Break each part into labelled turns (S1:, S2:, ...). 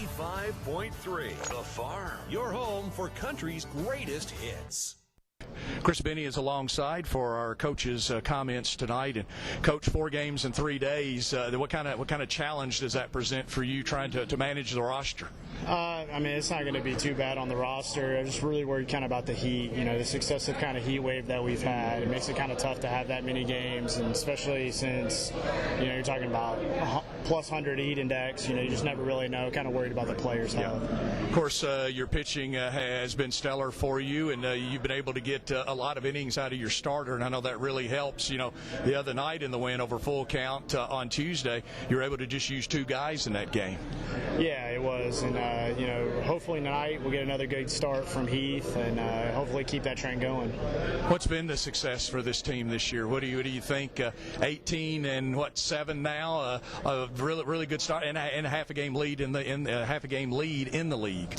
S1: 95.3 The Farm, your home for country's greatest hits.
S2: Chris Benny is alongside for our coach's comments tonight. And Coach, 4 games in 3 days. What kind of challenge does that present for you trying to manage the roster?
S3: It's not going to be too bad on the roster. I'm just really worried kind of about the heat. The successive kind of heat wave that we've had. It makes it kind of tough to have that many games, and especially since you're talking about plus 100 heat index. You just never really know. Kind of worried about the players' health.
S2: Of course, your pitching has been stellar for you, and you've been able to get a lot of innings out of your starter, and I know that really helps. The other night in the win over Full Count on Tuesday, you were able to just use 2 guys in that game.
S3: Yeah, it was, and hopefully tonight we'll get another good start from Heath, and hopefully keep that trend going.
S2: What's been the success for this team this year? What do you think? 18 and 7 now? A really good start, and a half a game lead in the league.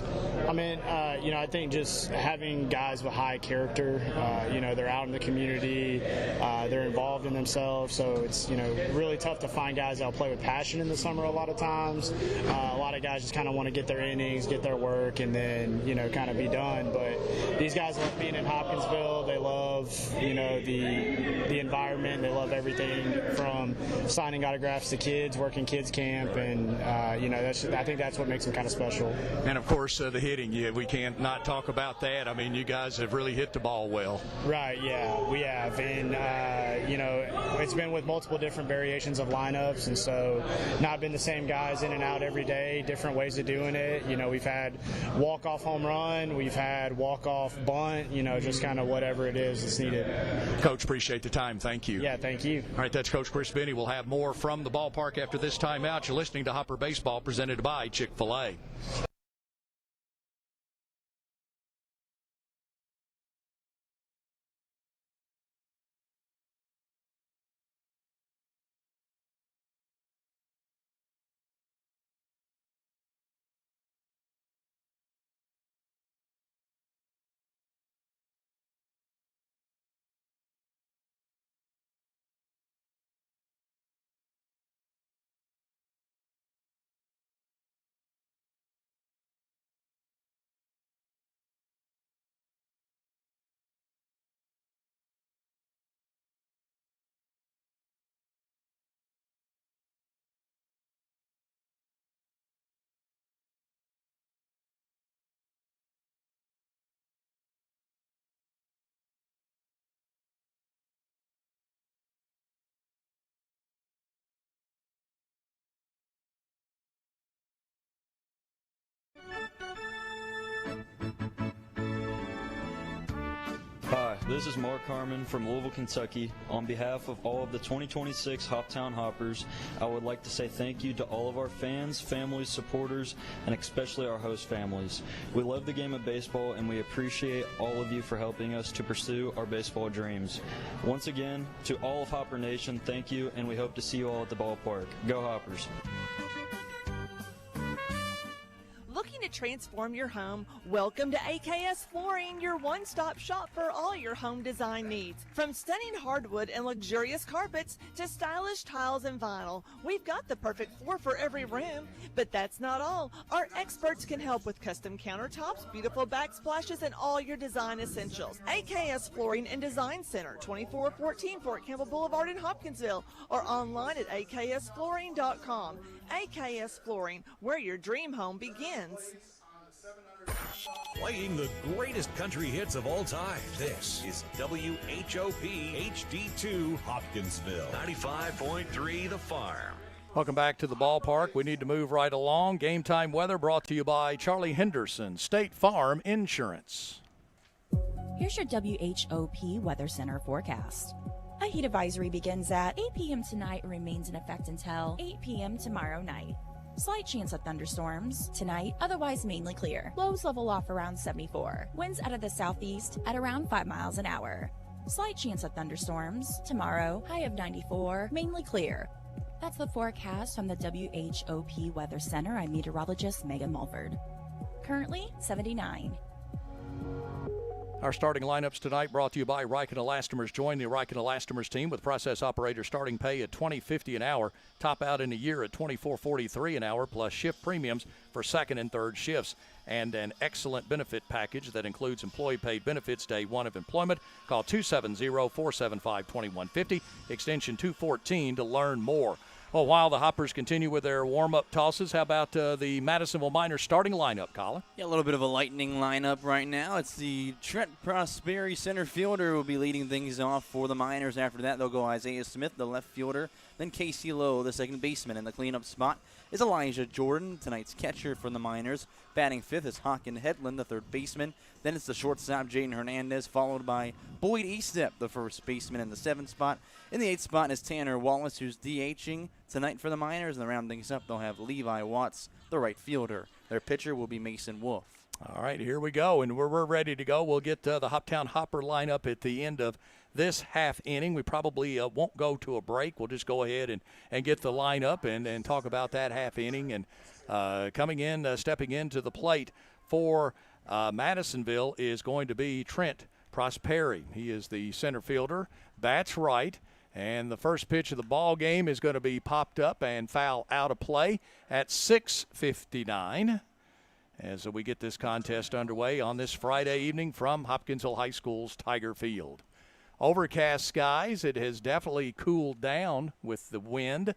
S3: I think just having guys with high character. They're out in the community, they're involved in themselves, so it's really tough to find guys that'll play with passion in the summer a lot of times. A lot of guys just kind of want to get their innings, get their work, and then kind of be done. But these guys love being in Hopkinsville. They love the environment. They love everything from signing autographs to kids, working kids camp, and I think that's what makes them kind of special. And
S2: of course the hitting, we can't not talk about that. You guys have really hit the ball well.
S3: Right, yeah, we have, and it's been with multiple different variations of lineups, and so not been the same guys in and out every day, different ways of doing it. We've had walk-off home run, we've had walk-off bunt, just kind of whatever it is that's needed.
S2: Coach, appreciate the time. Thank you.
S3: Yeah, thank you.
S2: All right, that's Coach Chris Benny. We'll have more from the ballpark after this timeout. You're listening to Hopper Baseball, presented by Chick-fil-A.
S4: Hi, this is Mark Harmon from Louisville, Kentucky. On behalf of all of the 2026 Hoptown Hoppers, I would like to say thank you to all of our fans, families, supporters, and especially our host families. We love the game of baseball, and we appreciate all of you for helping us to pursue our baseball dreams. Once again, to all of Hopper Nation, thank you, and we hope to see you all at the ballpark. Go Hoppers!
S5: Looking to transform your home? Welcome to AKS Flooring, your one-stop shop for all your home design needs. From stunning hardwood and luxurious carpets to stylish tiles and vinyl, we've got the perfect floor for every room. But that's not all. Our experts can help with custom countertops, beautiful backsplashes, and all your design essentials. AKS Flooring and Design Center, 2414 Fort Campbell Boulevard in Hopkinsville, or online at aksflooring.com. AKS Flooring, where your dream home begins.
S1: Playing the greatest country hits of all time. This is WHOP HD2 Hopkinsville, 95.3 The Farm.
S2: Welcome back to the ballpark. We need to move right along. Game time weather brought to you by Charlie Henderson, State Farm Insurance.
S6: Here's your WHOP Weather Center forecast. A heat advisory begins at 8 p.m. tonight and remains in effect until 8 p.m. tomorrow night. Slight chance of thunderstorms tonight, otherwise mainly clear. Lows level off around 74. Winds out of the southeast at around 5 miles an hour. Slight chance of thunderstorms tomorrow, high of 94, mainly clear. That's the forecast from the WHOP Weather Center. I'm meteorologist Megan Mulford. Currently 79.
S2: Our starting lineups tonight brought to you by Riken Elastomers. Join the Riken Elastomers team with process operator starting pay at $20.50 an hour. Top out in a year at $24.43 an hour, plus shift premiums for second and third shifts. And an excellent benefit package that includes employee-paid benefits day one of employment. Call 270-475-2150, extension 214 to learn more. Well, while the Hoppers continue with their warm-up tosses, how about the Madisonville Miners starting lineup, Colin?
S7: Yeah, a little bit of a lightning lineup right now. It's the Trent Prosperi center fielder will be leading things off for the Miners. After that, they'll go Isaiah Smith, the left fielder. Then Casey Lowe, the second baseman. In the cleanup spot is Elijah Jordan, tonight's catcher for the Miners. Batting fifth is Hawken Hedlund, the third baseman. Then it's the shortstop, Jaden Hernandez, followed by Boyd Eastep, the first baseman, in the seventh spot. In the eighth spot is Tanner Wallace, who's DHing tonight for the Miners. And rounding things up, they'll have Levi Watts, the right fielder. Their pitcher will be Mason Wolf.
S2: All right, here we go, and we're ready to go. We'll get the Hoptown Hopper lineup at the end of this half inning. We probably won't go to a break. We'll just go ahead and get the lineup and talk about that half inning. And coming in, stepping into the plate for Madisonville is going to be Trent Prosperi. He is the center fielder, bats right. And the first pitch of the ball game is going to be popped up and foul out of play at 6:59 as we get this contest underway on this Friday evening from Hopkinsville High School's Tiger Field. Overcast skies. It has definitely cooled down with the wind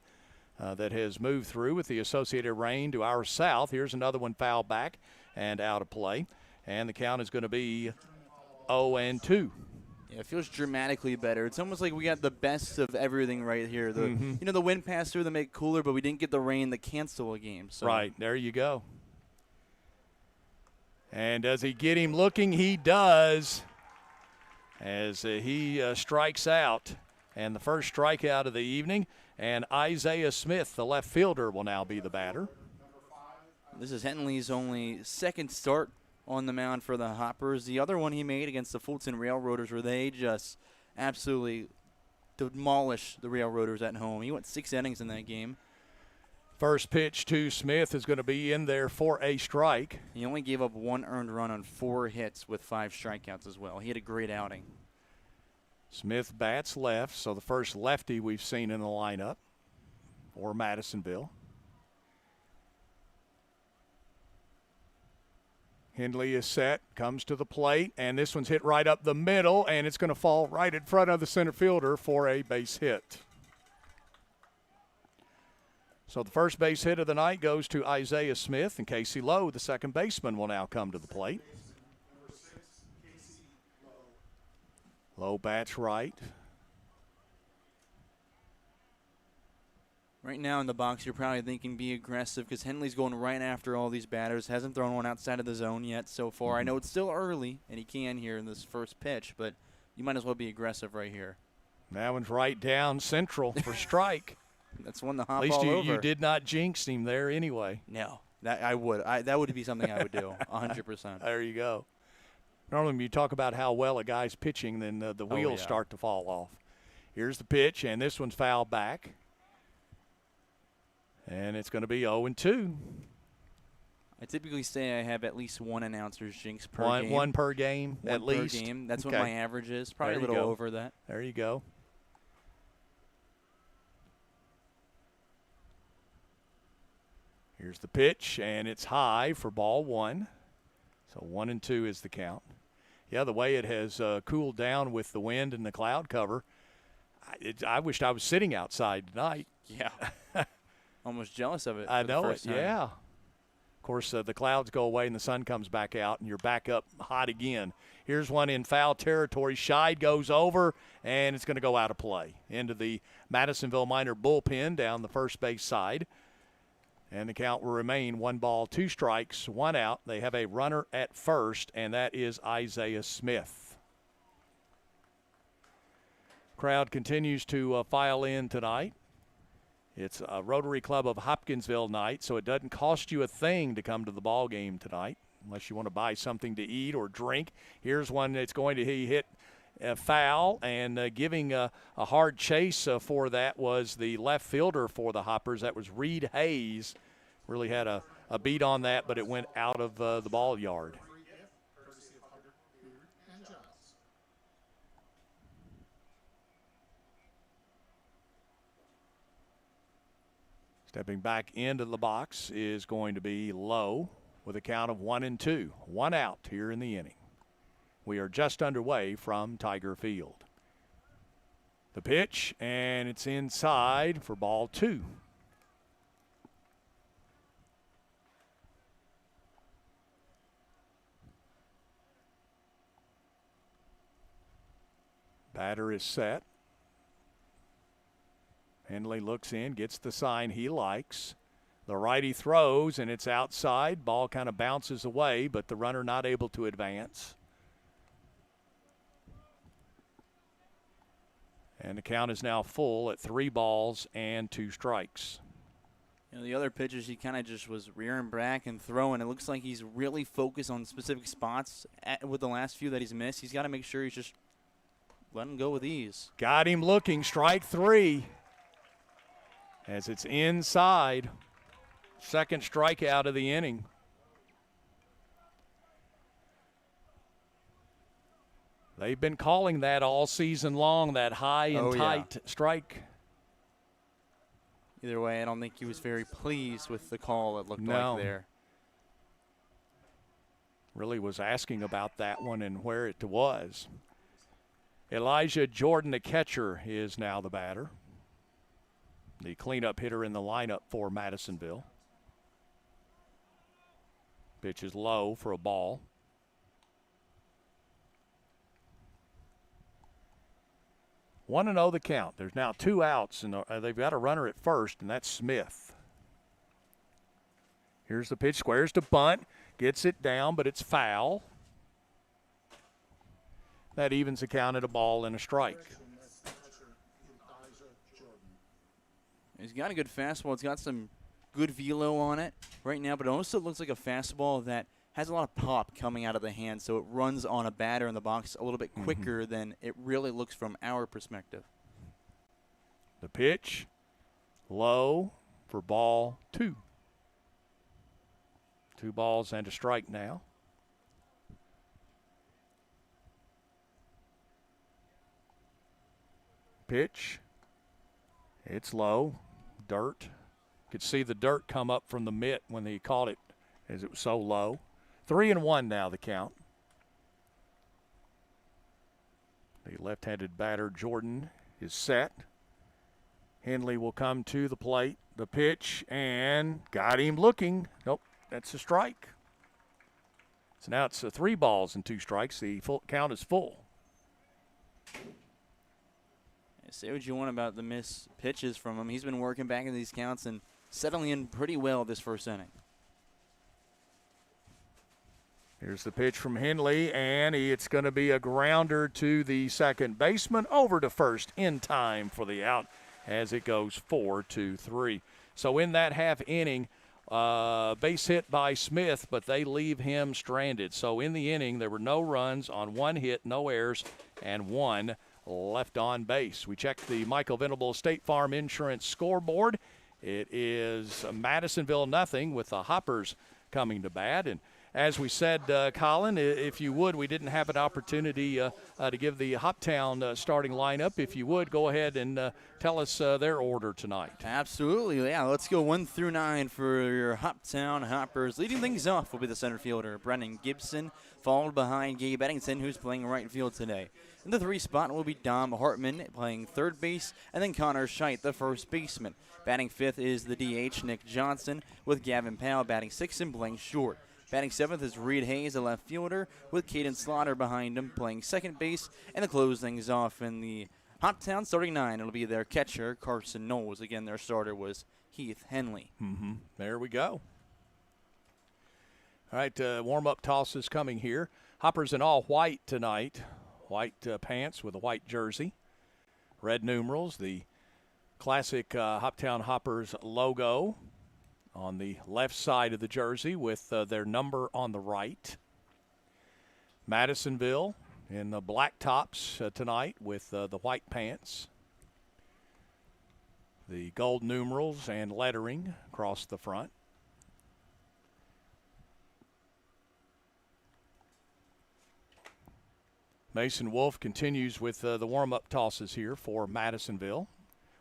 S2: that has moved through with the associated rain to our south. Here's another one foul back and out of play. And the count is going to be 0-2.
S7: Yeah, it feels dramatically better. It's almost like we got the best of everything right here. The the wind passed through to make it cooler, but we didn't get the rain that cancel a game. So.
S2: Right, there you go. And does he get him looking? He does, as he strikes out. And the first strikeout of the evening. And Isaiah Smith, the left fielder, will now be the batter.
S7: This is Henley's only second start on the mound for the Hoppers. The other one he made against the Fulton Railroaders, where they just absolutely demolished the Railroaders at home. He went 6 innings in that game.
S2: First pitch to Smith is going to be in there for a strike.
S7: He only gave up 1 earned run on 4 hits with 5 strikeouts as well. He had a great outing.
S2: Smith bats left, so the first lefty we've seen in the lineup for Madisonville. Hindley is set, comes to the plate, and this one's hit right up the middle, and it's going to fall right in front of the center fielder for a base hit. So the first base hit of the night goes to Isaiah Smith, and Casey Lowe, the second baseman, will now come to the plate. Lowe bats right.
S7: Right now in the box, you're probably thinking be aggressive because Henley's going right after all these batters. Hasn't thrown one outside of the zone yet so far. I know it's still early, and he can here in this first pitch, but you might as well be aggressive right here.
S2: That one's right down central for strike.
S7: That's one to hop
S2: all over. At least you did not jinx him there anyway.
S7: No, that I would. That would be something I would do, 100%.
S2: There you go. Normally when you talk about how well a guy's pitching, then the wheels start to fall off. Here's the pitch, and this one's fouled back. And it's going to be 0-2.
S7: I typically say I have at least one announcer's jinx per game.
S2: One per game,
S7: at least. Per game. That's what my average is. Probably a little over that.
S2: There you go. Here's the pitch, and it's high for ball 1. So 1-2 is the count. Yeah, the way it has cooled down with the wind and the cloud cover, I wished I was sitting outside tonight.
S7: Yeah. Almost jealous of it.
S2: I know it, yeah. Of course, the clouds go away and the sun comes back out, and you're back up hot again. Here's one in foul territory. Scheid goes over, and it's going to go out of play into the Madisonville Miner bullpen down the first base side. And the count will remain 1 ball, 2 strikes, 1 out. They have a runner at first, and that is Isaiah Smith. Crowd continues to file in tonight. It's a Rotary Club of Hopkinsville night, so it doesn't cost you a thing to come to the ball game tonight unless you want to buy something to eat or drink. Here's one that's going to hit a foul, and giving a hard chase for that was the left fielder for the Hoppers. That was Reed Hayes. Really had a beat on that, but it went out of the ball yard. Stepping back into the box is going to be Lowe with a count of 1-2. 1 out here in the inning. We are just underway from Tiger Field. The pitch, and it's inside for ball 2. Batter is set. Henley looks in, gets the sign he likes. The righty throws, and it's outside. Ball kind of bounces away, but the runner not able to advance. And the count is now full at 3 balls and 2 strikes.
S7: You know, the other pitchers, he kind of just was rearing back and throwing. It looks like he's really focused on specific spots with the last few that he's missed. He's got to make sure he's just letting him go with ease.
S2: Got him looking, strike 3. As it's inside. Second strikeout of the inning. They've been calling that all season long, that high and tight strike.
S7: Either way, I don't think he was very pleased with the call, it looked like there.
S2: Really was asking about that one and where it was. Elijah Jordan, the catcher, is now the batter. The cleanup hitter in the lineup for Madisonville. Pitch is low for a ball. One and 0 the count. There's now 2 outs, and they've got a runner at first, and that's Smith. Here's the pitch, squares to bunt, gets it down, but it's foul. That evens the count at a ball and a strike.
S7: He's got a good fastball. It's got some good velo on it right now, but it also looks like a fastball that has a lot of pop coming out of the hand, so it runs on a batter in the box a little bit quicker than it really looks from our perspective.
S2: The pitch, low for ball 2. 2 balls and a strike now. Pitch, it's low, dirt. Could see the dirt come up from the mitt when he caught it as it was so low. 3-1 now the count. The left-handed batter, Jordan, is set. Henley will come to the plate. The pitch, and got him looking. Nope, that's a strike. So now it's 3 balls and 2 strikes. The full count is full.
S7: Say what you want about the missed pitches from him. He's been working back in these counts and settling in pretty well this first inning.
S2: Here's the pitch from Henley, and it's going to be a grounder to the second baseman, over to first in time for the out as it goes 4-3. So in that half inning, base hit by Smith, but they leave him stranded. So in the inning, there were no runs on 1 hit, no errors, and 1 left on base. We checked the Michael Venable State Farm Insurance scoreboard. It is Madisonville nothing with the Hoppers coming to bat. And as we said, Colin, if you would, we didn't have an opportunity to give the Hoptown starting lineup. If you would, go ahead and tell us their order tonight.
S7: Absolutely, yeah. Let's go 1 through 9 for your Hoptown Hoppers. Leading things off will be the center fielder, Brennan Gibson, followed behind Gabe Eddington, who's playing right field today. In the 3 spot will be Dom Hartman playing third base, and then Connor Scheidt, the first baseman. Batting 5th is the DH, Nick Johnson, with Gavin Powell batting 6th and playing short. Batting 7th is Reed Hayes, the left fielder, with Caden Slaughter behind him playing second base. And to close things off in the Hoptown starting 9, it'll be their catcher, Carson Knowles. Again, their starter was Heath Henley.
S2: There we go. All right, warm-up tosses coming here. Hoppers in all white tonight. White pants with a white jersey. Red numerals, the classic Hoptown Hoppers logo on the left side of the jersey with their number on the right. Madisonville in the black tops tonight with the white pants. The gold numerals and lettering across the front. Mason Wolf continues with the warm-up tosses here for Madisonville.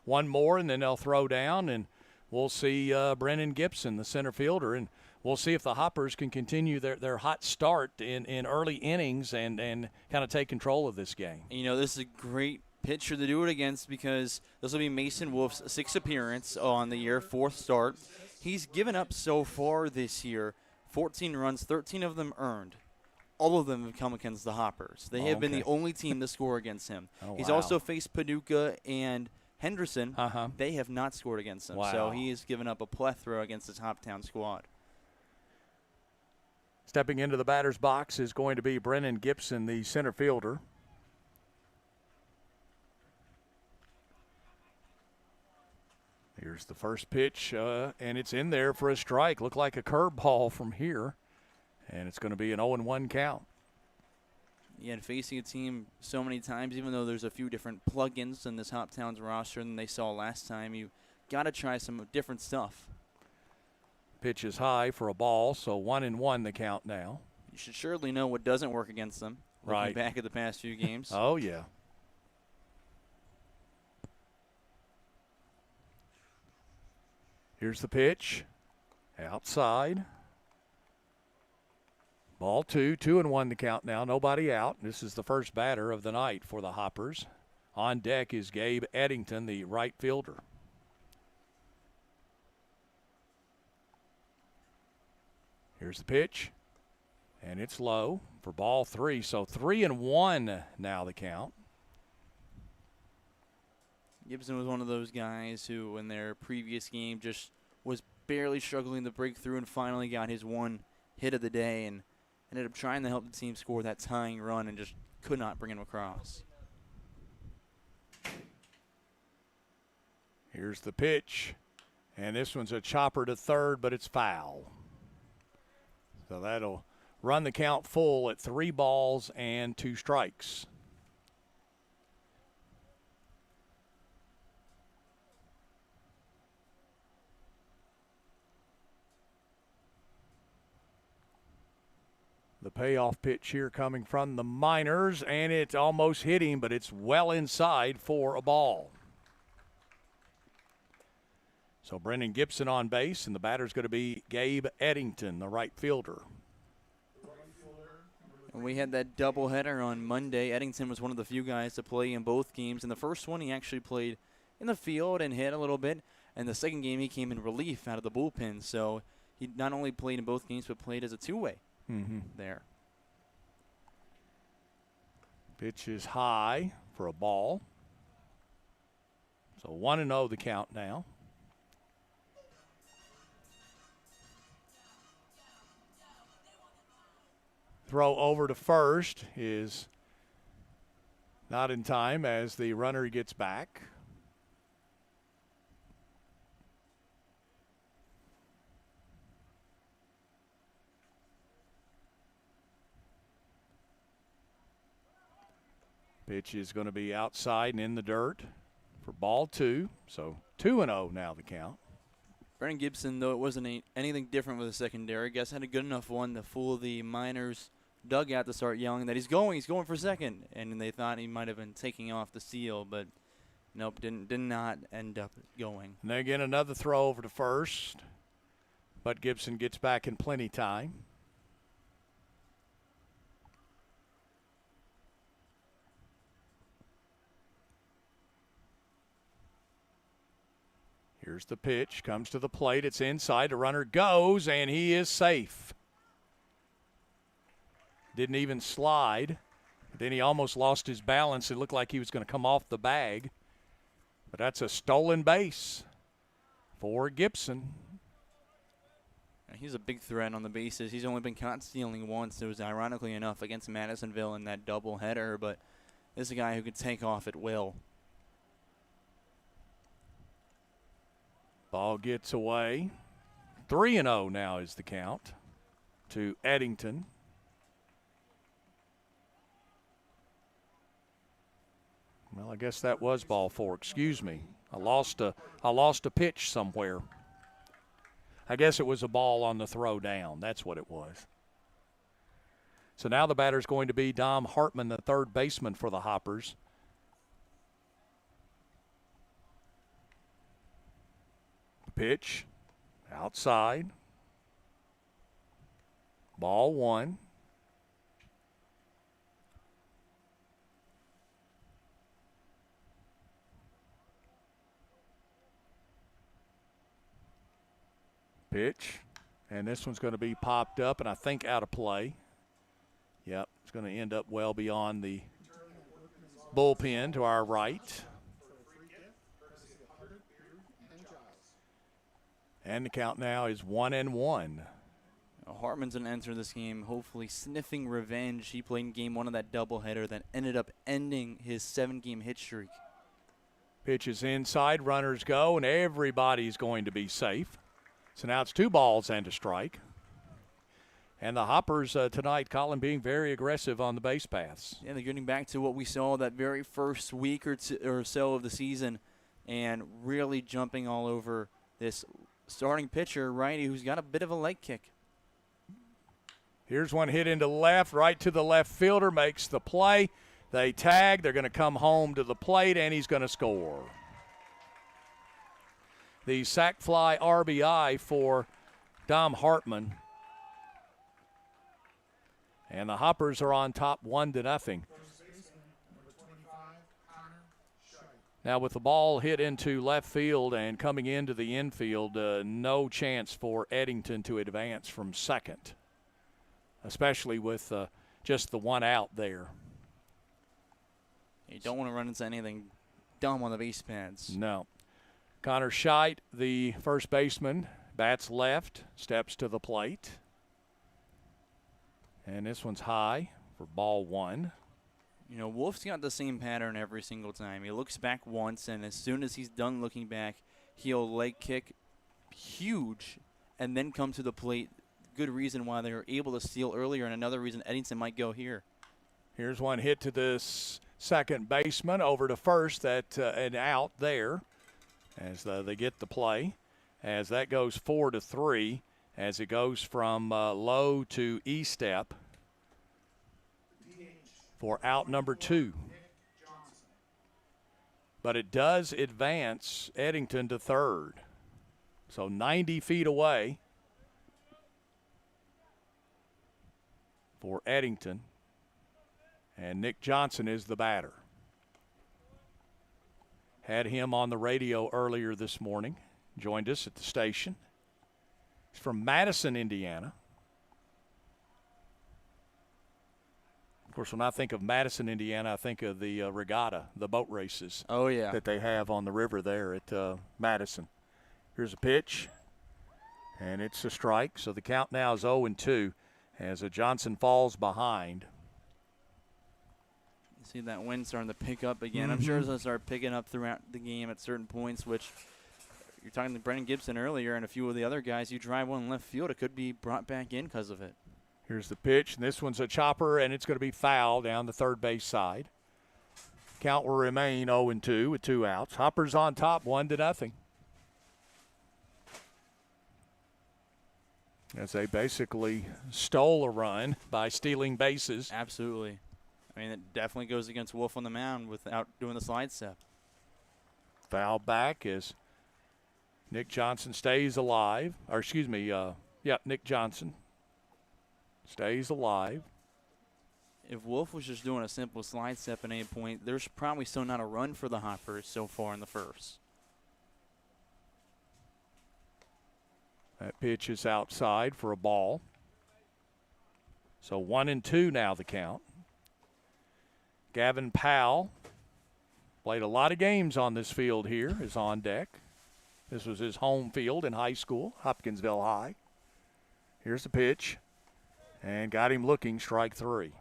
S2: One more, and then they'll throw down, and we'll see Brennan Gibson, the center fielder, and we'll see if the Hoppers can continue their hot start in early innings and kind of take control of this game.
S7: You know, this is a great pitcher to do it against because this will be Mason Wolf's 6th appearance on the year, 4th start. He's given up so far this year 14 runs, 13 of them earned. All of them have come against the Hoppers. They have been the only team to score against him. He's also faced Paducah and Henderson. They have not scored against him. So he has given up a plethora against the Hoptown squad.
S2: Stepping into the batter's box is going to be Brennan Gibson, the center fielder. Here's the first pitch, and it's in there for a strike. Looked like a curveball from here, and it's going to be an 0-1 count.
S7: Yeah, and facing a team so many times, even though there's a few different plugins in this Hoptown's roster than they saw last time, you got to try some different stuff.
S2: Pitch is high for a ball, so 1-1 the count now.
S7: You should surely know what doesn't work against them. Looking back at the past few games.
S2: Oh, yeah. Here's the pitch. Outside. Ball 2, 2-1 the count now. Nobody out. This is the first batter of the night for the Hoppers. On deck is Gabe Eddington, the right fielder. Here's the pitch. And it's low for ball 3. So 3-1 now the count.
S7: Gibson was one of those guys who, in their previous game, just was barely struggling to break through and finally got his one hit of the day and ended up trying to help the team score that tying run and just could not bring him across.
S2: Here's the pitch. And this one's a chopper to third, but it's foul. So that'll run the count full at 3 balls and 2 strikes. The payoff pitch here coming from the Miners, and it's almost hit him, but it's well inside for a ball. So Brennan Gibson on base, and the batter's going to be Gabe Eddington, the right fielder.
S7: And we had that doubleheader on Monday. Eddington was one of the few guys to play in both games. In the first one, he actually played in the field and hit a little bit. And the second game, he came in relief out of the bullpen. So he not only played in both games, but played as a two-way there.
S2: Pitch is high for a ball. So 1-0 the count now. Throw over to first is not in time as the runner gets back. Pitch is going to be outside and in the dirt for ball 2. So 2-0 now the count.
S7: Brennan Gibson, though it wasn't anything different with the secondary, I guess had a good enough one to fool the Miners dugout to start yelling that he's going for second. And they thought he might have been taking off the seal, but nope, did not end up going.
S2: And then again, another throw over to first, but Gibson gets back in plenty time. Here's the pitch, comes to the plate, it's inside, the runner goes, and he is safe. Didn't even slide. Then he almost lost his balance. It looked like he was going to come off the bag. But that's a stolen base for Gibson.
S7: He's a big threat on the bases. He's only been caught stealing once. It was ironically enough against Madisonville in that doubleheader, but this is a guy who could take off at will.
S2: Ball gets away. 3-0 now is the count to Eddington. Well, I guess that was ball 4. Excuse me. I lost a pitch somewhere. I guess it was a ball on the throw down. That's what it was. So now the batter's going to be Dom Hartman, the third baseman for the Hoppers. Pitch outside. Ball one. Pitch. And this one's going to be popped up and I think out of play. Yep, it's going to end up well beyond the bullpen to our right. And the count now is 1-1.
S7: Hartman's going to enter this game hopefully sniffing revenge. He played in game one of that doubleheader that ended up ending his 7-game hit streak.
S2: Pitch is inside, runners go, and everybody's going to be safe. So now it's 2 balls and a strike. And the Hoppers tonight, Colin, being very aggressive on the base paths.
S7: Yeah, they're getting back to what we saw that very first week or so of the season and really jumping all over this starting pitcher, righty, who's got a bit of a leg kick.
S2: Here's one hit into left, right to the left fielder, makes the play. They tag, they're going to come home to the plate, and he's going to score. The sac fly RBI for Dom Hartman. And the Hoppers are on top 1-0. Now with the ball hit into left field and coming into the infield, no chance for Eddington to advance from second, especially with just the one out there.
S7: You don't want to run into anything dumb on the base pads.
S2: No. Connor Scheidt, the first baseman, bats left, steps to the plate. And this one's high for ball one.
S7: You know, Wolf's got the same pattern every single time. He looks back once, and as soon as he's done looking back, he'll leg kick huge and then come to the plate. Good reason why they were able to steal earlier, and another reason Eddington might go here.
S2: Here's one hit to the second baseman, over to first, and out there as they get the play. As that goes 4-3, as it goes from low to E-step for out number 2. But it does advance Eddington to third. So 90 feet away for Eddington. And Nick Johnson is the batter. Had him on the radio earlier this morning. Joined us at the station. He's from Madison, Indiana. Of course, when I think of Madison, Indiana, I think of the regatta, the boat races.
S7: Oh, yeah.
S2: That they have on the river there at Madison. Here's a pitch, and it's a strike. So the count now is 0-2 as Johnson falls behind.
S7: You see that wind starting to pick up again. I'm sure it'll start picking up throughout the game at certain points, which you're talking to Brendan Gibson earlier and a few of the other guys. You drive one left field, it could be brought back in because of it.
S2: Here's the pitch, and this one's a chopper, and it's going to be foul down the third base side. Count will remain 0-2 with 2 outs. Hoppers on top, 1-0. As they basically stole a run by stealing bases.
S7: Absolutely. I mean, it definitely goes against Wolf on the mound without doing the slide step.
S2: Foul back as Nick Johnson stays alive. Or excuse me, Nick Johnson stays alive.
S7: If Wolf was just doing a simple slide step at any point, there's probably still not a run for the Hoppers so far in the first.
S2: That pitch is outside for a ball. So 1-2 now the count. Gavin Powell played a lot of games on this field here, is on deck. This was his home field in high school, Hopkinsville High. Here's the pitch. And got him looking, strike 3.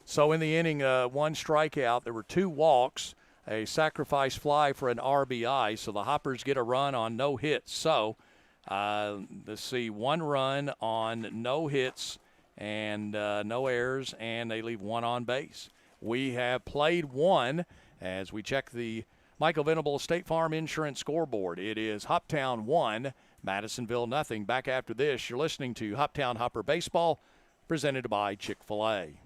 S2: So in the inning, 1 strikeout. There were 2 walks, a sacrifice fly for an RBI. So the Hoppers get a run on no hits. So let's see, 1 run on no hits and no errors, and they leave 1 on base. We have played 1 as we check the Michael Venable State Farm Insurance scoreboard. It is Hoptown 1, Madisonville nothing. Back after this, you're listening to Hoptown Hopper Baseball, presented by Chick-fil-A.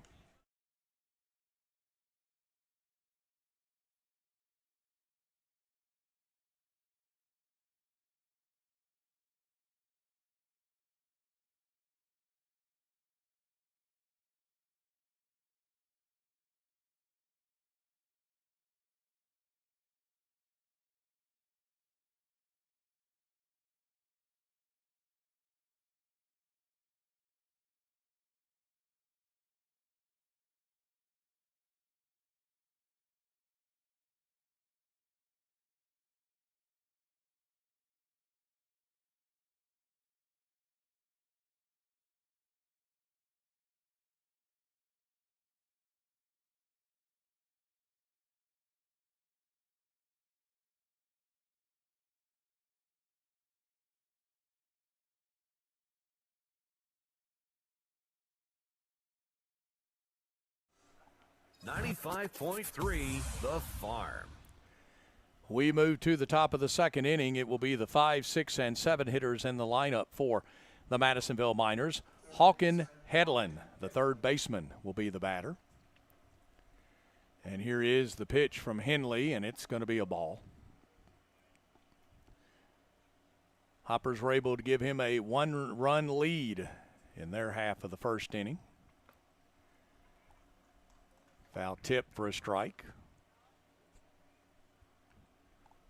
S1: 95.3 The Farm.
S2: We move to the top of the second inning. It will be the 5, 6, and 7 hitters in the lineup for the Madisonville Miners. Hawken Hedlund, the third baseman, will be the batter. And here is the pitch from Henley, and it's going to be a ball. Hoppers were able to give him a one-run lead in their half of the first inning. Foul tip for a strike.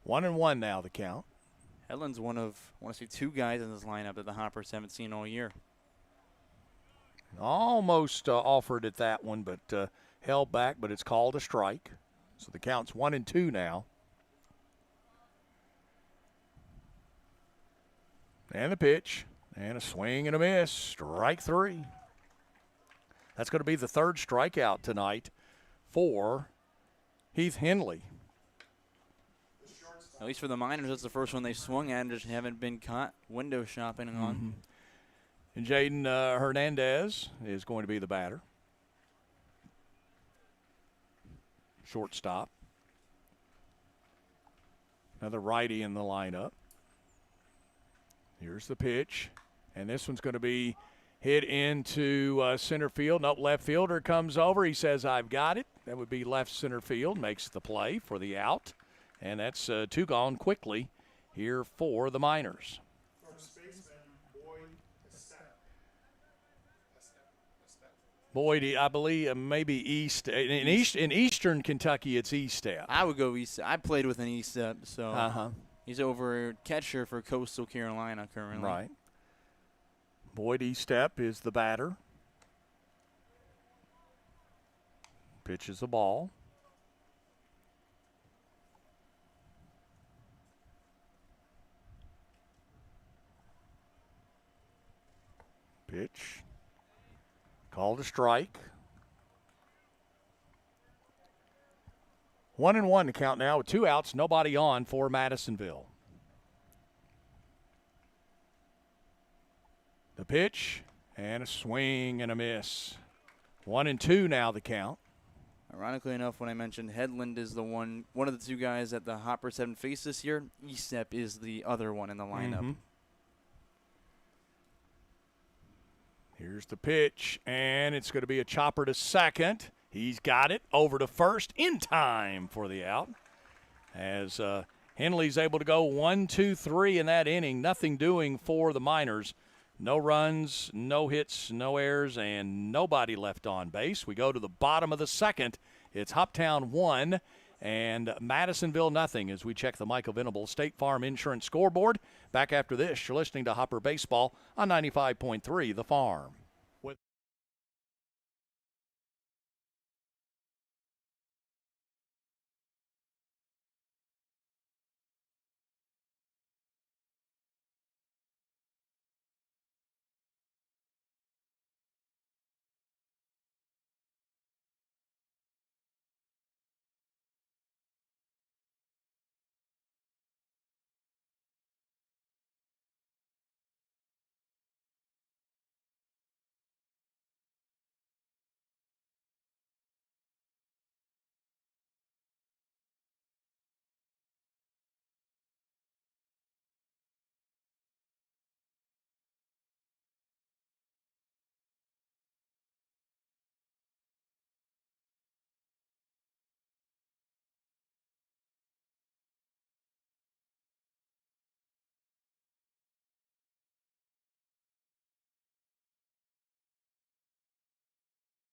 S2: 1-1 now the count.
S7: Hedlund's one of, I want to say, two guys in this lineup that the Hoppers haven't seen all year.
S2: Almost offered at that one, but held back, but it's called a strike. So the count's 1-2 now. And the pitch, and a swing and a miss, strike 3. That's going to be the third strikeout tonight for Heath Henley.
S7: At least for the Miners, that's the first one they swung at and just haven't been caught window shopping on.
S2: And Jaden Hernandez is going to be the batter. Shortstop. Another righty in the lineup. Here's the pitch. And this one's going to be hit into center field. Nope, left fielder comes over. He says, I've got it. That would be left center field. Makes the play for the out. And that's 2 gone quickly here for the Miners. Boyd, I believe maybe East. In Eastern Kentucky, it's East-Step.
S7: I would go East. I played with an East-Step, so he's over catcher for Coastal Carolina currently.
S2: Right. Boyd East-Step is the batter. Pitches a ball. Pitch. Called a strike. 1-1 to count now with 2 outs, nobody on for Madisonville. The pitch and a swing and a miss. 1-2 now the count.
S7: Ironically enough, when I mentioned Hedlund is the one of the 2 guys that the Hoppers haven't faced this year, Eastep is the other one in the lineup.
S2: Here's the pitch, and it's going to be a chopper to second. He's got it over to first in time for the out. As Henley's able to go 1, 2, 3 in that inning. Nothing doing for the Miners. No runs, no hits, no errors, and nobody left on base. We go to the bottom of the second. It's Hoptown 1 and Madisonville nothing as we check the Michael Venable State Farm Insurance scoreboard. Back after this, you're listening to Hopper Baseball on 95.3 The Farm.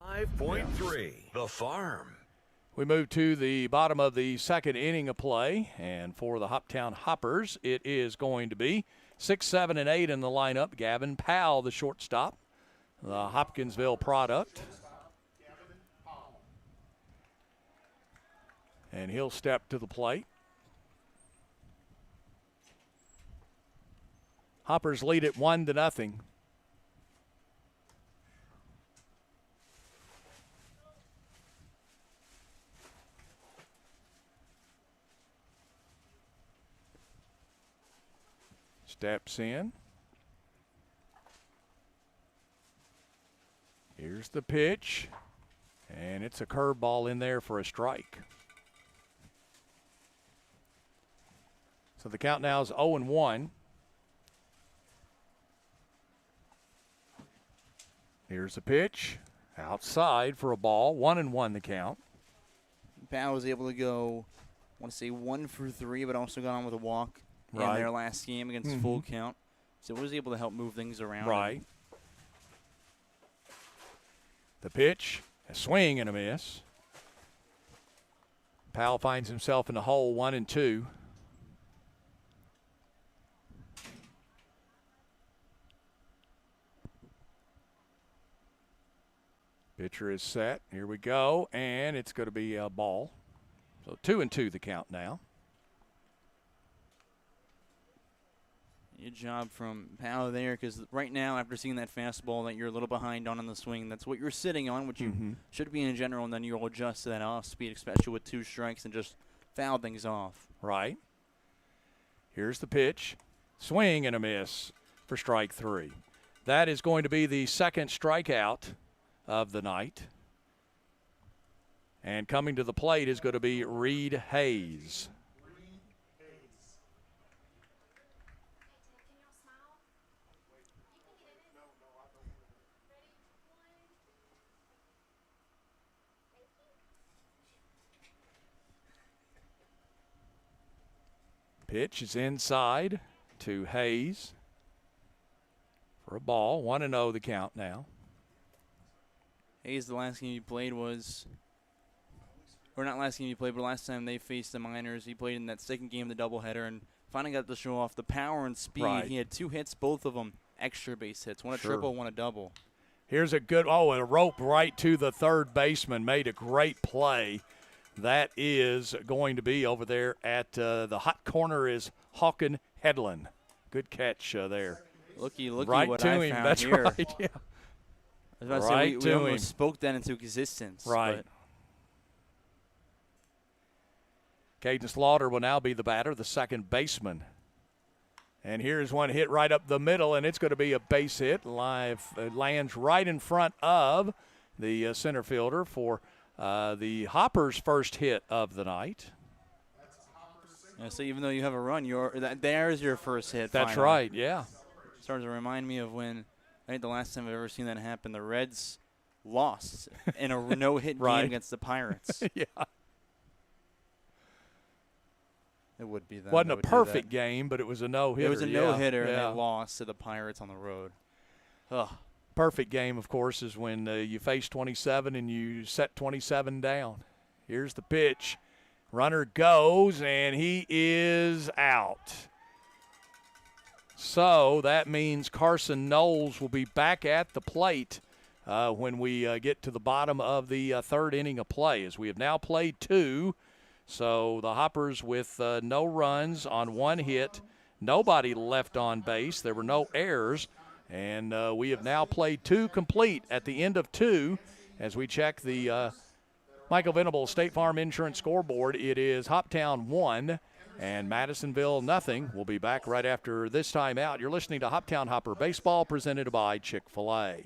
S1: .3 The Farm.
S2: We move to the bottom of the second inning of play, and for the Hoptown Hoppers, it is going to be 6, 7, and 8 in the lineup. Gavin Powell, the shortstop, the Hopkinsville product. And he'll step to the plate. Hoppers lead it 1-0. Steps in. Here's the pitch. And it's a curveball in there for a strike. So the count now is 0-1. Here's the pitch. Outside for a ball. 1-1 the count.
S7: Powell was able to go, I want to say 1 for 3, but also got on with a walk in their last game against Full Count. So was able to help move things around.
S2: Right. The pitch, a swing and a miss. Powell finds himself in the hole, 1-2. Pitcher is set. Here we go, and it's going to be a ball. So 2-2 the count now.
S7: Good job from Powell there, because right now, after seeing that fastball that you're a little behind on in the swing, that's what you're sitting on, which you should be in general, and then you'll adjust to that off speed, especially with 2 strikes, and just foul things off.
S2: Right. Here's the pitch. Swing and a miss for strike 3. That is going to be the second strikeout of the night. And coming to the plate is going to be Reed Hayes. Pitch is inside to Hayes for a ball. 1-0 the count now.
S7: Hayes, the last game he played was, or not last game he played, but last time they faced the Miners, he played in that second game, the doubleheader, and finally got to show off the power and speed.
S2: Right.
S7: He had 2 hits, both of them extra base hits. One a triple, one a double.
S2: Here's a good, a rope right to the third baseman. Made a great play. That is going to be over there at the hot corner is Hawken Headland. Good catch there.
S7: Looky
S2: right
S7: what
S2: to
S7: I
S2: him.
S7: found
S2: That's
S7: here.
S2: right, yeah.
S7: I was about to
S2: Right
S7: say, we
S2: to
S7: almost
S2: him.
S7: spoke that into existence.
S2: Right. Caden Slaughter will now be the batter, the second baseman. And here's one hit right up the middle, and it's going to be a base hit. Lands right in front of the center fielder for the Hoppers' first hit of the night.
S7: So even though you have a run, there's your first hit.
S2: That's
S7: finally.
S2: right, yeah.
S7: Starts to remind me of when, I think the last time I've ever seen that happen, the Reds lost in a no-hit
S2: Right.
S7: game against the Pirates.
S2: Yeah.
S7: It would be that.
S2: Wasn't a perfect game, but it was a no-hitter.
S7: It was a no-hitter,
S2: yeah.
S7: and they lost to the Pirates on the road. Ugh.
S2: Perfect game, of course, is when you face 27 and you set 27 down. Here's the pitch. Runner goes, and he is out. So that means Carson Knowles will be back at the plate when we get to the bottom of the third inning of play, as we have now played 2. So the Hoppers with no runs on 1 hit, nobody left on base. There were no errors. And we have now played 2 complete at the end of 2 as we check the Michael Venable State Farm Insurance scoreboard. It is Hoptown 1 and Madisonville nothing. We'll be back right after this time out. You're listening to Hoptown Hopper Baseball presented by Chick-fil-A.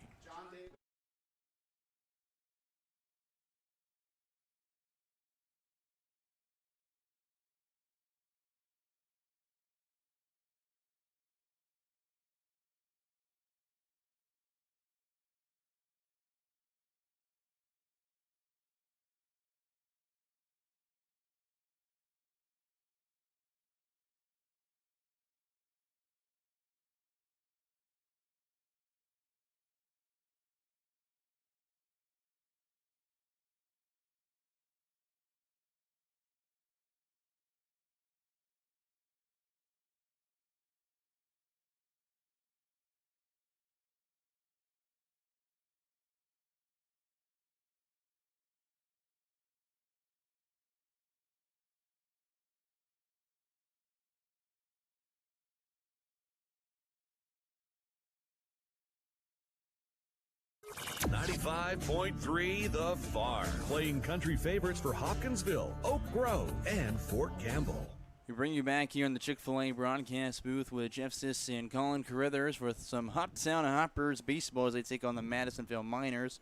S1: .3 The Farm, playing country favorites for Hopkinsville, Oak Grove, and Fort Campbell.
S7: We bring you back here in the Chick-fil-A broadcast booth with Jeff Siss and Colin Carruthers with some Hoptown Hoppers baseball as they take on the Madisonville Miners.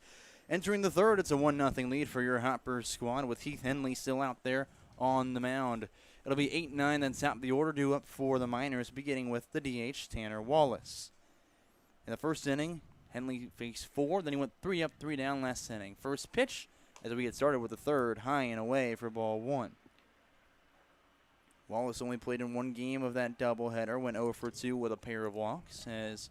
S7: Entering the third, it's a 1-0 lead for your Hoppers squad with Heath Henley still out there on the mound. It'll be 8-9, then top of the order due up for the Miners, beginning with the DH, Tanner Wallace. In the first inning, Henley faced 4, then he went 3 up, 3 down last inning. First pitch, as we get started with the third, high and away for ball 1. Wallace only played in 1 game of that doubleheader, went 0 for 2 with a pair of walks, as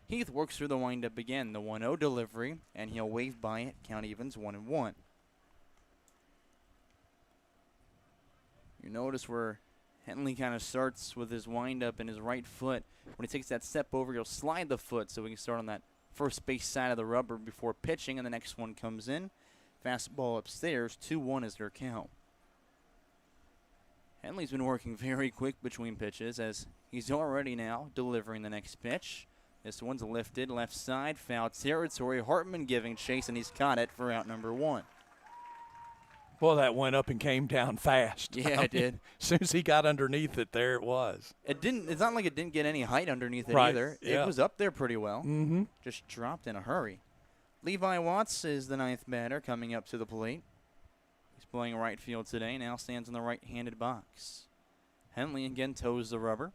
S7: Heath works through the windup again. The 1-0 delivery, and he'll wave by it. Count evens 1-1. You notice where Henley kind of starts with his windup and his right foot. When he takes that step over, he'll slide the foot so we can start on that first base side of the rubber before pitching, and the next one comes in. Fastball upstairs, 2-1 is their count. Henley's been working very quick between pitches as he's already now delivering the next pitch. This one's lifted left side, foul territory. Hartman giving chase, and he's caught it for out number 1.
S2: Well, that went up and came down fast.
S7: Yeah, it did.
S2: As soon as he got underneath it, there it was.
S7: It didn't. It's not like it didn't get any height underneath it
S2: Right.
S7: either.
S2: Yeah.
S7: It was up there pretty well.
S2: Mm-hmm.
S7: Just dropped in a hurry. Levi Watts is the 9th batter coming up to the plate. He's playing right field today. Now stands in the right-handed box. Henley again toes the rubber.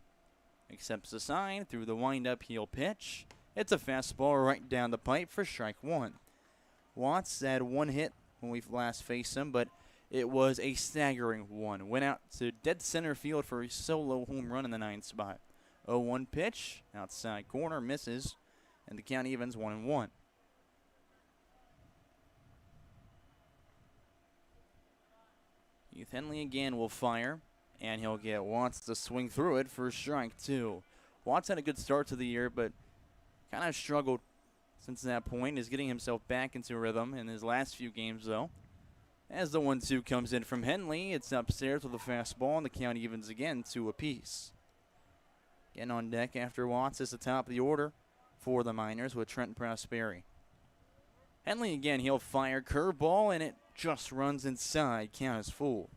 S7: Accepts the sign through the wind-up heel pitch. It's a fastball right down the pipe for strike 1. Watts had 1 hit when we last faced him, but it was a staggering one. Went out to dead center field for a solo home run in the 9th spot. 0-1 pitch, outside corner, misses, and the count evens 1-1. Heath Henley again will fire, and he'll get Watts to swing through it for strike 2. Watts had a good start to the year, but kind of struggled since that point. Is getting himself back into rhythm in his last few games, though. As the 1-2 comes in from Henley, it's upstairs with a fastball, and the count evens again 2 apiece. Again on deck after Watts is the top of the order for the Miners with Trent Prosperi. Henley again, he'll fire curveball, and it just runs inside. Count is full.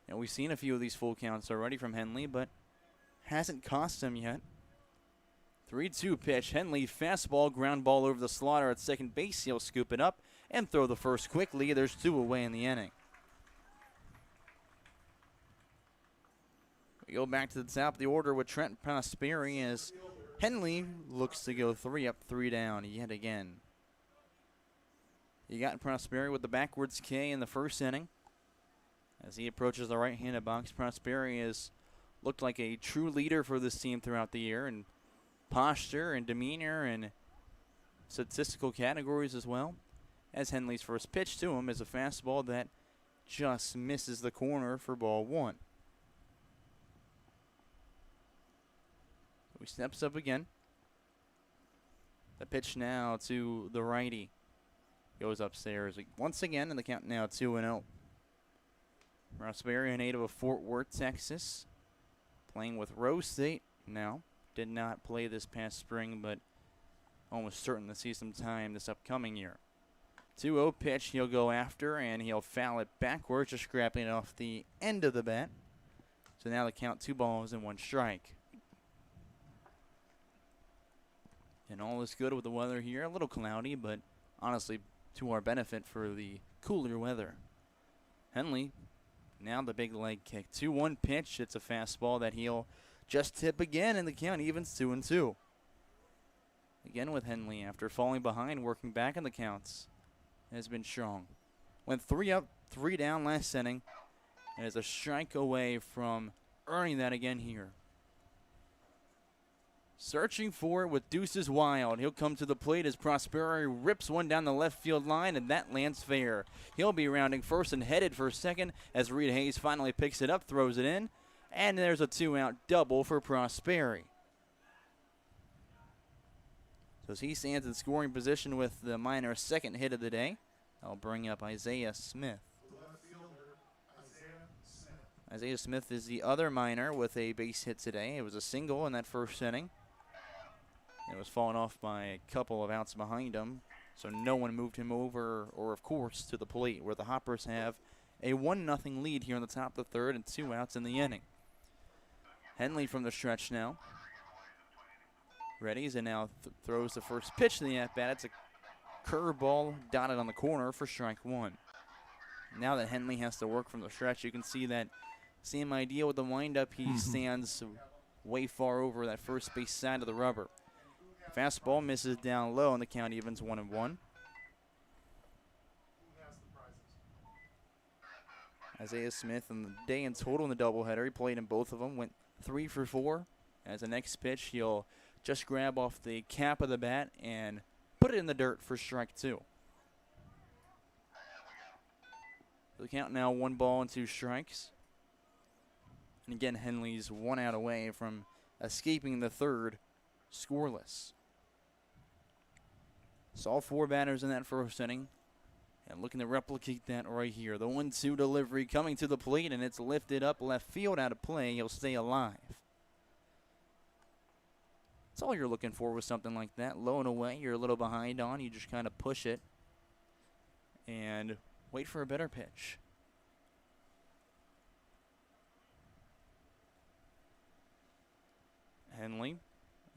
S7: Now, we've seen a few of these full counts already from Henley, but hasn't cost him yet. 3-2 pitch. Henley, fastball, ground ball over the slaughter at second base. He'll scoop it up and throw the first quickly. There's 2 away in the inning. We go back to the top of the order with Trent Prosperi as Henley looks to go 3 up, 3 down yet again. You got Prosperi with the backwards K in the first inning. As he approaches the right-handed box, Prosperi has looked like a true leader for this team throughout the year in posture and demeanor and statistical categories as well. As Henley's first pitch to him is a fastball that just misses the corner for ball 1. So he steps up again. The pitch now to the righty. Goes upstairs once again, and the count now 2-0. Prosperi, a native of Fort Worth, Texas, playing with Rose State now. Did not play this past spring, but almost certain to see some time this upcoming year. 2-0 pitch he'll go after, and he'll foul it backwards, just scrapping it off the end of the bat. So now the count 2 balls and 1 strike. And all is good with the weather here. A little cloudy, but honestly to our benefit for the cooler weather. Henley, now the big leg kick. 2-1 pitch. It's a fastball that he'll just tip again, and the count evens 2-2. Again with Henley, after falling behind, working back in the counts, has been strong. Went 3 up, 3 down last inning, and is a strike away from earning that again here. Searching for it with Deuces Wild. He'll come to the plate as Prosperi rips one down the left field line, and that lands fair. He'll be rounding first and headed for second as Reed Hayes finally picks it up, throws it in, and there's a 2-out double for Prosperi. So as he stands in scoring position with the Miners' second hit of the day, I'll bring up Isaiah Smith. Isaiah Smith is the other Miner with a base hit today. It was a single in that first inning. It was fallen off by a couple of outs behind him, so no one moved him over or, of course, to the plate, where the Hoppers have a 1-0 lead here on the top of the third and 2 outs in the inning. Henley from the stretch now. Readies and now throws the first pitch in the at-bat. It's a curveball dotted on the corner for strike one. Now that Henley has to work from the stretch, you can see that same idea with the windup. He stands way far over that first base side of the rubber. Fastball misses down low, and the count evens 1-1. Isaiah Smith on the day in total in the doubleheader. He played in both of them, went 3 for 4. As the next pitch, he'll just grab off the cap of the bat and put it in the dirt for strike two. The count now 1 ball and 2 strikes. And again, Henley's 1 out away from escaping the third scoreless. So all 4 batters in that first inning. And looking to replicate that right here. The 1-2 delivery coming to the plate, and it's lifted up left field out of play. He'll stay alive. That's all you're looking for with something like that. Low and away, you're a little behind on. You just kind of push it and wait for a better pitch. Henley,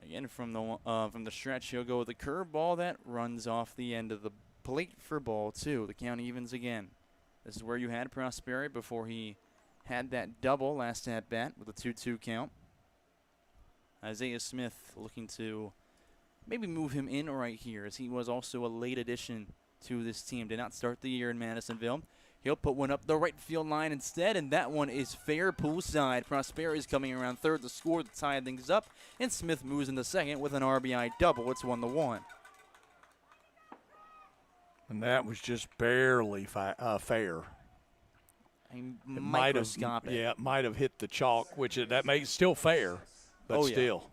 S7: again from the stretch, he'll go with a curveball that runs off the end of the plate for ball 2. The count evens again. This is where you had Prosperi before he had that double last at bat with a 2-2 count. Isaiah Smith looking to maybe move him in right here, as he was also a late addition to this team. Did not start the year in Madisonville. He'll put one up the right field line instead, and that one is fair poolside. Prosperi is coming around third to score to tie things up, and Smith moves into second with an RBI double. It's 1-1.
S2: And that was just barely fair.
S7: Microscopic.
S2: It might have hit the chalk, which that makes still fair, but still.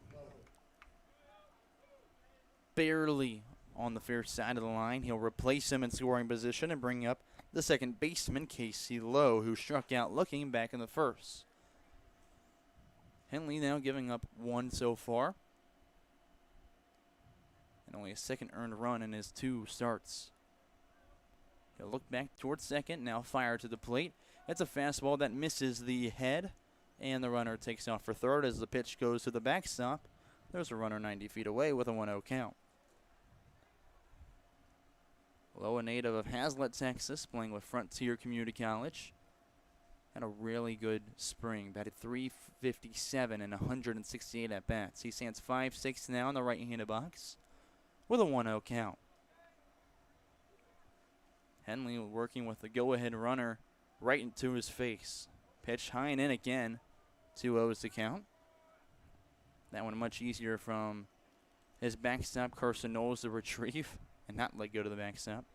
S7: Barely on the fair side of the line. He'll replace him in scoring position and bring up the second baseman, Casey Lowe, who struck out looking back in the first. Henley now giving up 1 so far. And only a second earned run in his 2 starts. He'll look back towards second, now fire to the plate. It's a fastball that misses the head, and the runner takes off for third as the pitch goes to the backstop. There's a runner 90 feet away with a 1-0 count. Lowe, a native of Hazlet, Texas, playing with Frontier Community College. Had a really good spring. Batted .357 and 168 at-bats. He stands 5'6" now in the right-handed box with a 1-0 count. Henley working with the go-ahead runner right into his face. Pitch high and in again. 2-0 to count. That one much easier from his backstop, Carson Knowles, to retrieve and not let go to the backstop.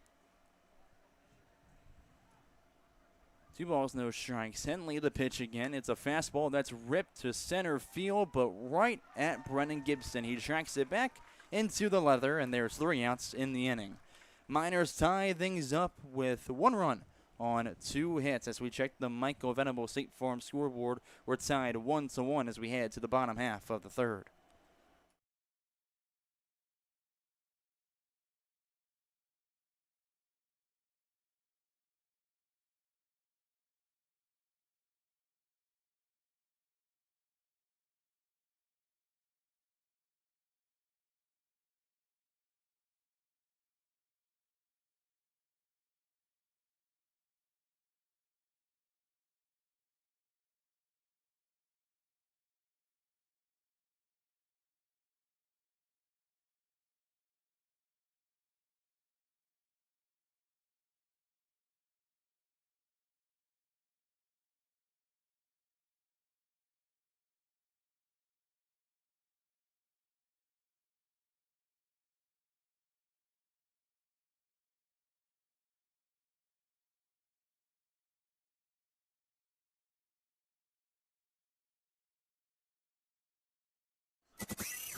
S7: 2 balls, no strikes. Henley the pitch again. It's a fastball that's ripped to center field, but right at Brennan Gibson. He tracks it back into the leather, and there's 3 outs in the inning. Miners tie things up with 1 run on 2 hits. As we check the Michael Venable State Farm scoreboard, we're tied 1-1 as we head to the bottom half of the third.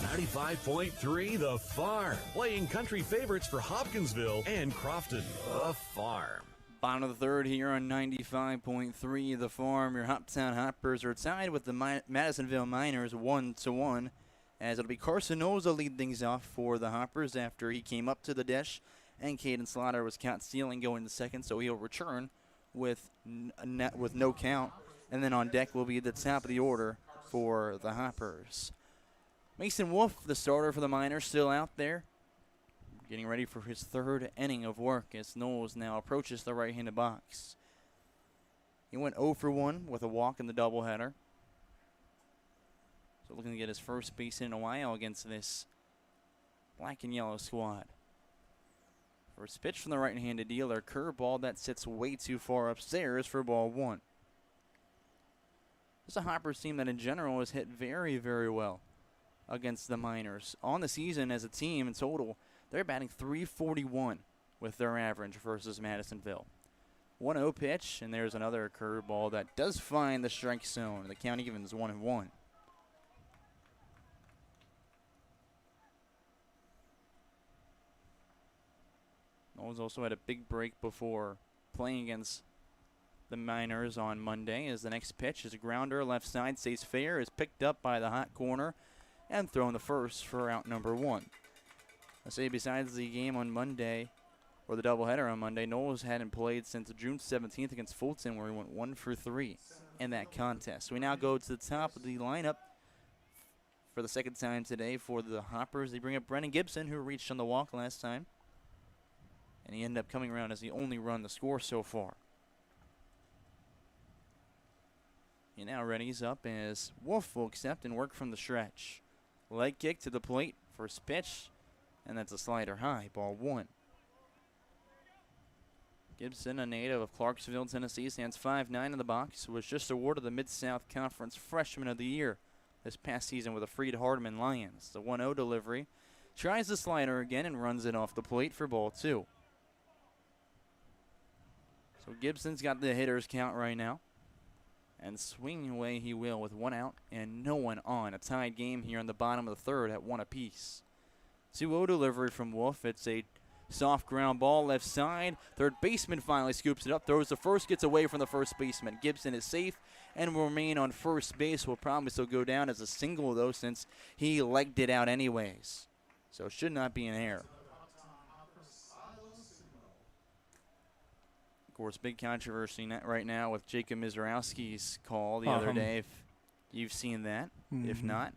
S1: .3 The Farm, playing country favorites for Hopkinsville and Crofton. The Farm.
S7: Bottom of the third here on 95.3 The Farm. Your Hoptown Hoppers are tied with the Madisonville Miners 1-1, as it'll be Carson Knowles to lead things off for the Hoppers after he came up to the dish, and Caden Slaughter was caught stealing going to second, so he'll return with no count. And then on deck will be the top of the order for the Hoppers. Mason Wolf, the starter for the Miners, still out there. getting ready for his third inning of work as Knowles now approaches the right-handed box. He went 0 for 1 with a walk in the doubleheader. So looking to get his first base in a while against this black and yellow squad. First pitch from the right-handed dealer, curveball that sits way too far upstairs for ball 1. This is a Hoppers team that in general has hit very, very well against the Miners. On the season as a team in total, they're batting .341 with their average versus Madisonville. 1-0 pitch, and there's another curveball that does find the strike zone. The count evens 1-1. Knowles also had a big break before playing against the Miners on Monday, as the next pitch is a grounder left side, stays fair, is picked up by the hot corner and thrown the first for out number 1. I say besides the game on Monday, or the doubleheader on Monday, Knowles hadn't played since June 17th against Fulton, where he went 1 for 3 in that contest. We now go to the top of the lineup for the second time today for the Hoppers. They bring up Brennan Gibson, who reached on the walk last time, and he ended up coming around as the only run to score so far. He now readies up as Wolf will accept and work from the stretch. Leg kick to the plate, first pitch, and that's a slider high, ball 1. Gibson, a native of Clarksville, Tennessee, stands 5'9" in the box, was just awarded the Mid-South Conference Freshman of the Year this past season with the Freed Hardman Lions. The 1-0 delivery, tries the slider again and runs it off the plate for ball 2. So Gibson's got the hitter's count right now. And swinging away he will with 1 out and no one on. A tied game here in the bottom of the third at 1 apiece. 2-0 delivery from Wolf. It's a soft ground ball left side. Third baseman finally scoops it up, throws the first, gets away from the first baseman. Gibson is safe and will remain on first base. Will probably still go down as a single, though, since he legged it out anyways. So it should not be an error. Of course, big controversy right now with Jacob Mizrowski's call the other day. If you've seen that. If not,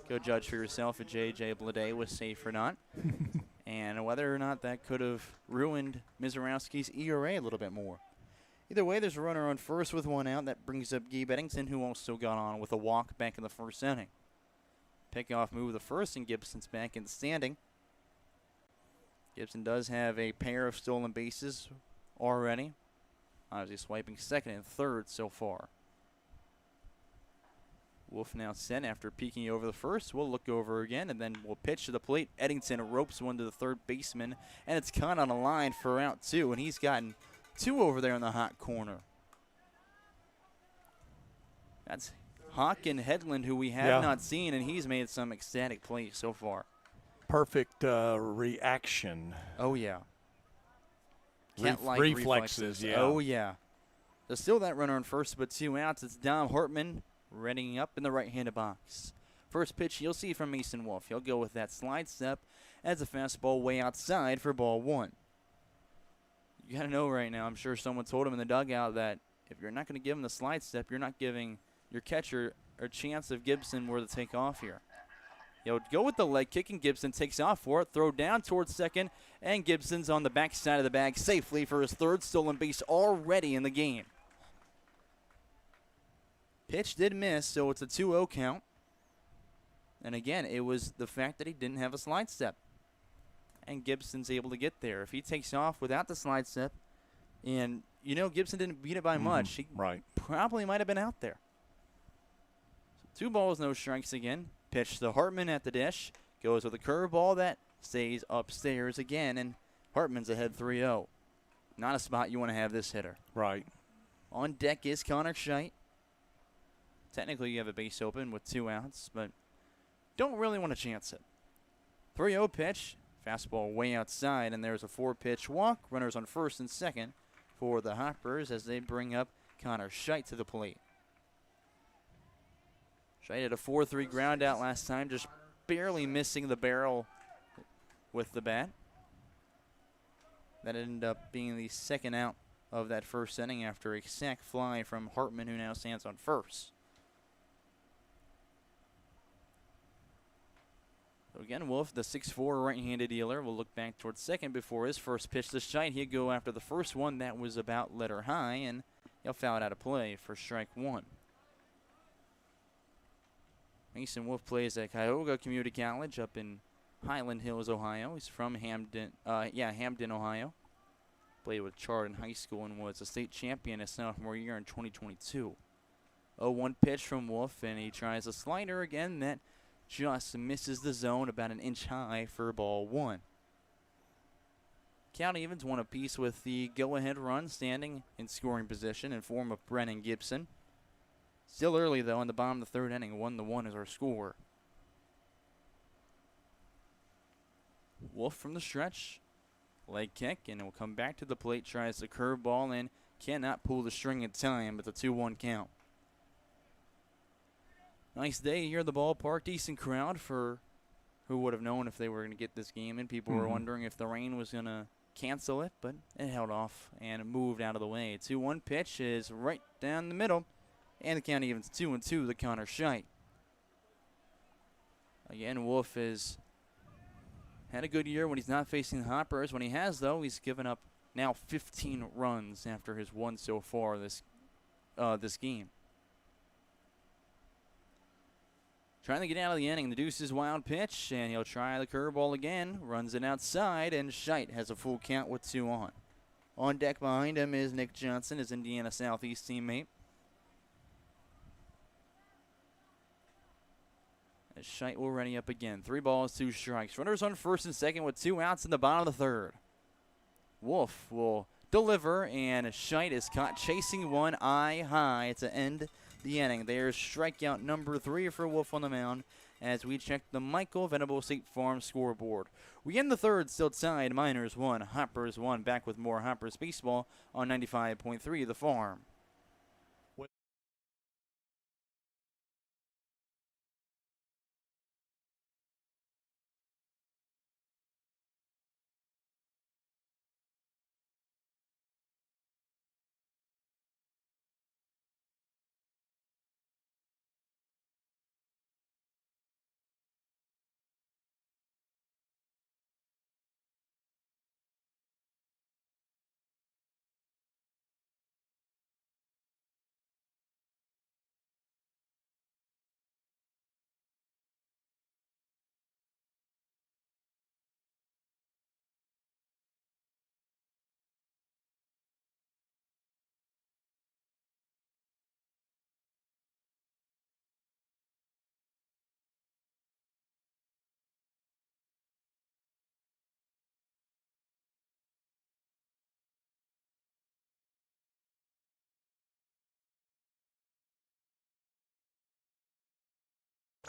S7: go judge for yourself if J.J. Blade was safe or not. And whether or not that could have ruined Mizrowski's ERA a little bit more. Either way, there's a runner on first with 1 out. That brings up Gabe Eddington, who also got on with a walk back in the first inning. Pickoff move the first, and Gibson's back in standing. Gibson does have a pair of stolen bases already. Obviously swiping second and third so far. Wolf now set after peeking over the first. We'll look over again, and then we'll pitch to the plate. Eddington ropes one to the third baseman, and it's caught on a line for out 2, and he's gotten 2 over there in the hot corner. That's Hawk and Headland, who we have not seen, and he's made some ecstatic plays so far.
S2: Perfect reaction.
S7: Oh, yeah.
S2: Reflexes, yeah.
S7: Oh, yeah. There's still that runner on first, but 2 outs. It's Dom Hartman readying up in the right-handed box. First pitch you'll see from Mason Wolf. He'll go with that slide step as a fastball way outside for ball 1. You got to know right now, I'm sure someone told him in the dugout that if you're not going to give him the slide step, you're not giving your catcher a chance of Gibson where to take off here. He'll go with the leg kick, and Gibson takes off for it. Throw down towards second, and Gibson's on the back side of the bag safely for his third stolen base already in the game. Pitch did miss, so it's a 2-0 count. And again, it was the fact that he didn't have a slide step. And Gibson's able to get there. If he takes off without the slide step, and you know Gibson didn't beat it by much, he probably might have been out there. So 2 balls, no strikes again. Pitch to Hartman at the dish. Goes with a curveball that stays upstairs again, and Hartman's ahead 3-0. Not a spot you want to have this hitter.
S2: Right.
S7: On deck is Connor Scheidt. Technically, you have a base open with 2 outs, but don't really want to chance it. 3-0 pitch. Fastball way outside, and there's a 4-pitch walk. Runners on first and second for the Hoppers as they bring up Connor Scheidt to the plate. Scheidt had a 4-3 ground out last time, just barely missing the barrel with the bat. That ended up being the second out of that first inning after a sac fly from Hartman, who now stands on first. So Again, Wolf, the 6'4 right-handed dealer, will look back towards second before his first pitch to Scheit. He'll go after the first one. That was about letter high, and he'll foul it out of play for strike one. Mason Wolf plays at Cuyahoga Community College up in Highland Hills, Ohio. He's from Hamden, Ohio. Played with Chardon High School and was a state champion his sophomore year in 2022. 0-1 pitch from Wolf, and he tries a slider again that just misses the zone about an inch high for ball one. Count evens one apiece with the go-ahead run standing in scoring position in form of Brennan Gibson. Still early, though, in the bottom of the third inning. 1-1 is our score. Wolf from the stretch. Leg kick, and it will come back to the plate. Tries the curveball and cannot pull the string in time, but the 2-1 count. Nice day here at the ballpark. Decent crowd for who would have known if they were going to get this game in. People were wondering if the rain was going to cancel it, but it held off and moved out of the way. 2-1 pitch is right down the middle, and the count evens 2-2 to Connor Scheit. Again, Wolf has had a good year when he's not facing the Hoppers. When he has, though, he's given up now 15 runs after his one so far this game. Trying to get out of the inning. The Deuce's wild pitch, and he'll try the curveball again. Runs it outside, and Scheit has a full count with 2 on. On deck behind him is Nick Johnson, his Indiana Southeast teammate. As Scheit will ready up again. 3 balls, 2 strikes. Runners on first and second with 2 outs in the bottom of the third. Wolf will deliver, and Scheit is caught chasing one eye high to end the inning. There's strikeout number 3 for Wolf on the mound as we check the Michael Venable State Farm scoreboard. We end the third still tied. Miners 1, Hoppers 1. Back with more Hoppers baseball on 95.3 The Farm.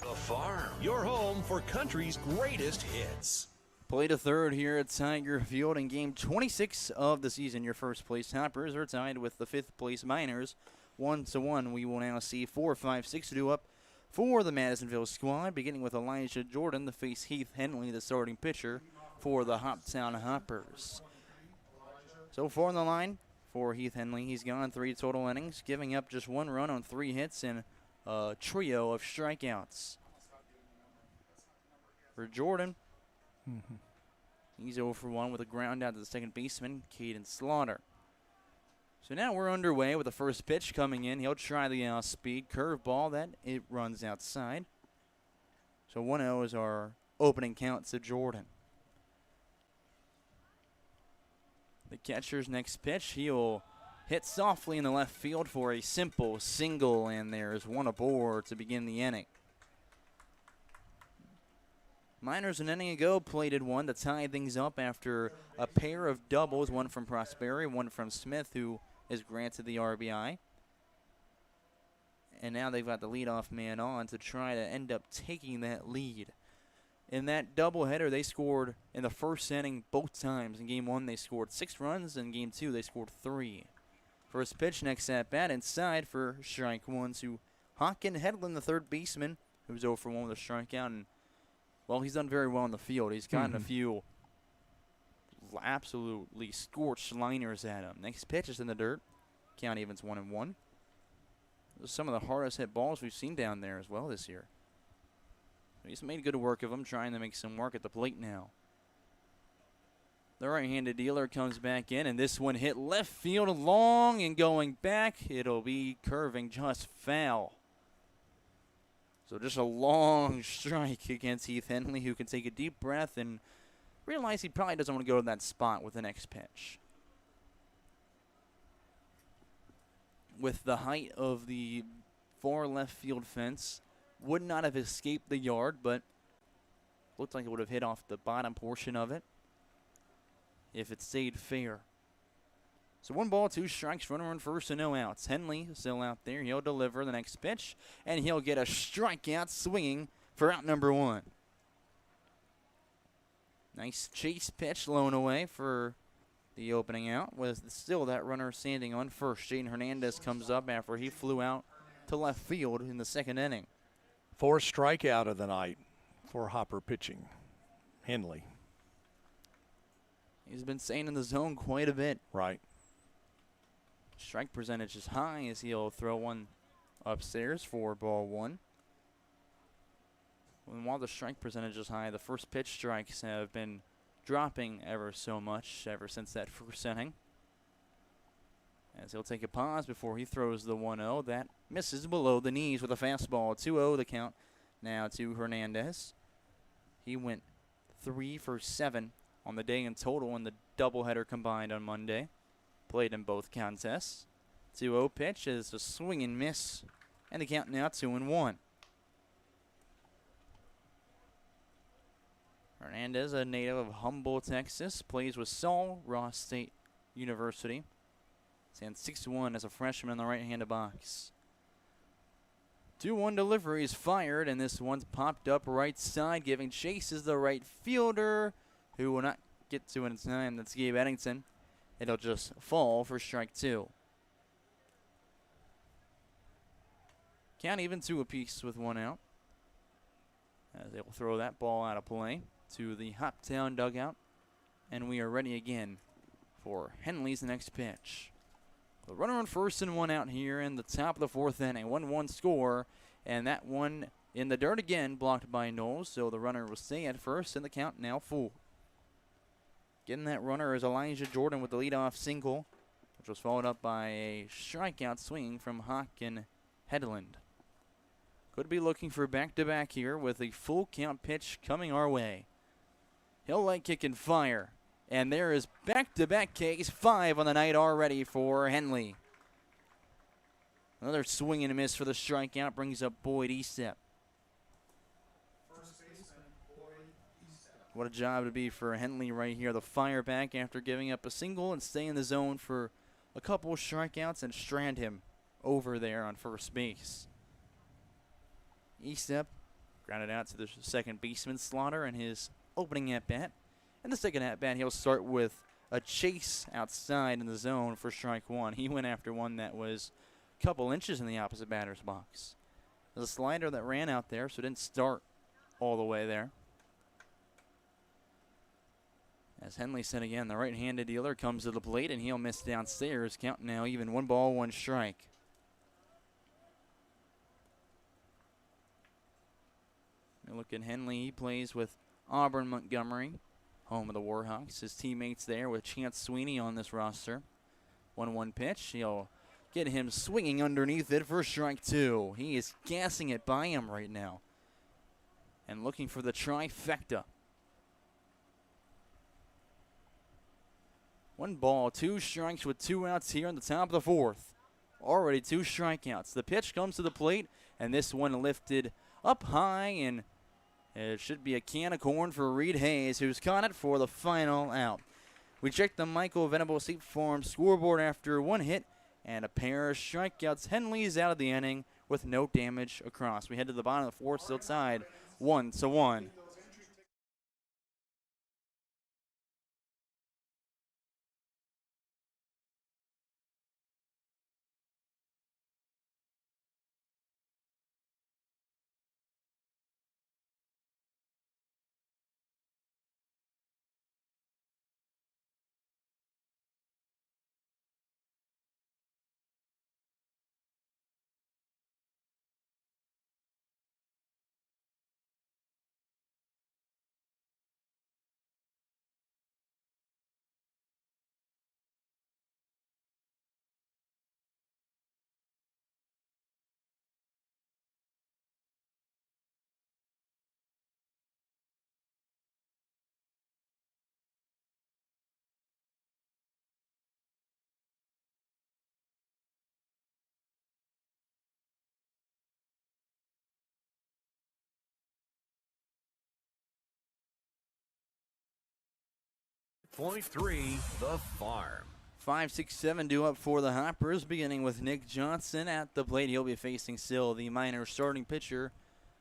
S1: The Farm, your home for country's greatest hits.
S7: Played a third here at Tiger Field in game 26 of the season. Your first place Hoppers are tied with the 5th place Miners 1-1. We will now see 4, 5, 6 to do up for the Madisonville squad, beginning with Elijah Jordan to face Heath Henley, the starting pitcher for the Hoptown Hoppers. So far on the line for Heath Henley, he's gone 3 total innings, giving up just 1 run on 3 hits and a trio of strikeouts. For Jordan, he's 0 for 1 with a ground out to the second baseman, Caden Slaughter. So now we're underway with the first pitch coming in. He'll try the speed curveball. That it runs outside. So 1-0 is our opening count to Jordan. The catcher's next pitch, he'll hit softly in the left field for a simple single, and there's 1 aboard to begin the inning. Miners an inning ago plated 1 to tie things up after a pair of doubles, 1 from Prosperi, 1 from Smith, who is granted the RBI. And now they've got the leadoff man on to try to end up taking that lead. In that doubleheader, they scored in the first inning both times. In game 1, they scored 6 runs. In game 2, they scored 3. First pitch, next at bat, inside for strike 1 to Hawken Hedlund, the third baseman, who's 0 for 1 with a strikeout. And, well, he's done very well in the field. He's gotten a few absolutely scorched liners at him. Next pitch is in the dirt. Count evens 1-1. Some of the hardest hit balls we've seen down there as well this year. He's made good work of him, trying to make some work at the plate now. The right-handed dealer comes back in, and this one hit left field long and going back. It'll be curving just foul. So just a long strike against Heath Henley, who can take a deep breath and realize he probably doesn't want to go to that spot with the next pitch. With the height of the far left field fence, would not have escaped the yard, but looked like it would have hit off the bottom portion of it if it stayed fair. So 1 ball, 2 strikes, runner on first and no outs. Henley still out there. He'll deliver the next pitch, and he'll get a strikeout swinging for out number 1. Nice chase pitch blown away for the opening out, with still that runner standing on first. Jaden Hernandez comes up after he flew out to left field in the second inning.
S2: 4th strikeout of the night for Hopper pitching. Henley.
S7: He's been staying in the zone quite a bit.
S2: Right.
S7: Strike percentage is high as he'll throw one upstairs for ball 1. And while the strike percentage is high, the first pitch strikes have been dropping ever so much ever since that first inning. As he'll take a pause before he throws the 1-0. That misses below the knees with a fastball. 2-0 the count now to Hernandez. He went 3 for 7 on the day in total in the doubleheader combined on Monday. Played in both contests. 2-0 pitch is a swing and miss, and the count now 2-1. Hernandez, a native of Humboldt, Texas, plays with Saul Ross State University. Stands 6'1" as a freshman in the right-handed box. 2-1 delivery is fired, and this one's popped up right side, giving chases the right fielder, who will not get to it in time. That's Gabe Eddington. It'll just fall for strike 2. Count even 2 apiece with 1 out, as they will throw that ball out of play to the Hoptown dugout, and we are ready again for Henley's next pitch. The runner on first and 1 out here in the top of the 4th inning. 1-1 score, and that one in the dirt again, blocked by Knowles, so the runner will stay at first, and the count now full. Getting that runner is Elijah Jordan with the leadoff single, which was followed up by a strikeout swing from Hawk and Headland. Could be looking for back-to-back here with a full count pitch coming our way. He'll leg kick and fire. And there is back-to-back Ks, 5 on the night already for Henley. Another swing and a miss for the strikeout brings up Boyd Estep. What a job to be for Henley right here. The fire back after giving up a single and stay in the zone for a couple of strikeouts and strand him over there on first base. Estep grounded out to the second baseman Slaughter in his opening at-bat. In the second at-bat, he'll start with a chase outside in the zone for strike 1. He went after one that was a couple inches in the opposite batter's box. There's a slider that ran out there, so it didn't start all the way there. As Henley said again, the right-handed dealer comes to the plate, and he'll miss downstairs. Count now even 1 ball, 1 strike. Look at Henley. He plays with Auburn Montgomery, home of the Warhawks. His teammates there with Chance Sweeney on this roster. 1-1 pitch. He'll get him swinging underneath it for strike 2. He is gassing it by him right now and looking for the trifecta. 1 ball, 2 strikes with 2 outs here in the top of the 4th. Already 2 strikeouts. The pitch comes to the plate, and this one lifted up high, and it should be a can of corn for Reed Hayes, who's caught it for the final out. We checked the Michael Venable State Farm scoreboard after 1 hit and a pair of strikeouts. Henley's out of the inning with no damage across. We head to the bottom of the 4th, still tied 1-1.
S1: The Farm.
S7: 5-6-7 due up for the Hoppers, beginning with Nick Johnson at the plate. He'll be facing still the Miners starting pitcher,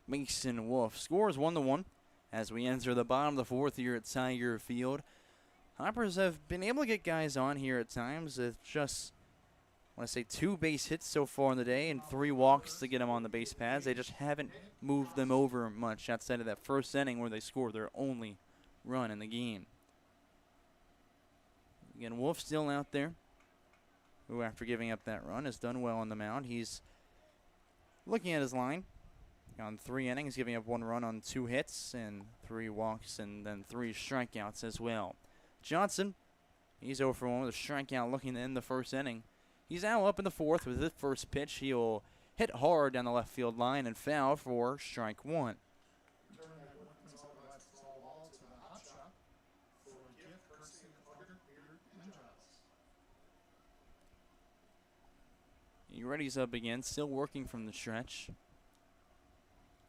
S7: Mason Wolf. Scores 1-1 as we enter the bottom of the fourth here at Tiger Field. Hoppers have been able to get guys on here at times. It's just, I want to say, 2 base hits so far in the day and 3 walks to get them on the base pads. They just haven't moved them over much outside of that first inning where they scored their only run in the game. Again, Wolf still out there, who after giving up that run has done well on the mound. He's looking at his line. On 3 innings, giving up 1 run on 2 hits and 3 walks and then 3 strikeouts as well. Johnson, he's 0 for 1 with a strikeout looking to end the first inning. He's now up in the fourth with his first pitch. He'll hit hard down the left field line and foul for strike 1. He readies up again, still working from the stretch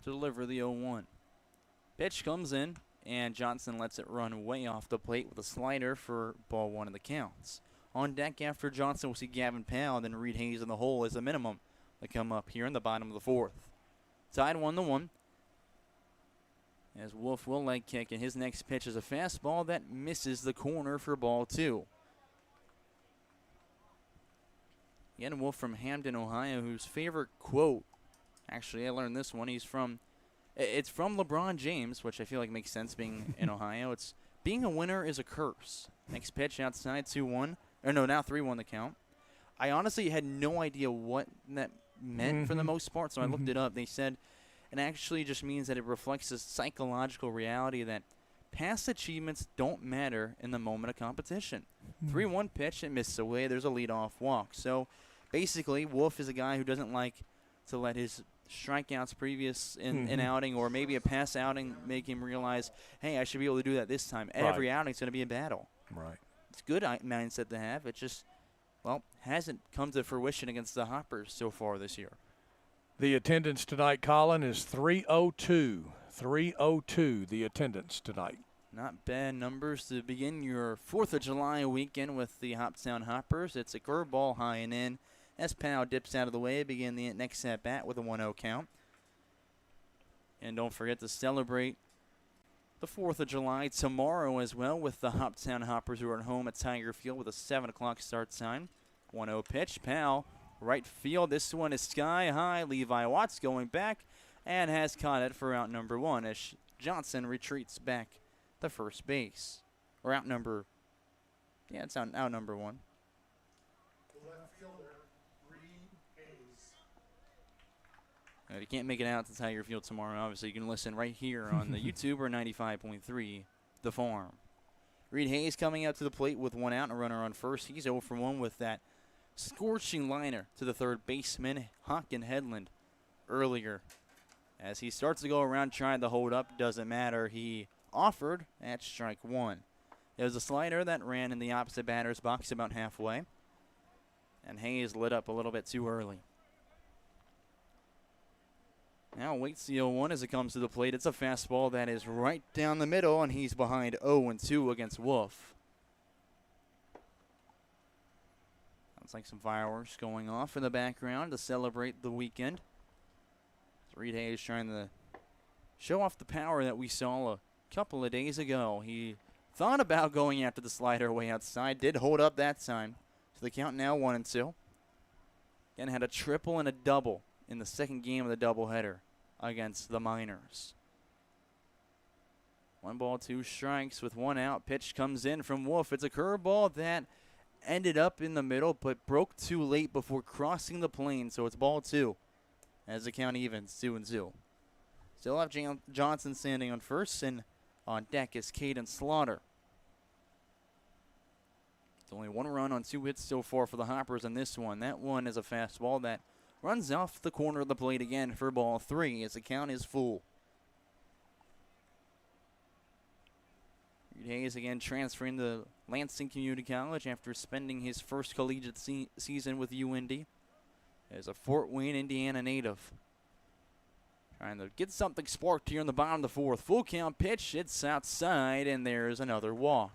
S7: to deliver the 0-1. Pitch comes in, and Johnson lets it run way off the plate with a slider for ball 1 of the counts. On deck after Johnson, we'll see Gavin Powell and Reed Hayes in the hole as a minimum to come up here in the bottom of the fourth. Tied 1-1. As Wolf will leg kick, and his next pitch is a fastball that misses the corner for ball 2. Again, Wolf from Hamden, Ohio, whose favorite quote, actually I learned this one, it's from LeBron James, which I feel like makes sense being in Ohio. It's, being a winner is a curse. Next pitch outside, 2-1. Or no, now 3-1 the count. I honestly had no idea what that meant for the most part, so I looked it up. They said it actually just means that it reflects a psychological reality that past achievements don't matter in the moment of competition. 3-1 pitch, it misses away. There's a leadoff walk. So basically, Wolf is a guy who doesn't like to let his strikeouts previous in outing or maybe a past outing make him realize, hey, I should be able to do that this time. Right. Every outing is going to be a battle.
S8: Right.
S7: It's a good mindset to have. It just, well, hasn't come to fruition against the Hoppers so far this year.
S8: The attendance tonight, Colin, is 302. 302, the attendance tonight.
S7: Not bad numbers to begin your 4th of July weekend with the Hoptown Hoppers. It's a curveball high and in. As Powell dips out of the way, begin the next at-bat with a 1-0 count. And don't forget to celebrate the 4th of July tomorrow as well with the Hoptown Hoppers, who are at home at Tiger Field with a 7 o'clock start time. 1-0 pitch. Powell, right field. This one is sky high. Levi Watts going back and has caught it for out number 1 as Johnson retreats back to first base. Or out number, yeah, it's out number 1. If you can't make it out to Tiger Field tomorrow, obviously you can listen right here on the YouTube or 95.3 The Farm. Reed Hayes coming out to the plate with 1 out and a runner on first. He's 0 for 1 with that scorching liner to the third baseman, Hawken Headland, earlier. As he starts to go around trying to hold up, doesn't matter. He offered at strike 1. It was a slider that ran in the opposite batter's box about halfway. And Hayes lit up a little bit too early. Now waits the 0-1 as it comes to the plate. It's a fastball that is right down the middle, and he's behind 0-2 against Wolf. Sounds like some fireworks going off in the background to celebrate the weekend. Reed Hayes trying to show off the power that we saw a couple of days ago. He thought about going after the slider way outside, did hold up that time. So the count now 1-2. Again, had a triple and a double in the second game of the doubleheader against the Miners. 1 ball, 2 strikes with 1 out. Pitch comes in from Wolf. It's a curveball that ended up in the middle but broke too late before crossing the plane, so it's ball 2 as the count evens 2-2. Still have Johnson standing on first, and on deck is Caden Slaughter. It's only 1 run on 2 hits so far for the Hoppers in this one. That one is a fastball that runs off the corner of the plate again for ball 3 as the count is full. Reed Hayes again transferring to Lansing Community College after spending his first collegiate season with UIndy as a Fort Wayne, Indiana native. Trying to get something sparked here in the bottom of the 4th. Full count pitch. It's outside, and there's another walk.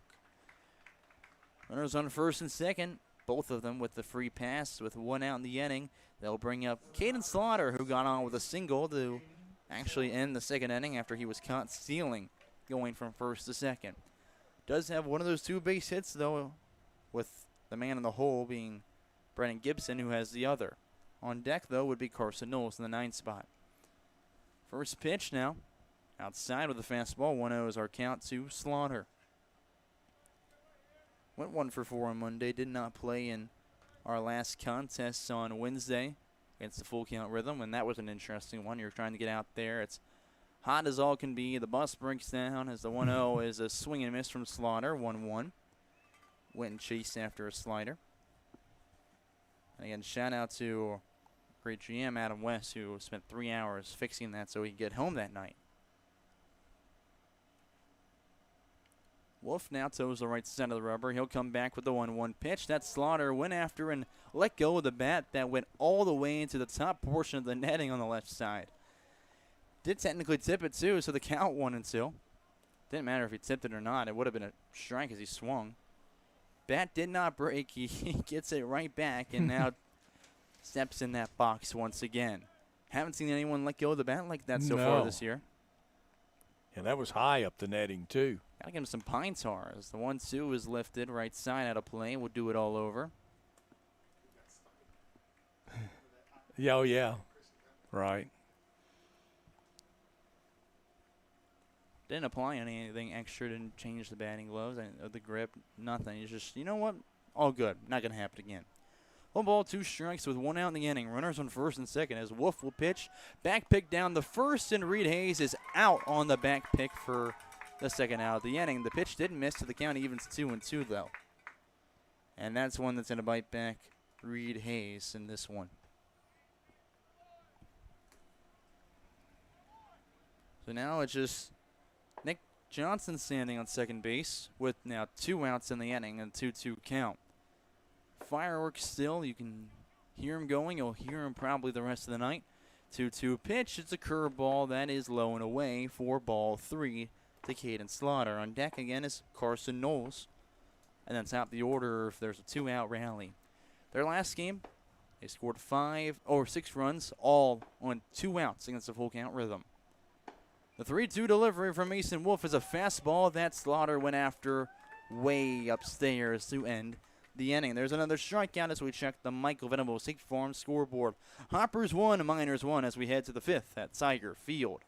S7: Runners on first and second, both of them with the free pass with one out in the inning. They'll bring up Caden Slaughter, who got on with a single to actually end the second inning after he was caught stealing, going from first to second. Does have one of those 2 base hits, though, with the man in the hole being Brennan Gibson, who has the other. On deck, though, would be Carson Knowles in the 9th spot. First pitch now. Outside with the fastball. 1-0 is our count to Slaughter. Went 1 for 4 on Monday. Did not play in our last contest on Wednesday against the full count rhythm, and that was an interesting one. You're trying to get out there. It's hot as all can be. The bus breaks down as the 1-0 is a swing and miss from Slaughter. 1-1. Went and chased after a slider. And again, shout out to great GM Adam West, who spent 3 hours fixing that so he could get home that night. Wolf now toes the right side of the rubber. He'll come back with the 1-1 pitch. That Slaughter went after and let go of the bat that went all the way into the top portion of the netting on the left side. Did technically tip it too, so the count 1-2. Didn't matter if he tipped it or not. It would have been a strike as he swung. Bat did not break. He gets it right back and now steps in that box once again. Haven't seen anyone let go of the bat like that so far this year.
S8: And that was high up the netting, too.
S7: Gotta give him some pine tar as the 1-2 is lifted right side out of play. We'll do it all over.
S8: Yeah, oh, yeah. Right.
S7: Didn't apply anything extra. Didn't change the batting gloves, the grip, nothing. He's just, you know what? All good. Not going to happen again. 1 ball, 2 strikes with 1 out in the inning. Runners on first and second as Wolf will pitch. Back pick down the first, and Reed Hayes is out on the back pick for the second out of the inning. The pitch didn't miss to the count. Evens 2-2, though. And that's one that's going to bite back Reed Hayes in this one. So now it's just Nick Johnson standing on second base with now 2 outs in the inning and 2-2 count. Fireworks still. You can hear him going. You'll hear him probably the rest of the night. 2-2 pitch. It's a curveball that is low and away for ball 3 to Caden Slaughter. On deck again is Carson Knowles. And then top the order if there's a 2-out rally. Their last game, they scored 6 runs, all on 2 outs against the full count rhythm. The 3-2 delivery from Mason Wolf is a fastball that Slaughter went after way upstairs to end the inning. There's another strikeout as we check the Michael Venable State Farm scoreboard. Hoppers 1, Miners 1 as we head to the 5th at Tiger Field.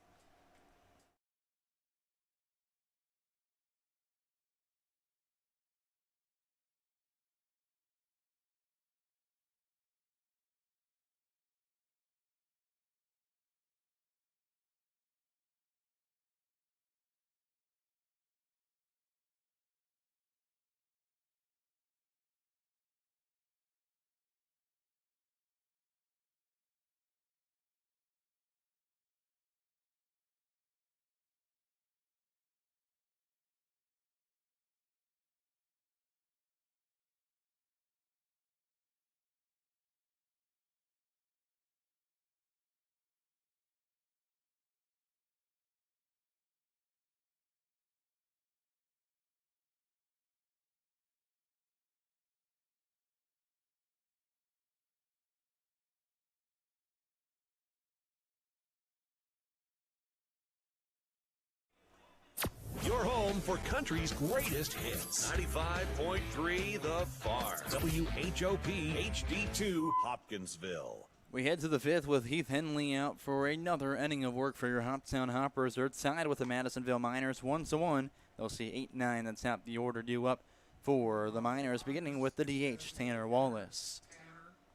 S1: Your home for country's greatest hits. 95.3 The Farm. WHOP HD2 Hopkinsville.
S7: We head to the 5th with Heath Henley out for another inning of work for your Hoptown Hoppers. They're tied with the Madisonville Miners 1-1. They'll see 8-9 that's top the order due up for the Miners, beginning with the DH, Tanner Wallace.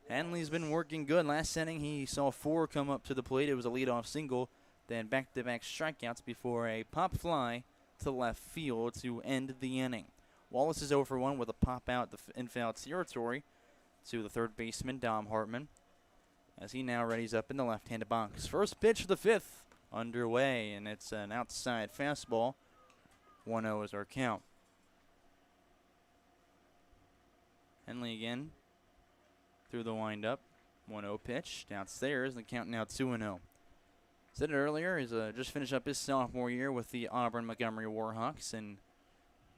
S7: Henley's been working good. Last inning, he saw 4 come up to the plate. It was a leadoff single, then back-to-back strikeouts before a pop fly to left field to end the inning. Wallace is 0 for 1 with a pop out in foul territory to the third baseman, Dom Hartman, as he now readies up in the left-handed box. First pitch of the 5th underway, and it's an outside fastball. 1-0 is our count. Henley again through the windup. 1-0 pitch downstairs, the count now 2-0. Said it earlier, he's just finished up his sophomore year with the Auburn Montgomery Warhawks in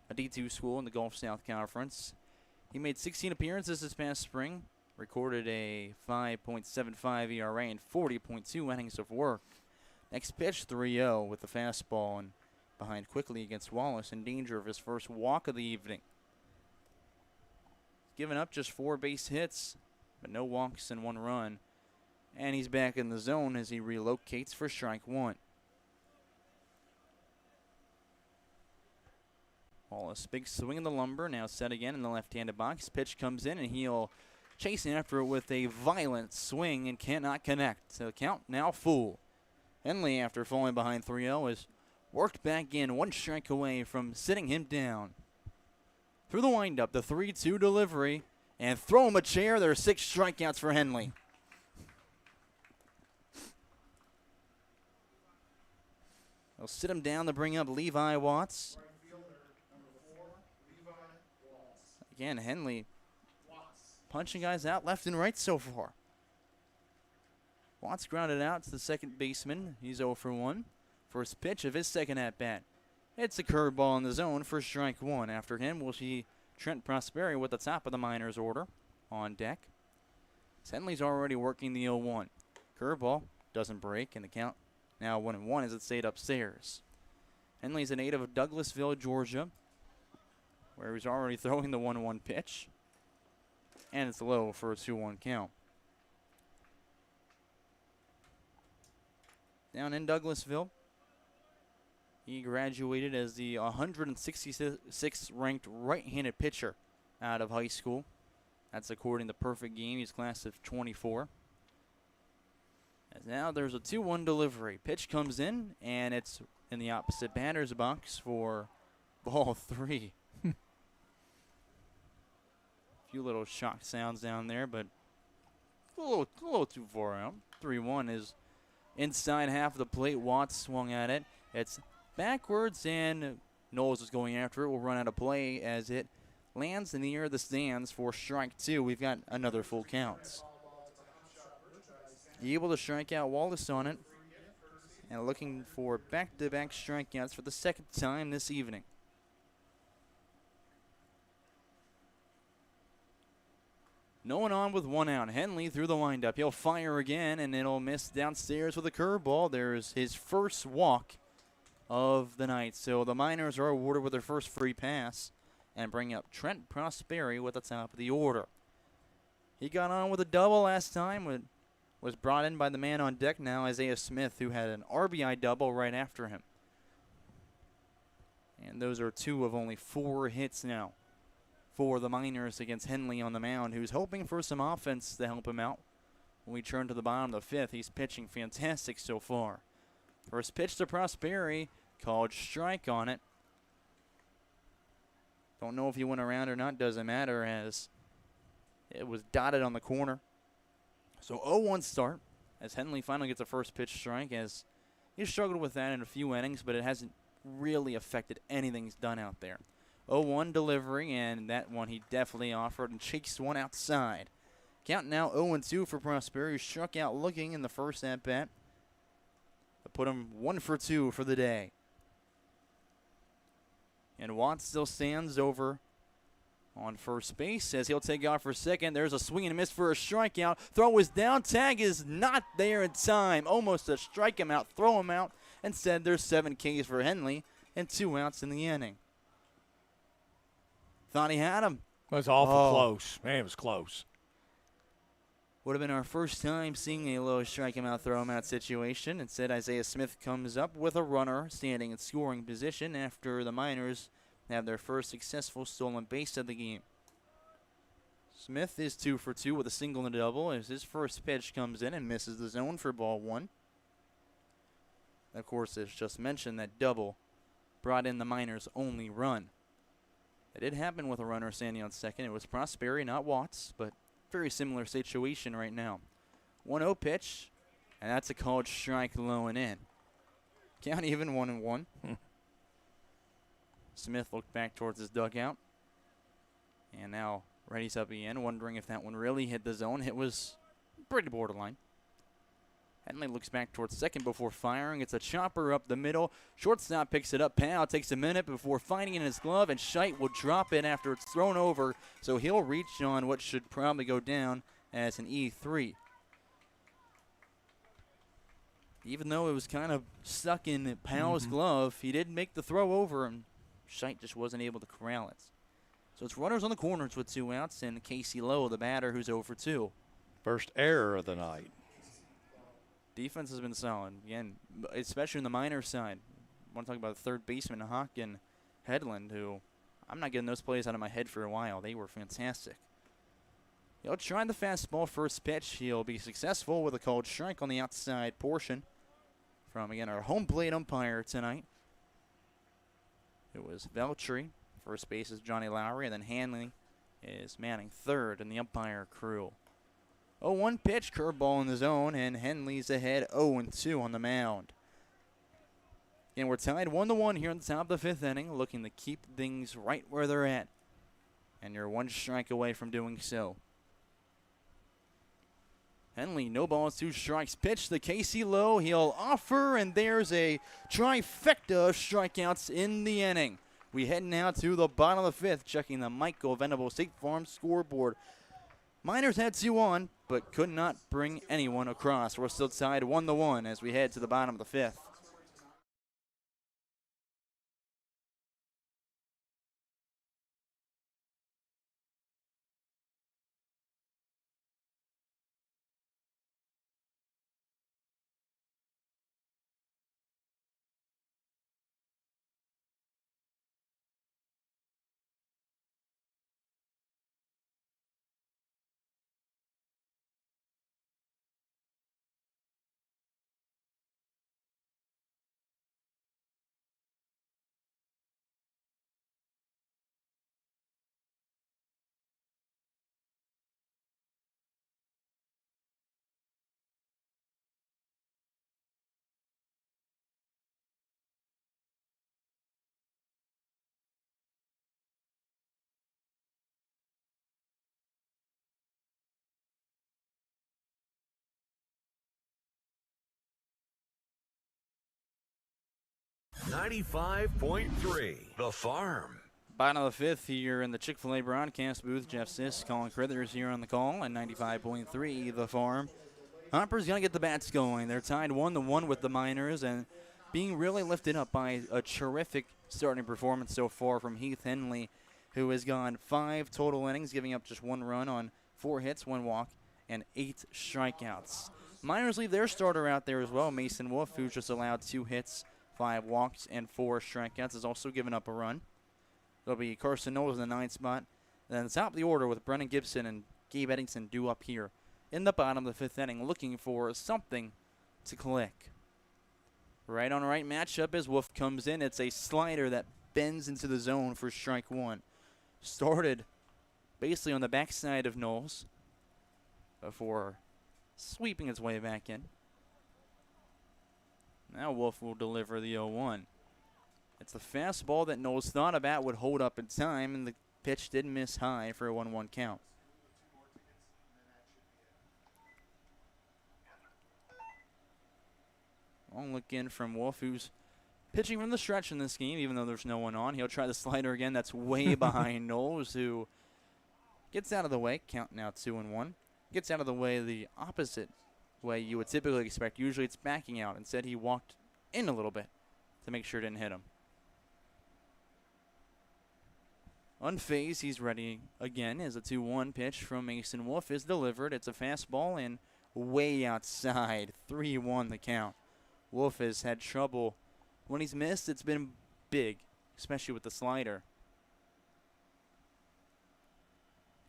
S7: a D2 school in the Gulf South Conference. He made 16 appearances this past spring, recorded a 5.75 ERA and 40.2 innings of work. Next pitch, 3-0 with the fastball and behind quickly against Wallace, in danger of his first walk of the evening. Given up just 4 base hits, but no walks and 1 run. And he's back in the zone as he relocates for strike 1. Wallace, big swing in the lumber, now set again in the left-handed box. Pitch comes in, and he'll chase after it with a violent swing and cannot connect. So count now full. Henley, after falling behind 3-0, has worked back in, 1 strike away from sitting him down. Through the windup, the 3-2 delivery, and throw him a chair. There are 6 strikeouts for Henley. They'll sit him down to bring up Levi Watts. Again, Henley punching guys out left and right so far. Watts grounded out to the second baseman. He's 0 for 1. First pitch of his second at-bat. It's a curveball in the zone for strike 1. After him, we'll see Trent Prosperi with the top of the minors order on deck. Henley's already working the 0-1. Curveball doesn't break, and the count now 1-1 as it stayed upstairs. Henley's a native of Douglasville, Georgia, where he's already throwing the 1-1 pitch. And it's low for a 2-1 count. Down in Douglasville, he graduated as the 166th ranked right-handed pitcher out of high school. That's according to Perfect Game. He's class of 24. As now there's a 2-1 delivery. Pitch comes in, and it's in the opposite batter's box for ball 3. Few little shock sounds down there, but a little too far out. 3-1 is inside half of the plate. Watts swung at it. It's backwards, and Knowles is going after it. Will run out of play as it lands near the stands for strike 2. We've got another full count. Able to strike out Wallace on it, and looking for back-to-back strikeouts for the second time this evening. No one on with 1 out. Henley through the windup. He'll fire again, and it'll miss downstairs with a curveball. There's his first walk of the night. So the Miners are awarded with their first free pass and bring up Trent Prosperi with the top of the order. He got on with a double last time. Was brought in by the man on deck now, Isaiah Smith, who had an RBI double right after him. And those are 2 of only 4 hits now for the Miners against Henley on the mound, who's hoping for some offense to help him out. When we turn to the bottom of the 5th, he's pitching fantastic so far. First pitch to Prosperi, called strike on it. Don't know if he went around or not, doesn't matter, as it was dotted on the corner. So 0-1 start as Henley finally gets a first pitch strike, as he's struggled with that in a few innings, but it hasn't really affected anything he's done out there. 0-1 delivery, and that one he definitely offered and chased one outside. Count now 0-2 for Prosperi, who struck out looking in the first at-bat. To put him 1 for 2 for the day. And Watts still stands over on first base as he'll take off for second. There's a swing and a miss for a strikeout. Throw is down. Tag is not there in time. Almost to strike him out, throw him out. Instead, there's 7 Ks for Henley and 2 outs in the inning. Thought he had him.
S8: It was awful close. Man, it was close.
S7: Would have been our first time seeing a low strike him out, throw him out situation. Instead, Isaiah Smith comes up with a runner standing in scoring position after the Miners have their first successful stolen base of the game. Smith is 2 for 2 with a single and a double as his first pitch comes in and misses the zone for ball 1. Of course, as just mentioned, that double brought in the Miners' only run. It did happen with a runner standing on second. It was Prosperi, not Watts, but very similar situation right now. 1-0 pitch, and that's a called strike low and in. Count even 1-1. Smith looked back towards his dugout, and now readies up again, wondering if that one really hit the zone. It was pretty borderline. Henley looks back towards second before firing. It's a chopper up the middle. Shortstop picks it up. Powell takes a minute before finding it in his glove, and Scheidt will drop it after it's thrown over, so he'll reach on what should probably go down as an E3. Even though it was kind of stuck in Powell's glove, he did make the throw over, and Scheidt just wasn't able to corral it. So it's runners on the corners with 2 outs, and Casey Lowe, the batter, who's 0 for 2.
S8: First error of the night.
S7: Defense has been solid, again, especially on the minor side. I want to talk about the third baseman, Hawk and Headland, who I'm not getting those plays out of my head for a while. They were fantastic. He'll try the fastball first pitch. He'll be successful with a called strike on the outside portion from, again, our home plate umpire tonight. It was Veltri. First base is Johnny Lowry, and then Hanley is manning third in the umpire crew. 0-1 pitch, curveball in the zone, and Henley's ahead 0-2 on the mound. And we're tied 1-1 here in the top of the 5th inning, looking to keep things right where they're at. And you're 1 strike away from doing so. Henley, no balls, 2 strikes. Pitch to Casey Lowe. He'll offer, and there's a trifecta of strikeouts in the inning. We head now to the bottom of the 5th, checking the Michael Venable State Farm scoreboard. Miners had 2 on, but could not bring anyone across. We're still tied 1-1 as we head to the bottom of the 5th.
S1: .3 The Farm.
S7: Bottom of the 5th here in the Chick-fil-A broadcast booth. Jeff Sisk calling Critters here on the call at 95.3 The Farm. Hopper's going to get the bats going. They're tied 1-1 with the Miners and being really lifted up by a terrific starting performance so far from Heath Henley, who has gone 5 total innings, giving up just 1 run on 4 hits, 1 walk, and 8 strikeouts. Miners leave their starter out there as well, Mason Wolf, who's just allowed 2 hits, 5 walks, and 4 strikeouts, has also given up a run. There'll be Carson Knowles in the 9th spot. Then the top of the order with Brennan Gibson and Gabe Eddington due up here in the bottom of the 5th inning, looking for something to click. Right on right matchup as Wolf comes in. It's a slider that bends into the zone for strike 1. Started basically on the backside of Knowles before sweeping its way back in. Now Wolf will deliver the 0-1. It's the fastball that Knowles thought about would hold up in time, and the pitch did miss high for a 1-1 count. Long look in from Wolf, who's pitching from the stretch in this game, even though there's no one on. He'll try the slider again. That's way behind Knowles, who gets out of the way. Count now 2-1. Gets out of the way the opposite way you would typically expect. Usually it's backing out. Instead, he walked in a little bit to make sure it didn't hit him. Unfazed, he's ready again as a 2-1 pitch from Mason Wolf is delivered. It's a fastball and way outside. 3-1 the count. Wolf has had trouble. When he's missed, it's been big, especially with the slider.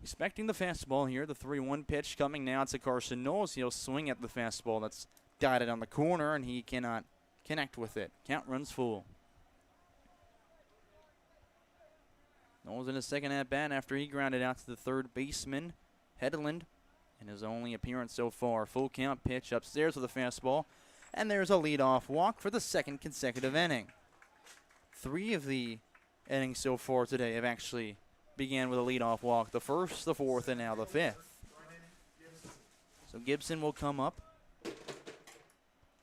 S7: Expecting the fastball here, the 3-1 pitch coming now to Carson Knowles. He'll swing at the fastball that's dotted on the corner, and he cannot connect with it. Count runs full. Knowles in his second at-bat after he grounded out to the third baseman, Headland, in his only appearance so far. Full count pitch upstairs with a fastball, and there's a leadoff walk for the 2nd consecutive inning. 3 of the innings so far today have actually began with a leadoff walk. The 1st, the 4th, and now the 5th. So Gibson will come up.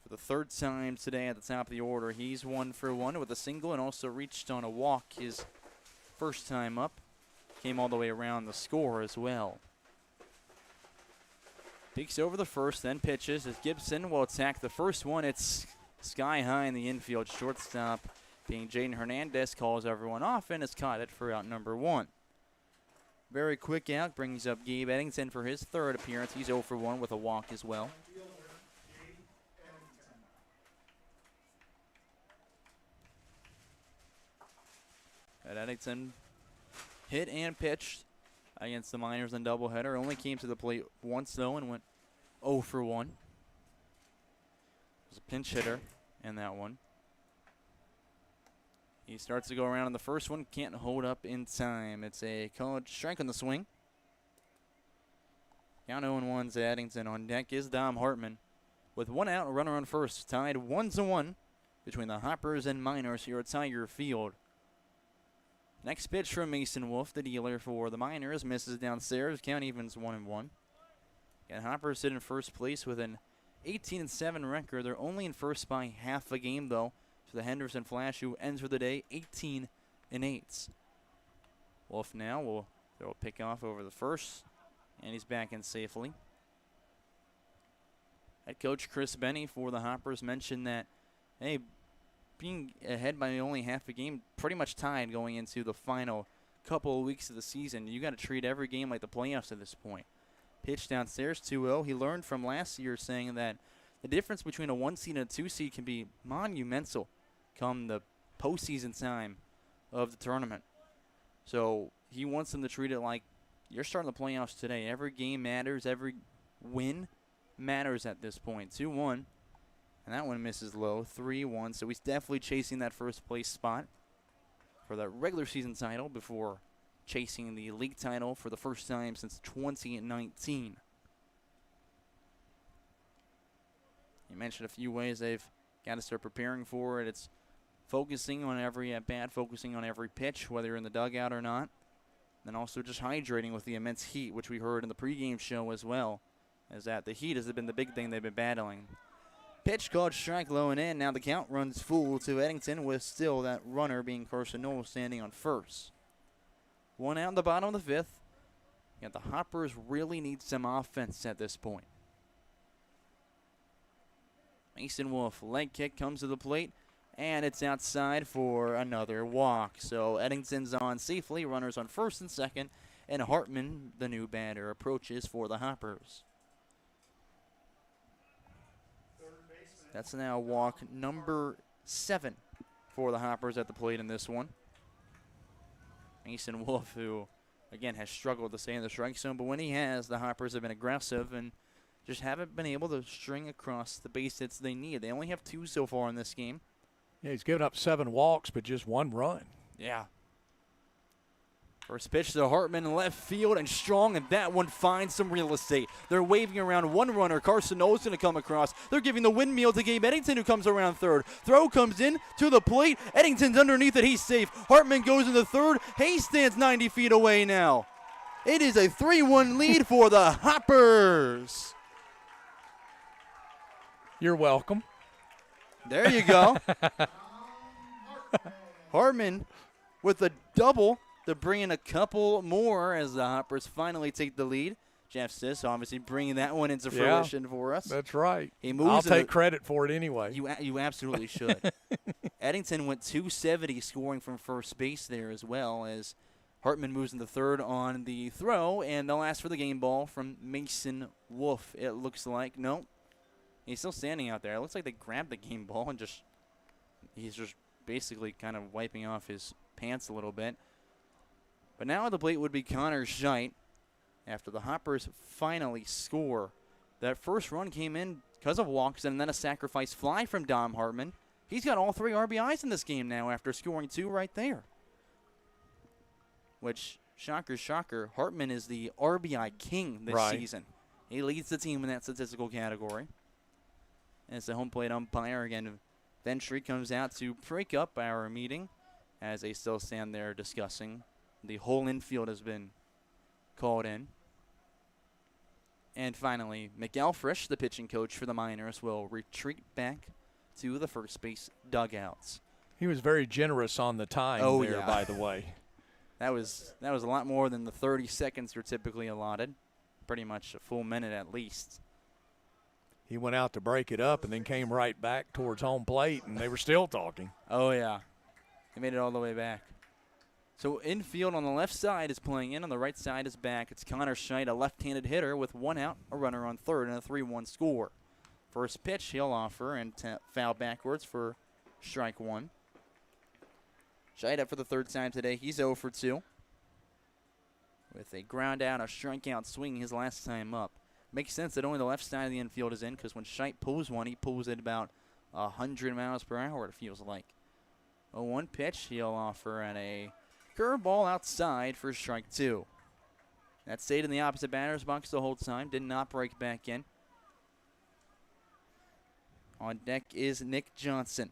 S7: for the third time today at the top of the order. He's 1 for 1 with a single and also reached on a walk his first time up. Came all the way around the score as well. Peeks over the first, then pitches as Gibson will attack the first one. It's sky high in the infield. Shortstop being Jaden Hernandez calls everyone off and has caught it for out number 1. Very quick out brings up Gabe Eddington for his third appearance. He's 0 for 1 with a walk as well. And Eddington hit and pitched against the Miners in doubleheader. Only came to the plate once, though, and went 0 for 1. Was a pinch hitter in that one. He starts to go around in the first one. Can't hold up in time. It's a called strike on the swing. Count 0-1 to Addington. On deck is Dom Hartman. With 1 out, a runner on first. Tied 1-1 between the Hoppers and Miners here at Tiger Field. Next pitch from Mason Wolf, the dealer for the Miners, misses downstairs. Count evens 1-1. And Hoppers sit in first place with an 18-7 record. They're only in first by half a game, though. So the Henderson Flash, who ends for the day 18-8. Wolf now will throw a pick off over the first, and he's back in safely. Head coach Chris Benny for the Hoppers mentioned that, hey, being ahead by only half a game, pretty much tied going into the final couple of weeks of the season. You got to treat every game like the playoffs at this point. Pitch downstairs 2-0. He learned from last year saying that the difference between a 1 seed and a 2 seed can be monumental come the postseason time of the tournament. So he wants them to treat it like you're starting the playoffs today. Every game matters. Every win matters at this point. 2-1. And that one misses low, 3-1. So he's definitely chasing that first place spot for that regular season title before chasing the league title for the first time since 2019. You mentioned a few ways they've got to start preparing for it. It's focusing on every at-bat, focusing on every pitch, whether you're in the dugout or not. Then also just hydrating with the immense heat, which we heard in the pregame show as well, as that the heat has been the big thing they've been battling. Pitch called strike low and in. Now the count runs full to Eddington with still that runner being Carson Knoll standing on first. 1 out in the bottom of the 5th. Yet the Hoppers really need some offense at this point. Mason Wolf, leg kick comes to the plate, and it's outside for another walk. So Eddington's on safely, runners on first and second, and Hartman, the new batter, approaches for the Hoppers. That's now walk number 7 for the Hoppers at the plate in this one. Mason Wolf, who, again, has struggled to stay in the strike zone, but when he has, the Hoppers have been aggressive and just haven't been able to string across the base hits they need. They only have 2 so far in this game.
S8: Yeah, he's given up 7 walks, but just 1 run.
S7: Yeah. First pitch to Hartman, left field, and strong, and that one finds some real estate. They're waving around 1 runner. Carson Knoll's going to come across. They're giving the windmill to Gabe Eddington, who comes around third. Throw comes in to the plate. Eddington's underneath it. He's safe. Hartman goes into third. Hayes stands 90 feet away now. It is a 3-1 lead for the Hoppers.
S8: You're welcome.
S7: There you go. Hartman with a double to bring in a couple more as the Hoppers finally take the lead. Jeff Sis obviously bringing that one into fruition for us.
S8: That's right.
S7: He moves.
S8: I'll take credit for it anyway.
S7: You absolutely should. Eddington went 270 scoring from first base there as well as Hartman moves into third on the throw, and they'll ask for the game ball from Mason Wolf, it looks like. No, he's still standing out there. It looks like they grabbed the game ball and he's just basically kind of wiping off his pants a little bit. But now at the plate would be Connor Scheidt after the Hoppers finally score. That first run came in because of walks and then a sacrifice fly from Dom Hartman. He's got all 3 RBIs in this game now after scoring 2 right there. Which, shocker, Hartman is the RBI king this season. He leads the team in that statistical category. As the home plate umpire, again, Ventry comes out to break up our meeting as they still stand there discussing. The whole infield has been called in. And finally, McElfresh, the pitching coach for the Miners, will retreat back to the first base dugouts.
S8: He was very generous on the time there, by the way.
S7: That was a lot more than the 30 seconds you're typically allotted. Pretty much a full minute at least.
S8: He went out to break it up and then came right back towards home plate, and they were still talking.
S7: Oh, yeah. He made it all the way back. So infield on the left side is playing in. On the right side is back. It's Connor Scheid, a left-handed hitter with 1 out, a runner on third, and a 3-1 score. First pitch he'll offer and foul backwards for strike 1. Scheid up for the third time today. He's 0 for 2. With a ground out, a strikeout swing his last time up. Makes sense that only the left side of the infield is in because when Scheid pulls one, he pulls it about 100 miles per hour, it feels like. A 1 pitch he'll offer and a curveball outside for strike 2. That stayed in the opposite batter's box the whole time. Did not break back in. On deck is Nick Johnson,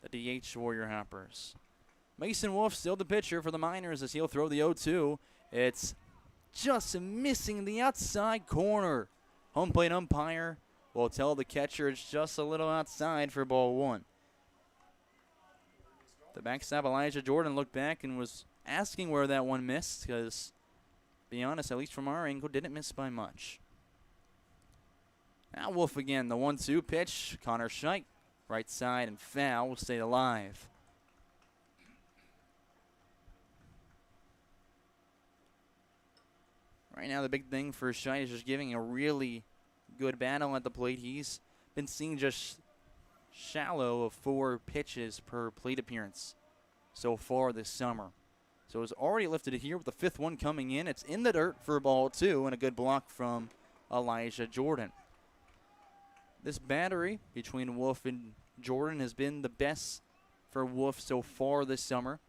S7: the DH Warrior Hoppers. Mason Wolf still the pitcher for the Miners as he'll throw the 0-2. It's just missing the outside corner. Home plate umpire will tell the catcher it's just a little outside for ball 1. The backstop, Elijah Jordan, looked back and was asking where that one missed because, to be honest, at least from our angle, didn't miss by much. Now Wolf again, the 1-2 pitch. Connor Scheid, right side and foul, will stay alive. Right now the big thing for Scheid is just giving a really good battle at the plate. He's been seeing just shallow of 4 pitches per plate appearance so far this summer. So it's already lifted it here with the 5th one coming in. It's in the dirt for ball 2 and a good block from Elijah Jordan. This battery between Wolf and Jordan has been the best for Wolf so far this summer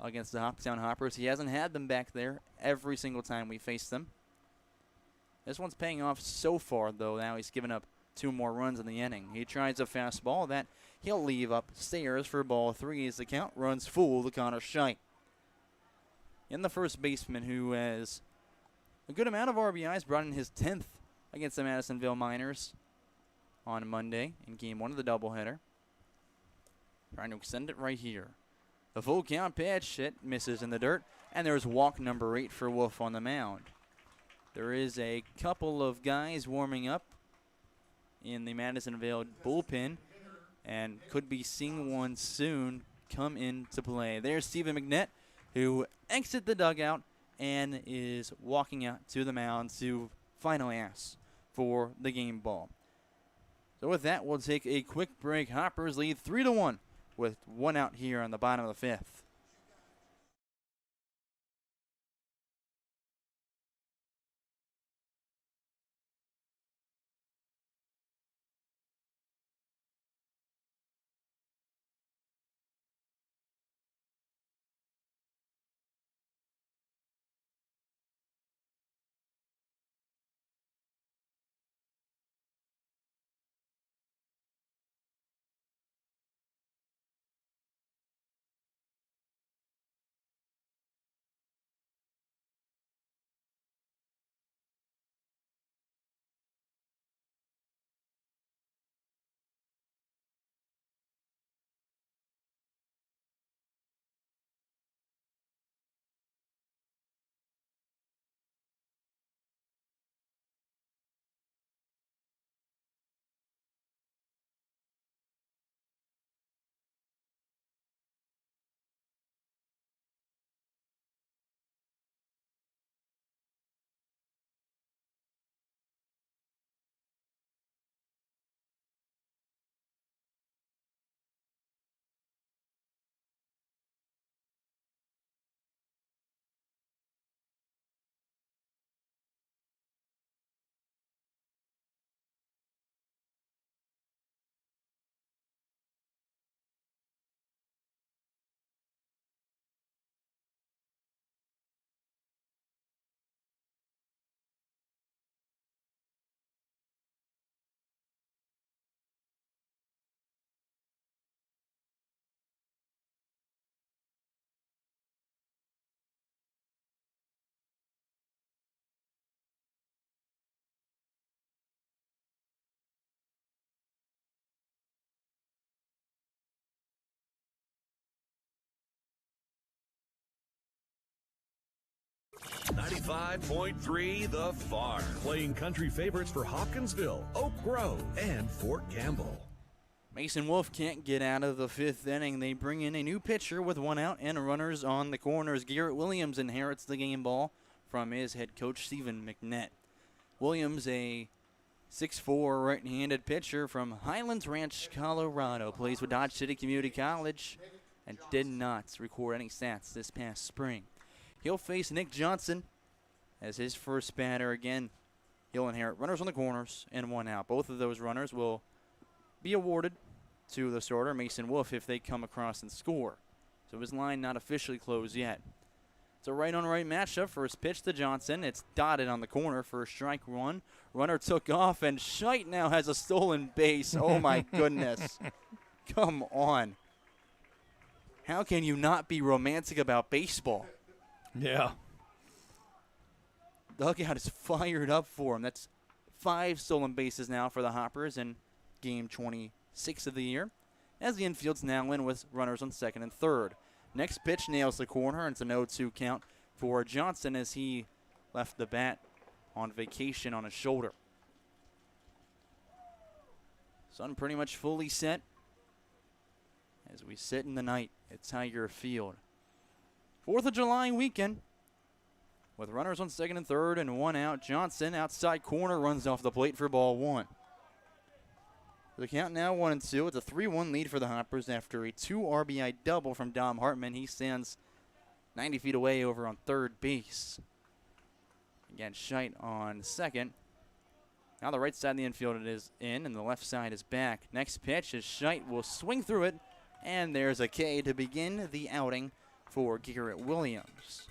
S7: against the Hoptown Hoppers. He hasn't had them back there every single time we faced them. This one's paying off so far, though. Now he's given up 2 more runs in the inning. He tries a fastball that he'll leave upstairs for ball 3 as the count runs full to Connor Scheid. And the first baseman, who has a good amount of RBIs, brought in his 10th against the Madisonville Miners on Monday in game 1 of the doubleheader. Trying to extend it right here. The full count pitch, it misses in the dirt, and there's walk number 8 for Wolf on the mound. There is a couple of guys warming up in the Madisonville bullpen, and could be seeing one soon come into play. There's Stephen McNett, who exits the dugout and is walking out to the mound to finally ask for the game ball. So with that, we'll take a quick break. Hoppers lead 3-1 with 1 out here on the bottom of the 5th.
S1: 95.3 The Farm. Playing country favorites for Hopkinsville, Oak Grove, and Fort Campbell.
S7: Mason Wolf can't get out of the fifth inning. They bring in a new pitcher with one out and runners on the corners. Garrett Williams inherits the game ball from his head coach, Stephen McNett. Williams, a 6'4" right-handed pitcher from Highlands Ranch, Colorado, plays with Dodge City Community College and did not record any stats this past spring. He'll face Nick Johnson as his first batter again. He'll inherit runners on the corners and one out. Both of those runners will be awarded to the starter, Mason Wolf, if they come across and score. So his line not officially closed yet. It's a right-on-right matchup. First pitch to Johnson. It's dotted on the corner for strike one. Runner took off, and Scheit now has a stolen base. Oh, my goodness. Come on. How can you not be romantic about baseball?
S8: Yeah.
S7: Dugout is fired up for him. That's 5 stolen bases now for the Hoppers in game 26 of the year, as the infield's now in with runners on second and third. Next pitch nails the corner, and it's an 0-2 count for Johnson as he left the bat on vacation on his shoulder. Sun pretty much fully set as we sit in the night at Tiger Field. 4th of July weekend with runners on second and third and one out. Johnson, outside corner, runs off the plate for ball one. The count now 1-2. It's a 3-1 lead for the Hoppers after a 2 RBI double from Dom Hartman. He stands 90 feet away over on third base. Again, Scheit on second. Now the right side of the infield is in, and the left side is back. Next pitch is Scheit will swing through it, and there's a K to begin the outing for Garrett Williams.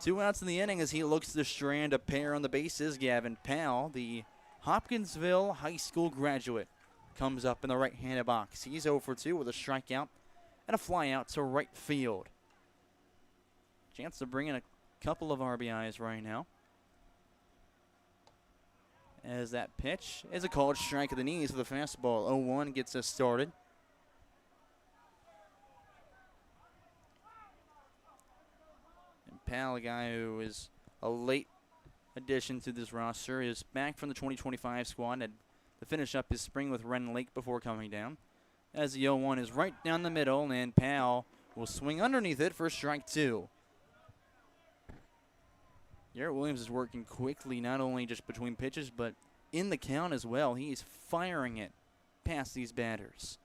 S7: 2 outs in the inning as he looks to strand a pair on the bases. Gavin Powell, the Hopkinsville High School graduate, comes up in the right-handed box. He's 0 for 2 with a strikeout and a flyout to right field. Chance to bring in a couple of RBIs right now, as that pitch is a called strike of the knees with a fastball. 0-1 gets us started. And Powell, a guy who is a late addition to this roster, is back from the 2025 squad and to finish up his spring with Ren Lake before coming down. As the 0-1 is right down the middle, and Powell will swing underneath it for strike 2. Garrett Williams is working quickly, not only just between pitches, but in the count as well. He's firing it past these batters.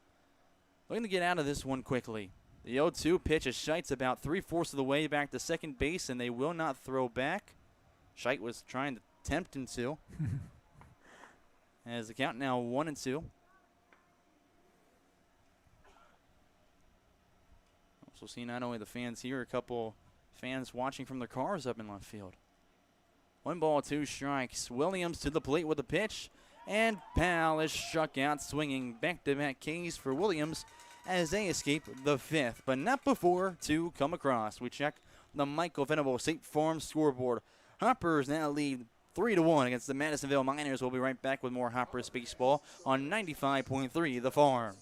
S7: Looking to get out of this one quickly. The 0-2 pitch is Scheit's about 3/4 of the way back to second base, and they will not throw back. Scheit was trying to tempt him to. As the count now 1-2. Also see not only the fans here, a couple fans watching from their cars up in left field. 1-2 strikes. Williams to the plate with a pitch, and Powell is struck out, swinging back-to-back Ks for Williams as they escape the 5th, but not before 2 come across. We check the Michael Venable State Farm scoreboard. Hoppers now lead 3-1 against the Madisonville Miners. We'll be right back with more Hoppers baseball on 95.3 The Farm.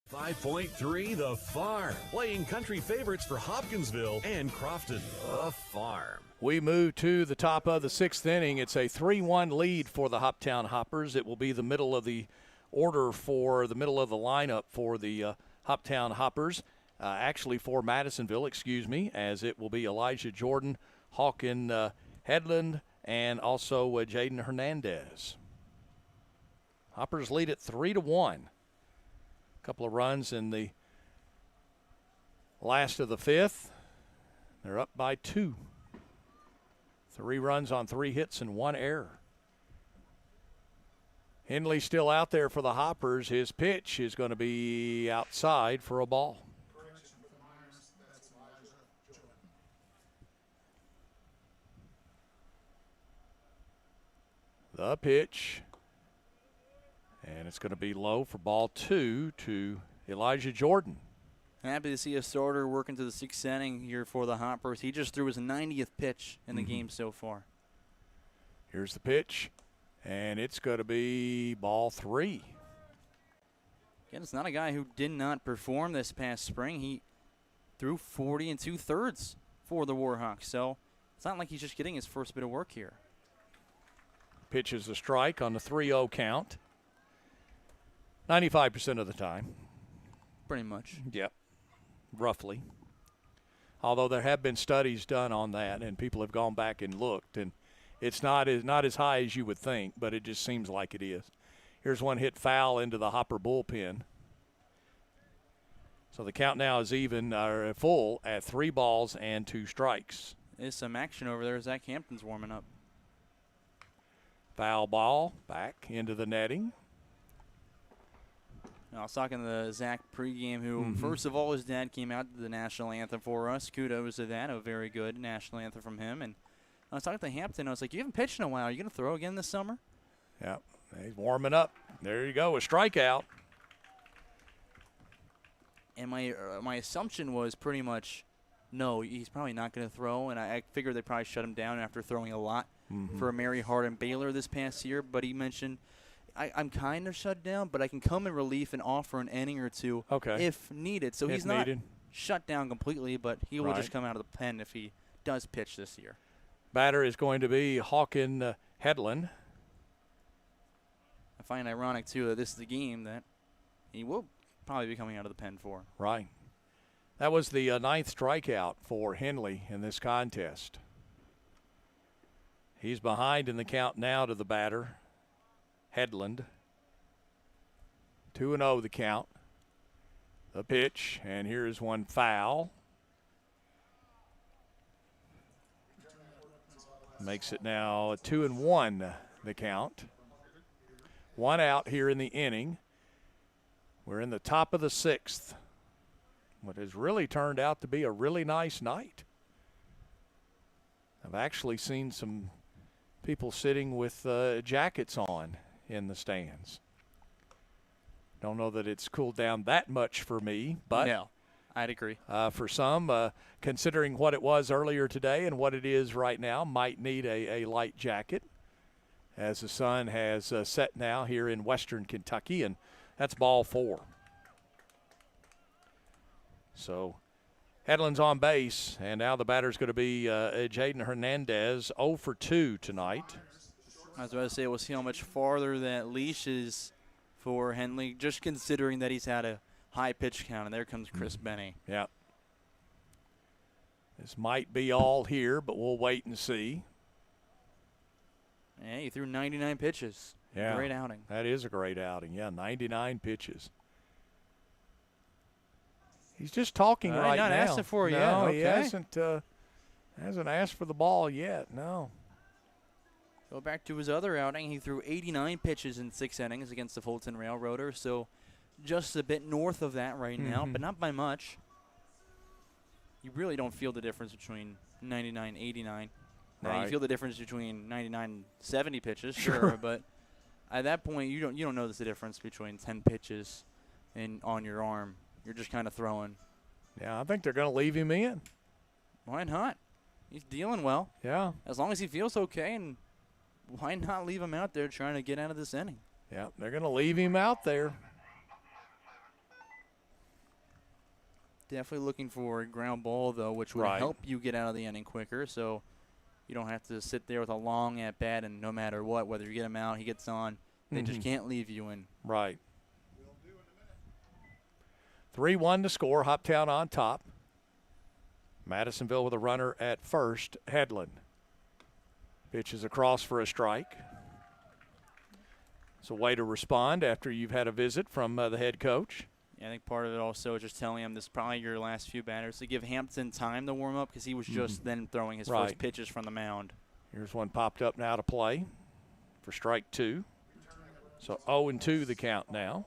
S1: .3 The Farm. Playing country favorites for Hopkinsville and Crofton. The Farm.
S8: We move to the top of the 6th inning. It's a 3-1 lead for the Hoptown Hoppers. It will be the middle of the order for the middle of the lineup for the Hoptown Hoppers. actually for Madisonville, as it will be Elijah Jordan, Hawken Headland, and also Jaden Hernandez. Hoppers lead at 3-1. A couple of runs in the last of the fifth. They're up by 2. 3 runs on 3 hits and 1 error. Henley still out there for the Hoppers. His pitch is going to be outside for a ball. The pitch. And it's going to be low for ball 2 to Elijah Jordan.
S7: Happy to see a starter working to the 6th inning here for the Hoppers. He just threw his 90th pitch in the game so far.
S8: Here's the pitch, and it's going to be ball 3.
S7: Again, it's not a guy who did not perform this past spring. He threw 40 2/3 for the Warhawks, so it's not like he's just getting his first bit of work here.
S8: Pitch is a strike on the 3-0 count. 95% of the time.
S7: Pretty much.
S8: Yep, roughly. Although there have been studies done on that, and people have gone back and looked, and it's not as high as you would think, but it just seems like it is. Here's one hit foul into the Hopper bullpen. So the count now is even, full at 3 balls and 2 strikes.
S7: There's some action over there. Zach Hampton's warming up.
S8: Foul ball back into the netting.
S7: I was talking to Zach pregame, who, first of all, his dad came out to the national anthem for us. Kudos to that. A very good national anthem from him. And I was talking to Hampton. I was like, you haven't pitched in a while. Are you going to throw again this summer?
S8: Yeah, he's warming up. There you go, a strikeout.
S7: And my assumption was pretty much, no, he's probably not going to throw. And I figured they probably shut him down after throwing a lot for Mary Hardin Baylor this past year. But he mentioned, I'm kind of shut down, but I can come in relief and offer an inning or two if needed. So he's not shut down completely, but he will just come out of the pen if he does pitch this year.
S8: Batter is going to be Hawken Headland.
S7: I find ironic, too, that this is the game that he will probably be coming out of the pen for.
S8: Right. That was the 9th strikeout for Henley in this contest. He's behind in the count now to the batter, Headland. 2-0 the count. The pitch, and here's one foul. Makes it now 2-1 the count. 1 out here in the inning. We're in the top of the 6th. What has really turned out to be a really nice night. I've actually seen some people sitting with jackets on in the stands. Don't know that it's cooled down that much for me, but
S7: no, I'd agree.
S8: For some, considering what it was earlier today and what it is right now, might need a light jacket, as the sun has set now here in western Kentucky, and that's ball 4. So Headland's on base, and now the batter's going to be Jaden Hernandez, 0 for 2 tonight.
S7: I was about to say, we'll see how much farther that leash is for Henley, just considering that he's had a high pitch count, and there comes Chris Benny.
S8: Yeah. This might be all here, but we'll wait and see.
S7: Yeah, he threw 99 pitches.
S8: Yeah.
S7: Great outing.
S8: That is a great outing. Yeah, 99 pitches. He's just talking right now.
S7: Not asking for it yet.
S8: No,
S7: okay.
S8: he hasn't asked for the ball yet. No.
S7: Go back to his other outing. He threw 89 pitches in 6 innings against the Fulton Railroaders, so just a bit north of that right now, but not by much. You really don't feel the difference between 99 and 89. Now, you feel the difference between 99 and 70 pitches, sure, but at that point, you don't notice the difference between 10 pitches and on your arm. You're just kind of throwing.
S8: Yeah, I think they're going to leave him in.
S7: Why not? He's dealing well.
S8: Yeah.
S7: As long as he feels okay, and why not leave him out there trying to get out of this inning?
S8: Yeah, they're going to leave him out there.
S7: Definitely looking for a ground ball, though, which would help you get out of the inning quicker, so you don't have to sit there with a long at-bat, and no matter what, whether you get him out, he gets on, they just can't leave you in.
S8: Right. 3-1 to score. Hoptown on top. Madisonville with a runner at first. Headland pitches across for a strike. It's a way to respond after you've had a visit from the head coach.
S7: Yeah, I think part of it also is just telling him this is probably your last few batters to give Hampton time to warm up because he was just then throwing his first pitches from the mound.
S8: Here's one popped up now to play for strike 2. So 0-2 the count now.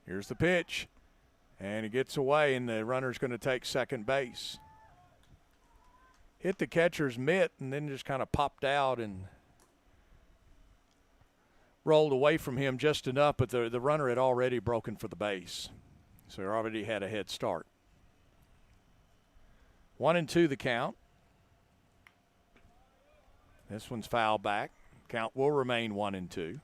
S8: Here's the pitch, and he gets away, and the runner's going to take second base. Hit the catcher's mitt and then just kind of popped out and rolled away from him just enough, but the runner had already broken for the base. So he already had a head start. 1-2 the count. This one's foul back. Count will remain 1-2.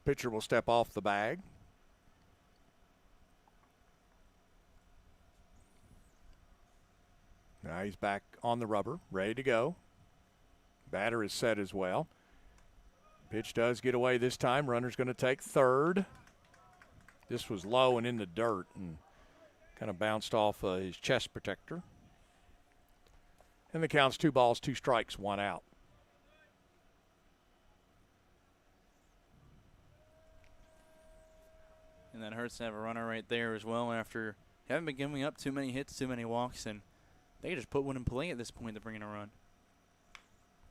S8: Pitcher will step off the bag. Now he's back on the rubber, ready to go. Batter is set as well. Pitch does get away this time. Runner's going to take third. This was low and in the dirt and kind of bounced off his chest protector. And the count's 2 balls, 2 strikes, 1 out.
S7: And that hurts to have a runner right there as well after haven't been giving up too many hits, too many walks, and they just put one in play at this point to bring in a run.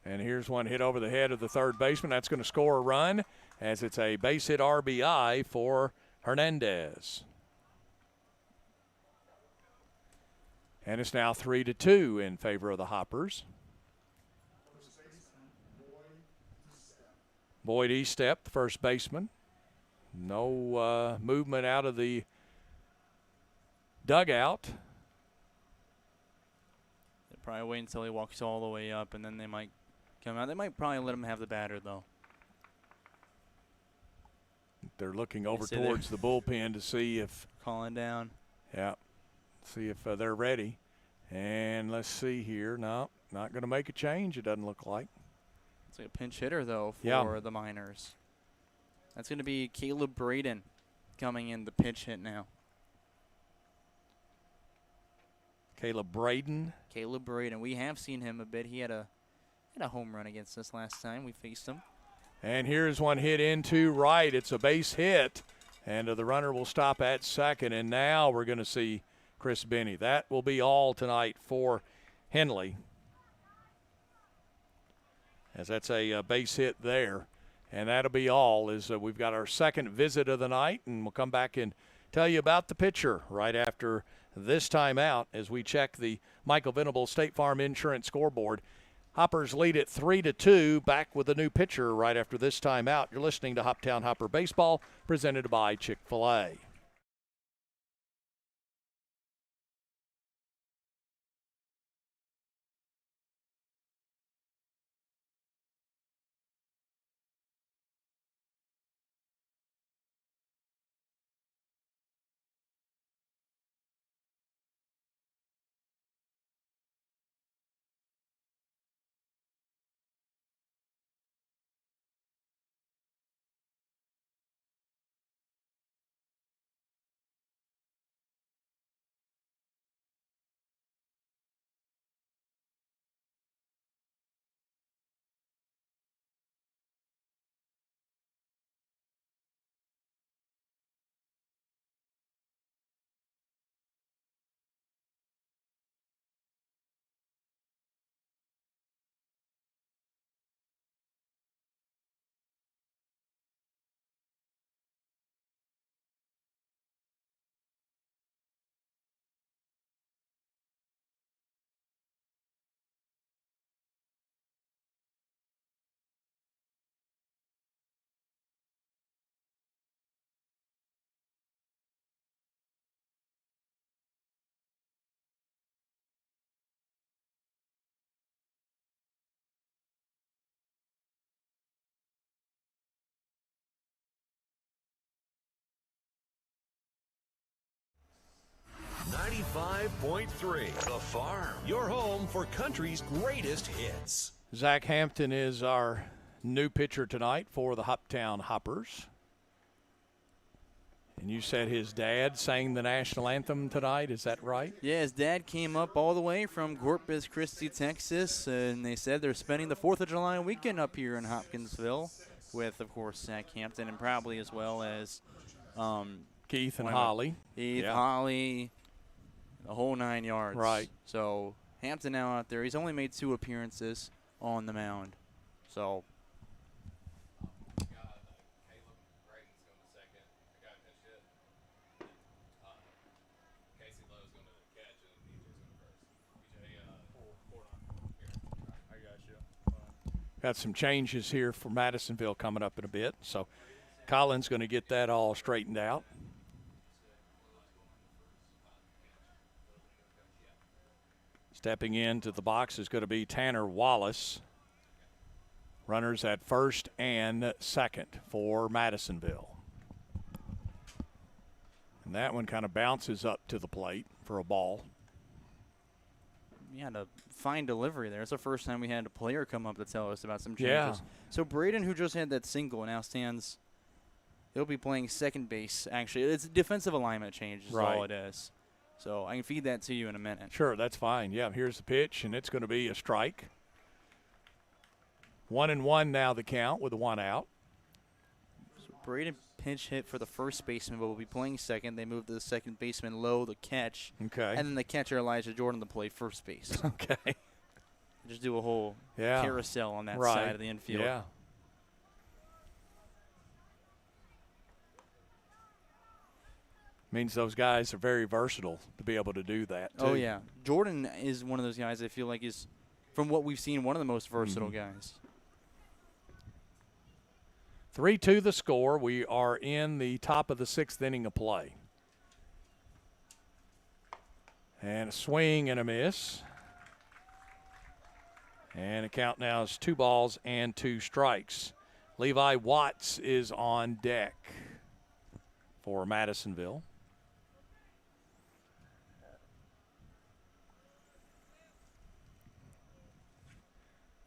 S8: And here's one hit over the head of the third baseman. That's going to score a run as it's a base hit RBI for Hernandez. And it's now 3-2 in favor of the Hoppers. Boyd Eastep, the first baseman. No movement out of the dugout.
S7: They'll probably wait until he walks all the way up, and then they might come out. They might probably let him have the batter, though.
S8: They're looking over towards the bullpen to see if
S7: calling down.
S8: Yeah, see if they're ready. And let's see here. No, not going to make a change. It doesn't look like.
S7: It's like a pinch hitter though for the Miners. That's going to be Caleb Braden coming in the pinch hit now.
S8: Caleb Braden.
S7: Caleb Braden. We have seen him a bit. He had a home run against us last time we faced him.
S8: And here's one hit into right. It's a base hit. And the runner will stop at second. And now we're going to see Chris Benny. That will be all tonight for Henley, as that's a base hit there. And that'll be all, as we've got our second visit of the night, and we'll come back and tell you about the pitcher right after this timeout as we check the Michael Venable State Farm Insurance scoreboard. Hoppers lead at 3-2, back with a new pitcher right after this timeout. You're listening to Hoptown Hopper Baseball, presented by Chick-fil-A.
S1: 95.3 The Farm, your home for country's greatest hits.
S8: Zach Hampton is our new pitcher tonight for the Hoptown Hoppers. And you said his dad sang the national anthem tonight, is that right?
S7: Yeah, his dad came up all the way from Corpus Christi, Texas, and they said they're spending the 4th of July weekend up here in Hopkinsville with, of course, Zach Hampton and probably as well as
S8: Keith and Holly.
S7: Keith, Holly, the whole 9 yards.
S8: Right.
S7: So Hampton now out there. He's only made 2 appearances on the mound. So
S8: got some changes here for Madisonville coming up in a bit. So Colin's going to get that all straightened out. Stepping into the box is going to be Tanner Wallace. Runners at first and second for Madisonville. And that one kind of bounces up to the plate for a ball.
S7: We had a fine delivery there. It's the first time we had a player come up to tell us about some changes.
S8: Yeah.
S7: So Braden, who just had that single, now stands – he'll be playing second base, actually. It's a defensive alignment change is all it is. So I can feed that to you in a minute.
S8: Sure, that's fine. Yeah, here's the pitch, and it's going to be a strike. 1-1 now the count with a 1 out.
S7: So Braden pinch hit for the first baseman, but will be playing second. They move to the second baseman low, the catch.
S8: Okay.
S7: And then the catcher, Elijah Jordan, to play first base.
S8: Okay.
S7: Just do a whole carousel on that side of the infield.
S8: Yeah. Means those guys are very versatile to be able to do that, too.
S7: Oh, yeah. Jordan is one of those guys I feel like is, from what we've seen, one of the most versatile guys.
S8: 3-2 the score. We are in the top of the 6th inning of play. And a swing and a miss. And the count now is 2 balls and 2 strikes. Levi Watts is on deck for Madisonville.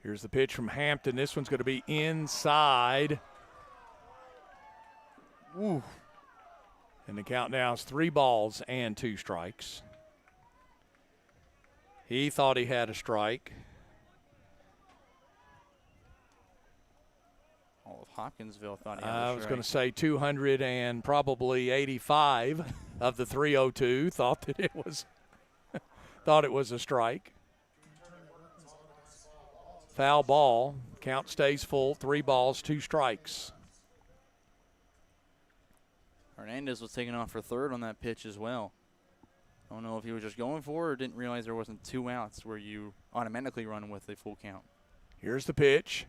S8: Here's the pitch from Hampton. This one's going to be inside. Ooh. And the count now is 3 balls and 2 strikes. He thought he had a strike.
S7: All of Hopkinsville thought he had a strike.
S8: I was going to say 200 and probably 85 of the 302 thought that it was thought it was a strike. Foul ball. Count stays full. 3 balls, 2 strikes.
S7: Hernandez was taking off for third on that pitch as well. I don't know if he was just going for it or didn't realize there wasn't 2 outs where you automatically run with a full count.
S8: Here's the pitch.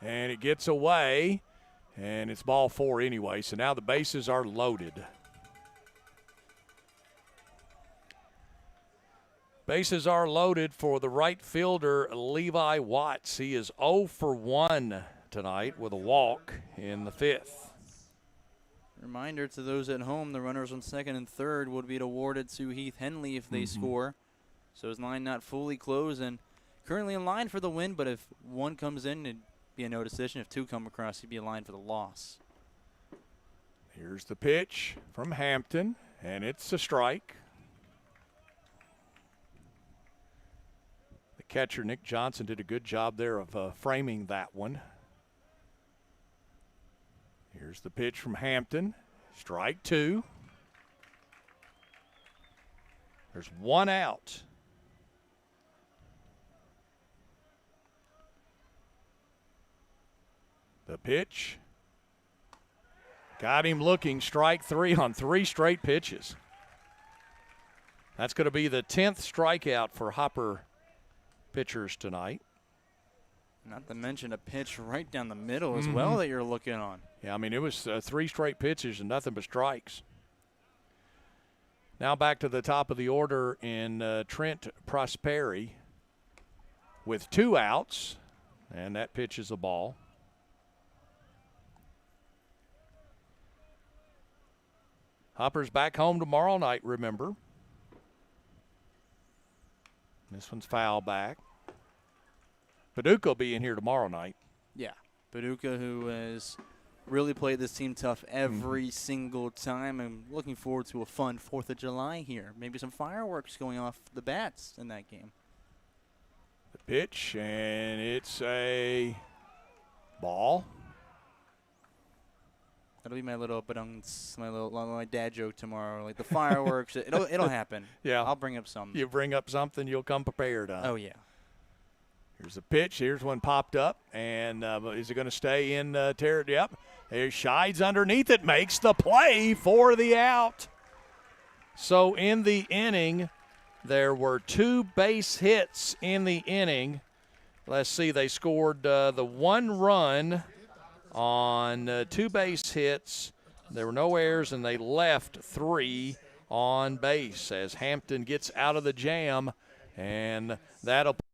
S8: And it gets away. And it's ball 4 anyway. So now the bases are loaded. Bases are loaded for the right fielder, Levi Watts. He is 0 for 1 tonight with a walk in the 5th.
S7: Reminder to those at home, the runners on second and third would be awarded to Heath Henley if they score. So his line not fully closed and currently in line for the win, but if 1 comes in, it'd be a no decision. If 2 come across, he'd be in line for the loss.
S8: Here's the pitch from Hampton, and it's a strike. The catcher, Nick Johnson, did a good job there of framing that one. Here's the pitch from Hampton. Strike 2. There's 1 out. The pitch. Got him looking. Strike 3 on 3 straight pitches. That's going to be the 10th strikeout for Hopper pitchers tonight.
S7: Not to mention a pitch right down the middle as well that you're looking on.
S8: Yeah, I mean, it was 3 straight pitches and nothing but strikes. Now back to the top of the order in Trent Prosperi with 2 outs, and that pitch is a ball. Hopper's back home tomorrow night, remember. This one's foul back. Paducah will be in here tomorrow night.
S7: Yeah, Paducah, who has really played this team tough every single time. I'm looking forward to a fun 4th of July here. Maybe some fireworks going off the bats in that game.
S8: The pitch, and it's a ball.
S7: That'll be my little my dad joke tomorrow. Like the fireworks, it'll happen.
S8: Yeah,
S7: I'll bring up some.
S8: You bring up something, you'll come prepared.
S7: Oh yeah.
S8: Here's a pitch. Here's one popped up, and is it going to stay in territory? Yep. There's Shides underneath it, makes the play for the out. So in the inning, there were 2 base hits in the inning. Let's see, they scored the 1 run on 2 base hits. There were no errors, and they left 3 on base as Hampton gets out of the jam, and that'll –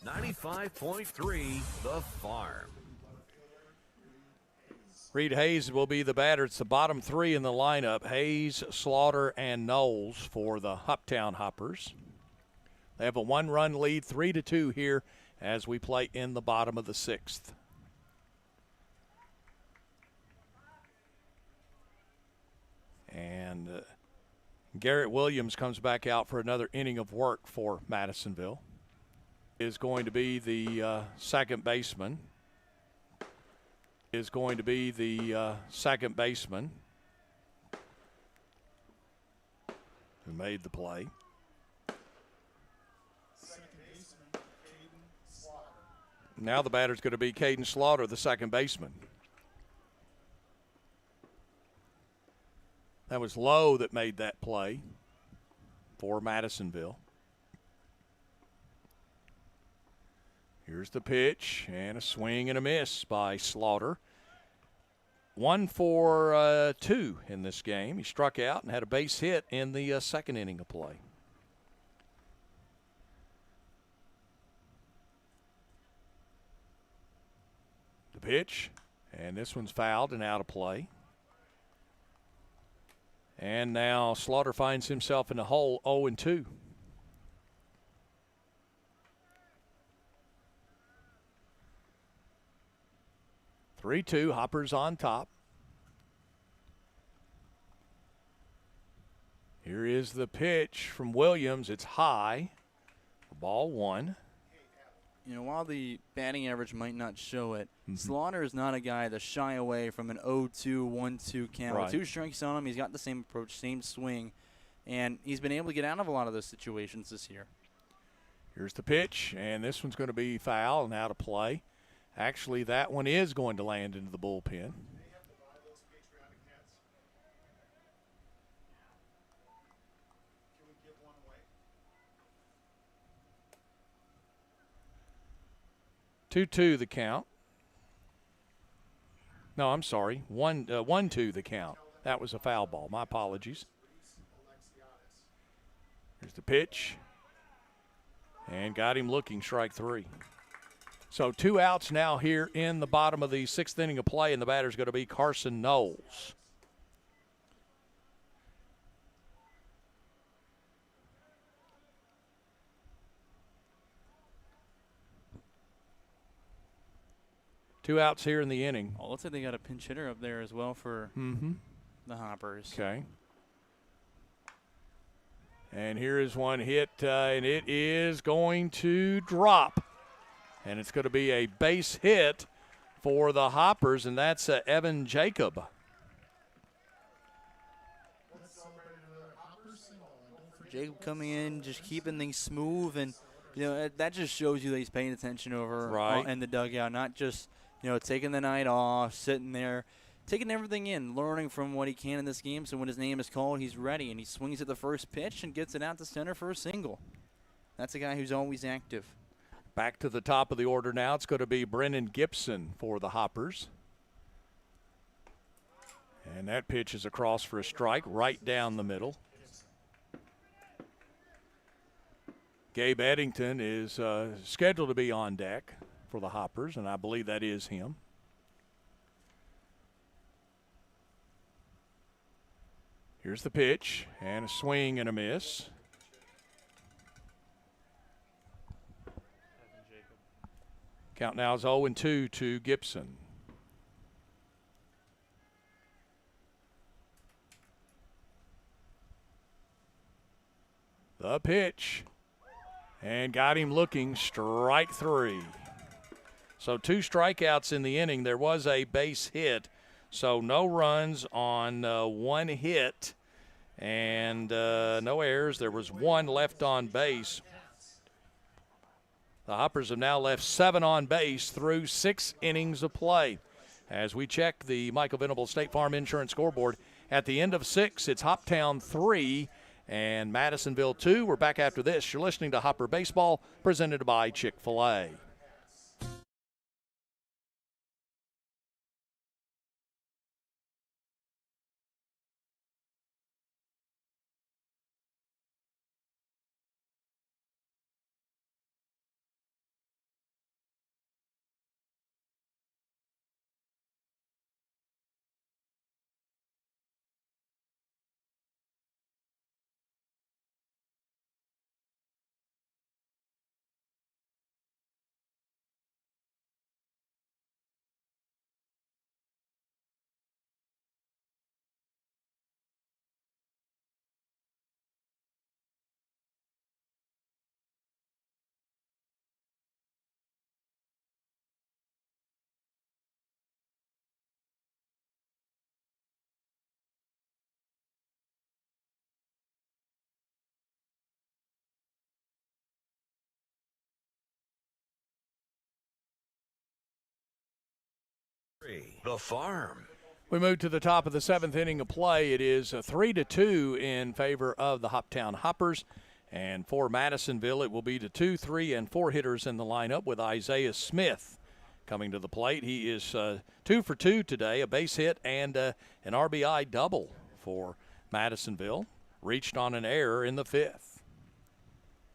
S1: .3 The Farm.
S8: Reed Hayes will be the batter. It's the bottom 3 in the lineup, Hayes, Slaughter, and Knowles for the Hoptown Hoppers. They have a 1-run lead, 3-2 here as we play in the bottom of the 6th. And Garrett Williams comes back out for another inning of work for Madisonville. Is going to be the second baseman. Who made the play. Now the batter's going to be Caden Slaughter, the second baseman. That was Lowe that made that play for Madisonville. Here's the pitch, and a swing and a miss by Slaughter. 1 for 2 in this game. He struck out and had a base hit in the second inning of play. The pitch, and this one's fouled and out of play. And now Slaughter finds himself in the hole 0-2. Three-two, Hoppers on top. Here is the pitch from Williams. It's high. Ball 1.
S7: You know, while the batting average might not show it, Slaughter is not a guy to shy away from an 0-2, 1-2 count.
S8: Right.
S7: With 2 strikes on him, he's got the same approach, same swing, and he's been able to get out of a lot of those situations this year.
S8: Here's the pitch, and this one's going to be foul and out of play. Actually, that one is going to land into the bullpen. Two-two the count. No, I'm sorry. 1-2 the count. That was a foul ball. My apologies. Here's the pitch. And got him looking, strike 3. So 2 outs now here in the bottom of the 6th inning of play, and the batter's going to be Carson Knowles. Two outs here in the inning.
S7: Well, looks like they got a pinch hitter up there as well for the Hoppers.
S8: Okay. And here is one hit, and it is going to drop. And it's going to be a base hit for the Hoppers, and that's Evan Jacob.
S7: Jacob coming in, just keeping things smooth, and that just shows you that he's paying attention over in the dugout, not just taking the night off, sitting there, taking everything in, learning from what he can in this game. So when his name is called, he's ready, and he swings at the first pitch and gets it out to center for a single. That's a guy who's always active.
S8: Back to the top of the order now. It's going to be Brennan Gibson for the Hoppers. And that pitch is across for a strike right down the middle. Gabe Eddington is scheduled to be on deck for the Hoppers, and I believe that is him. Here's the pitch, and a swing and a miss. Count now is 0-2 to Gibson. The pitch, and got him looking, strike 3. So 2 strikeouts in the inning. There was a base hit, so no runs on 1 hit and no errors. There was 1 left on base. The Hoppers have now left 7 on base through 6 innings of play. As we check the Michael Venable State Farm Insurance scoreboard, at the end of 6, it's Hoptown 3 and Madisonville 2. We're back after this. You're listening to Hopper Baseball, presented by Chick-fil-A.
S1: The Farm.
S8: We move to the top of the 7th inning of play. It is 3-2 in favor of the Hoptown Hoppers. And for Madisonville, it will be to 2, 3, and 4 hitters in the lineup with Isaiah Smith coming to the plate. He is 2 for 2 today, a base hit and an RBI double for Madisonville. Reached on an error in the 5th.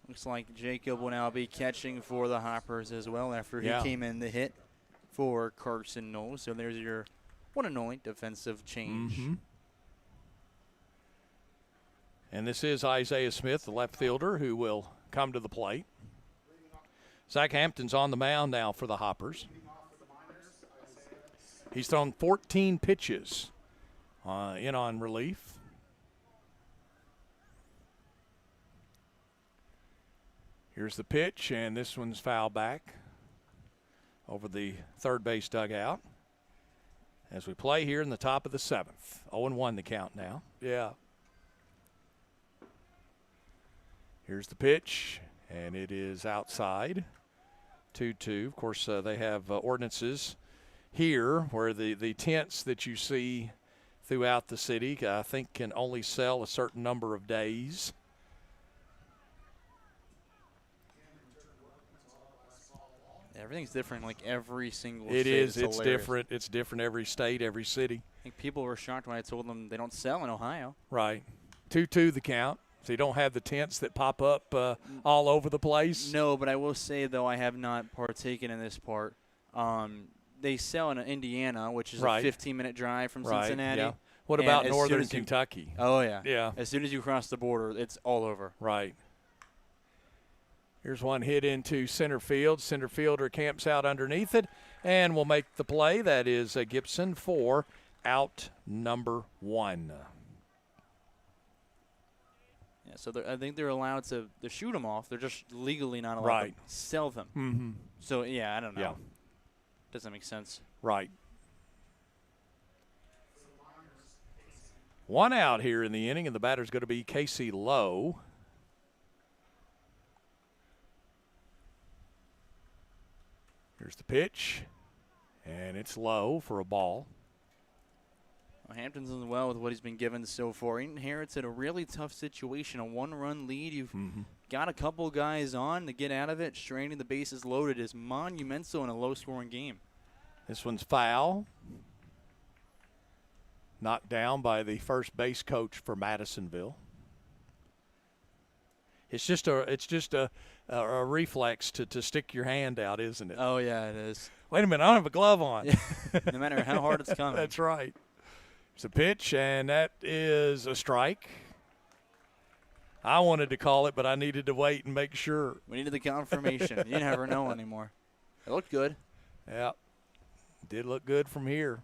S7: Looks like Jacob will now be catching for the Hoppers as well after he came in the hit for Carson Knowles. So there's your one and only defensive change.
S8: Mm-hmm. And this is Isaiah Smith, the left fielder, who will come to the plate. Zach Hampton's on the mound now for the Hoppers. He's thrown 14 pitches in on relief. Here's the pitch, and this one's foul back over the third base dugout. As we play here in the top of the 7th. 0-1 the count now. Yeah. Here's the pitch, and it is outside. 2-2. Of course, they have ordinances here where the tents that you see throughout the city, I think, can only sell a certain number of days.
S7: Everything's different, like every single
S8: state.
S7: It
S8: is. It's different. It's different every state, every city.
S7: I think people were shocked when I told them they don't sell in Ohio.
S8: Right. 2-2 the count. So you don't have the tents that pop up all over the place?
S7: No, but I will say, though, I have not partaken in this part. They sell in Indiana, which is a 15-minute drive from Cincinnati.
S8: Yeah. What about northern Kentucky?
S7: Oh, yeah.
S8: Yeah.
S7: As soon as you cross the border, it's all over.
S8: Right. Here's one hit into center field. Center fielder camps out underneath it and will make the play. That is Gibson for out number 1.
S7: Yeah, so I think they're allowed to shoot them off. They're just legally not allowed to sell them.
S8: Mm-hmm.
S7: So, yeah, I don't know.
S8: Yeah.
S7: Doesn't make sense.
S8: Right. 1 out here in the inning, and the batter's going to be Casey Lowe. Here's the pitch, and it's low for a ball.
S7: Well, Hampton's doing well with what he's been given so far. He inherits a really tough situation, a one-run lead. You've got a couple guys on to get out of it. Straining the bases loaded is monumental in a low-scoring game.
S8: This one's foul. Knocked down by the first base coach for Madisonville. It's just a reflex to stick your hand out, isn't it?
S7: Oh, yeah, it is.
S8: Wait a minute, I don't have a glove on.
S7: No matter how hard it's coming.
S8: That's right. It's a pitch, and that is a strike. I wanted to call it, but I needed to wait and make sure.
S7: We needed the confirmation. You never know anymore. It looked good.
S8: Yeah, did look good from here.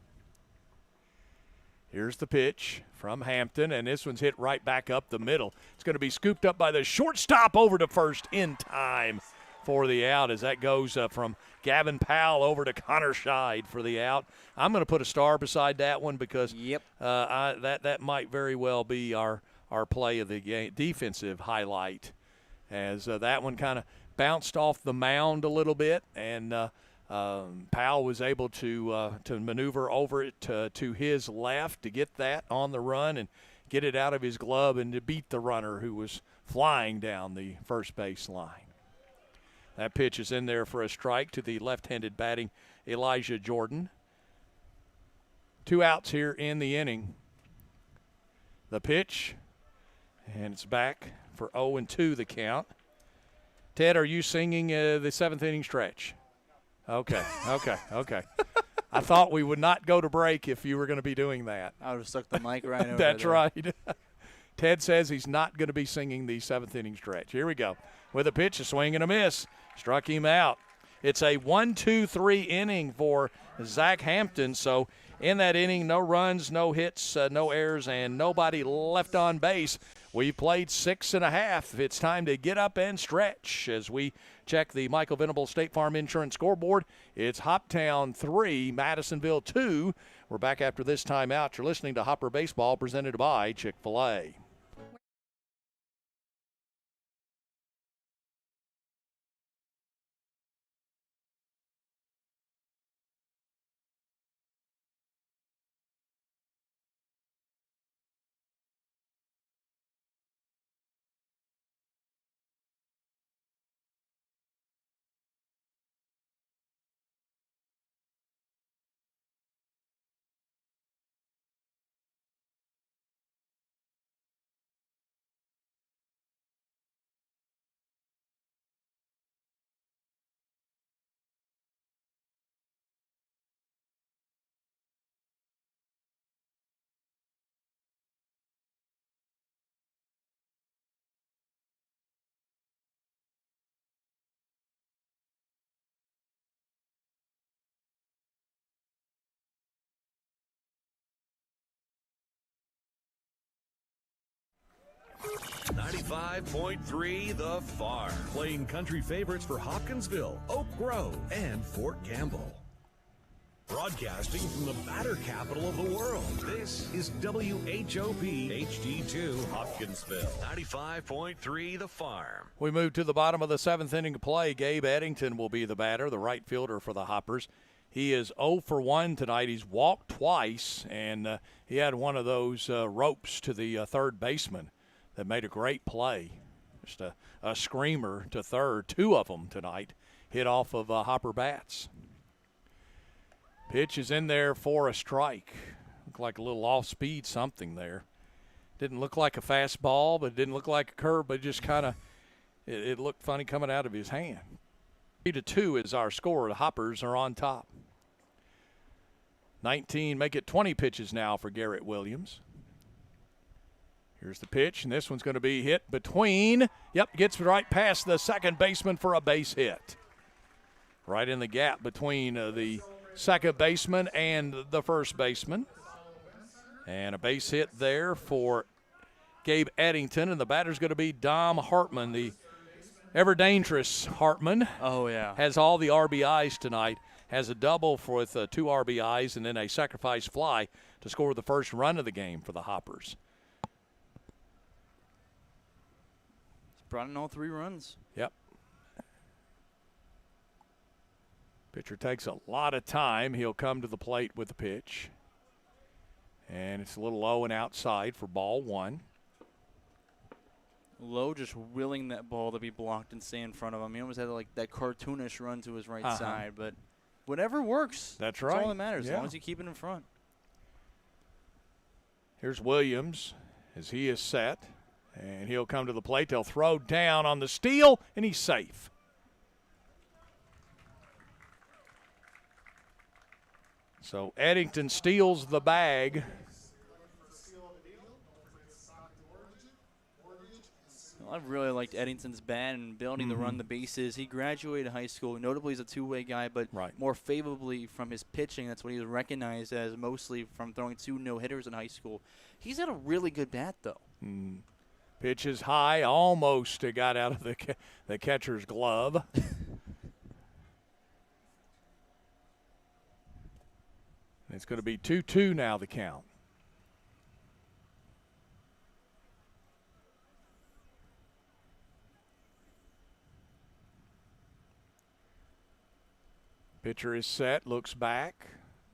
S8: Here's the pitch from Hampton, and this one's hit right back up the middle. It's going to be scooped up by the shortstop over to first in time for the out as that goes from Gavin Powell over to Connor Scheid for the out. I'm going to put a star beside that one because that might very well be our play of the game, defensive highlight, as that one kind of bounced off the mound a little bit, and Powell was able to maneuver over it to his left to get that on the run and get it out of his glove and to beat the runner who was flying down the first base line. That pitch is in there for a strike to the left-handed batting Elijah Jordan. 2 outs here in the inning. The pitch, and it's back for 0-2 the count. Ted, are you singing the 7th inning stretch? Okay. I thought we would not go to break if you were going to be doing that.
S7: I would have stuck the mic right over
S8: That's
S7: there.
S8: right. Ted says he's not going to be singing the 7th inning stretch. Here we go. With a pitch, a swing and a miss. Struck him out. It's a 1-2-3 inning for Zach Hampton. So in that inning, no runs, no hits, no errors, and nobody left on base. We played 6.5. It's time to get up and stretch as we check the Michael Venable State Farm Insurance scoreboard. It's Hoptown 3, Madisonville 2. We're back after this timeout. You're listening to Hopper Baseball presented by Chick-fil-A.
S1: .3 The Farm. Playing country favorites for Hopkinsville, Oak Grove, and Fort Campbell. Broadcasting from the batter capital of the world, this is WHOP HD2 Hopkinsville. 95.3 The Farm.
S8: We move to the bottom of the 7th inning of play. Gabe Eddington will be the batter, the right fielder for the Hoppers. He is 0 for 1 tonight. He's walked twice, and he had one of those ropes to the third baseman that made a great play. Just a screamer to third. 2 of them tonight hit off of Hopper bats. Pitch is in there for a strike. Looked like a little off-speed something there. Didn't look like a fastball, but it didn't look like a curve, but just kind of, it looked funny coming out of his hand. 3-2 is our score. The Hoppers are on top. 19, make it 20 pitches now for Garrett Williams. Here's the pitch, and this one's going to be hit between. Gets right past the second baseman for a base hit. Right in the gap between the second baseman and the first baseman. And a base hit there for Gabe Eddington, and the batter's going to be Dom Hartman, the ever-dangerous Hartman.
S7: Oh, yeah.
S8: Has all the RBIs tonight. Has a double with 2 RBIs and then a sacrifice fly to score the first run of the game for the Hoppers.
S7: Brought in all 3 runs.
S8: Yep. Pitcher takes a lot of time. He'll come to the plate with the pitch. And it's a little low and outside for ball one.
S7: Low just willing that ball to be blocked and stay in front of him. He almost had like that cartoonish run to his right side, but whatever works.
S8: That's right.
S7: That's all that matters,
S8: Yeah.
S7: as long as you keep it in front.
S8: Here's Williams as he is set, and he'll come to the plate. They'll throw down on the steal, and he's safe. So Eddington steals the bag.
S7: I really liked Eddington's bat and ability to run the bases. He graduated high school. Notably, he's a two-way guy, but more favorably from his pitching. That's what he was recognized as, mostly from throwing 2 no-hitters in high school. He's got a really good bat, though.
S8: Pitch is high, almost got out of the catcher's glove. It's going to be 2-2 now, the count. Pitcher is set, looks back.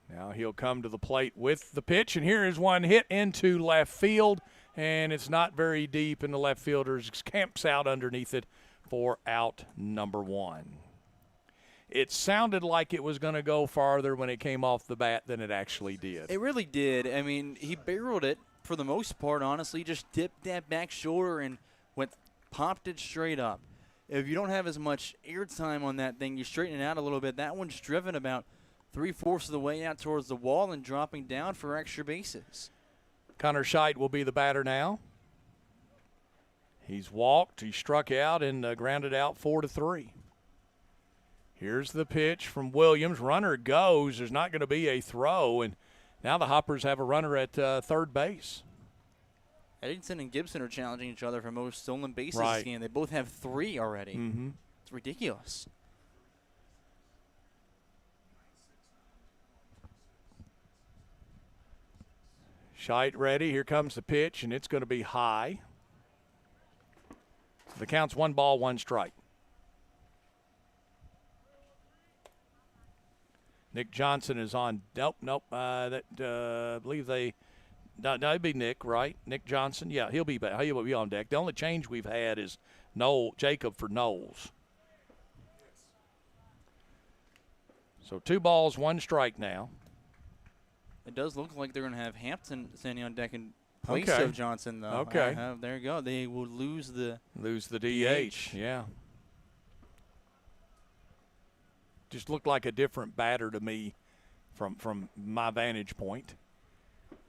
S8: Now he'll come to the plate with the pitch, and here is one hit into left field, and it's not very deep, and the left fielder camps out underneath it for out number 1. It sounded like it was going to go farther when it came off the bat than it actually did.
S7: It really did. I mean, he barreled it for the most part, honestly. Just dipped that back shoulder and popped it straight up. If you don't have as much air time on that thing, you straighten it out a little bit. That one's driven about 3/4 of the way out towards the wall and dropping down for extra bases.
S8: Connor Scheidt will be the batter now. He's walked, he struck out, and grounded out 4-3. Here's the pitch from Williams. Runner goes. There's not going to be a throw, and now the Hoppers have a runner at third base.
S7: Eddington and Gibson are challenging each other for most stolen bases this game. They both have 3 already. It's ridiculous.
S8: Scheidt ready. Here comes the pitch, and it's going to be high. The count's 1 ball, 1 strike. Nick Johnson is on. Nope. I believe they. No, it'd be Nick, right? Nick Johnson. Yeah, he'll be back. He'll be on deck. The only change we've had is Jacob for Knowles. So 2 balls, 1 strike now.
S7: It does look like they're going to have Hampton standing on deck in place of Johnson, though.
S8: Okay.
S7: There you go. They will lose the
S8: DH. Yeah. Just looked like a different batter to me from my vantage point.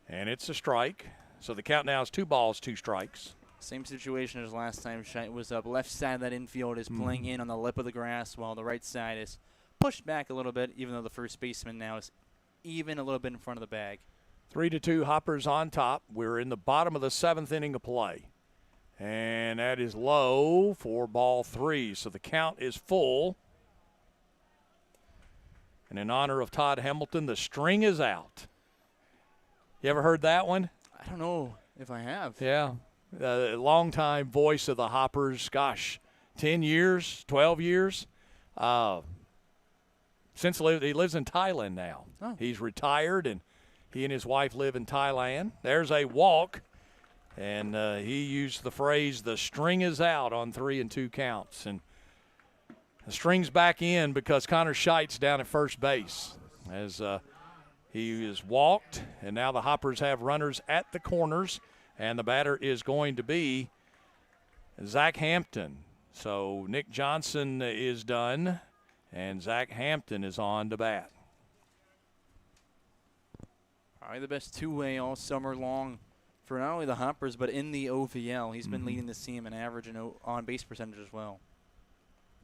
S8: And it's a strike. So the count now is 2 balls, 2 strikes.
S7: Same situation as last time Scheidt was up. Left side of that infield is playing in on the lip of the grass, while the right side is pushed back a little bit, even though the first baseman now is even a little bit in front of the bag.
S8: 3-2, Hoppers on top. We're in the bottom of the 7th inning of play. And that is low for ball 3. So the count is full. And in honor of Todd Hamilton, the string is out. You ever heard that one?
S7: I don't know if I have.
S8: Yeah. Longtime voice of the Hoppers. Gosh, 10 years, 12 years. Since he lives in Thailand now.
S7: Oh.
S8: He's retired, and he and his wife live in Thailand. There's a walk, and he used the phrase, the string is out on 3 and 2 counts. And the string's back in because Connor Scheidt's down at first base as he is walked, and now the Hoppers have runners at the corners, and the batter is going to be Zach Hampton. So Nick Johnson is done, and Zach Hampton is on to bat.
S7: Probably the best 2-way all summer long for not only the Hoppers, but in the OVL. He's been leading this team in average and on-base percentage as well.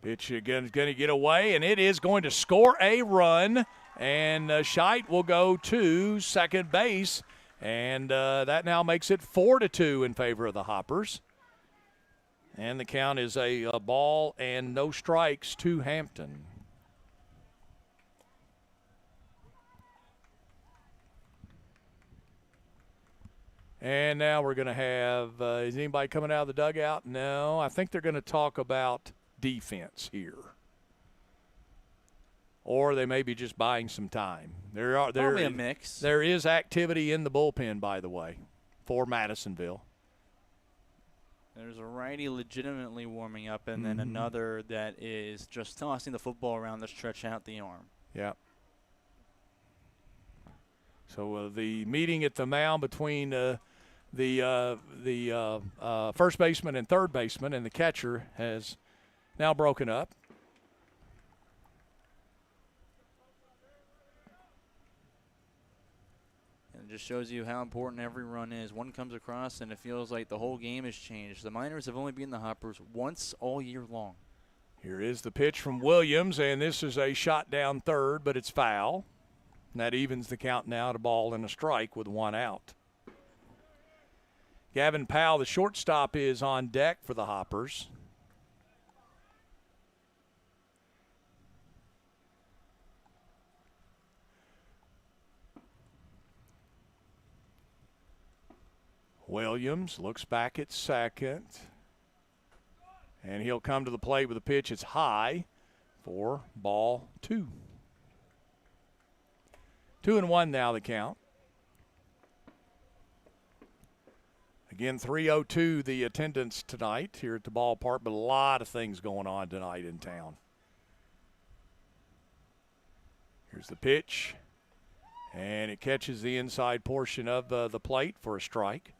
S8: Pitch again is going to get away, and it is going to score a run. And Scheidt will go to second base, and that now makes it 4-2 in favor of the Hoppers. And the count is a ball and no strikes to Hampton. And now we're going to have, is anybody coming out of the dugout? No, I think they're going to talk about defense here. or they may be just buying some time.
S7: Probably a mix.
S8: There is activity in the bullpen, by the way, for Madisonville.
S7: There's a righty legitimately warming up, and then another that is just tossing the football around to stretch out the arm.
S8: Yeah. So the meeting at the mound between the first baseman and third baseman and the catcher has now broken up.
S7: And it just shows you how important every run is. One comes across, and it feels like the whole game has changed. The Miners have only beaten the Hoppers once all year long.
S8: Here is the pitch from Williams, and this is a shot down third, but it's foul. And that evens the count now to ball and a strike with one out. Gavin Powell, the shortstop, is on deck for the Hoppers. Williams looks back at second. And he'll come to the plate with a pitch. It's high for ball 2. 2-1 now the count. Again, 302 the attendance tonight here at the ballpark, but a lot of things going on tonight in town. Here's the pitch, and it catches the inside portion of the plate for a strike.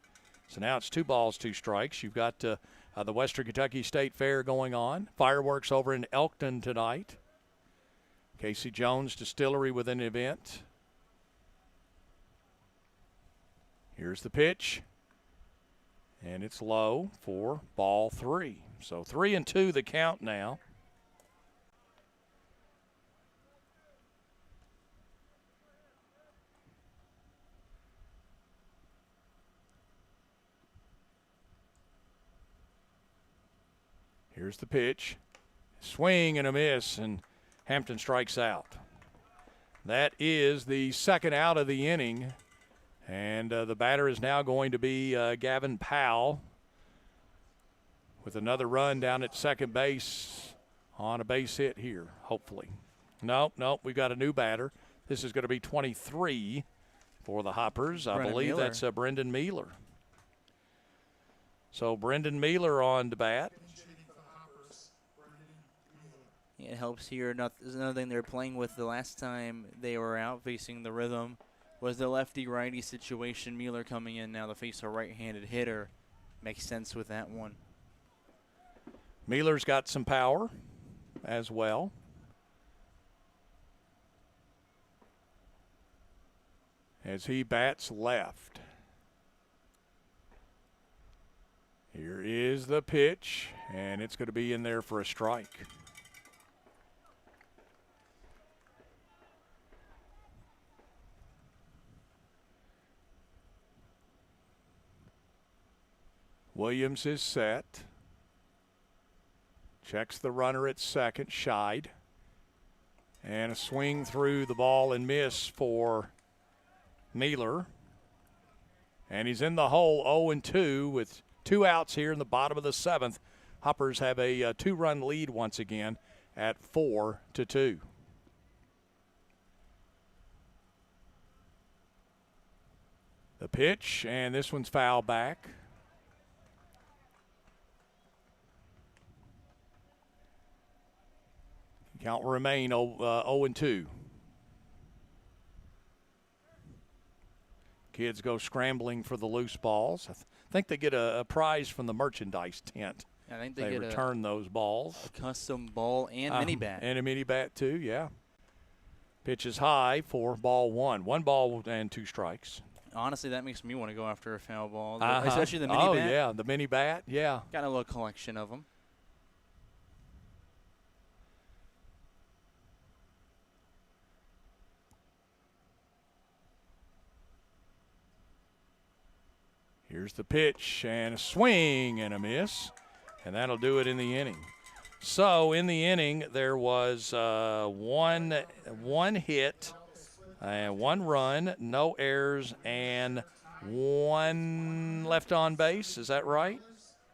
S8: So now it's 2 balls, 2 strikes. You've got the Western Kentucky State Fair going on. Fireworks over in Elkton tonight. Casey Jones Distillery with an event. Here's the pitch. And it's low for ball 3. So 3-2 the count now. Here's the pitch. Swing and a miss, and Hampton strikes out. That is the second out of the inning. And the batter is now going to be Gavin Powell with another run down at second base on a base hit here, hopefully. Nope, we've got a new batter. This is going to be 23 for the Hoppers. I believe that's Brendan Mealer. So Brendan Mealer on to bat.
S7: It helps here. Another thing they were playing with the last time they were out facing the rhythm was the lefty-righty situation. Mealer coming in now to face a right-handed hitter. Makes sense with that one.
S8: Mealer's got some power as well. As he bats left. Here is the pitch, and it's going to be in there for a strike. Williams is set. Checks the runner at second, Scheid. And a swing through the ball and miss for Mealer. And he's in the hole 0-2 with 2 outs here in the bottom of the 7th. Hoppers have a 2-run lead once again at 4-2. The pitch, and this one's foul back. Count will remain 0-2. Kids go scrambling for the loose balls. I think they get a prize from the merchandise tent.
S7: I think they get
S8: return those balls.
S7: A custom ball and mini bat.
S8: And a mini bat too, yeah. Pitch is high for ball 1. 1 ball and 2 strikes.
S7: Honestly, that makes me want to go after a foul ball, especially the mini bat.
S8: Oh, yeah, the mini bat, yeah.
S7: Got a little collection of them.
S8: Here's the pitch, and a swing and a miss, and that'll do it in the inning. So in the inning, there was one hit, 1 run, no errors, and 1 left on base. Is that right?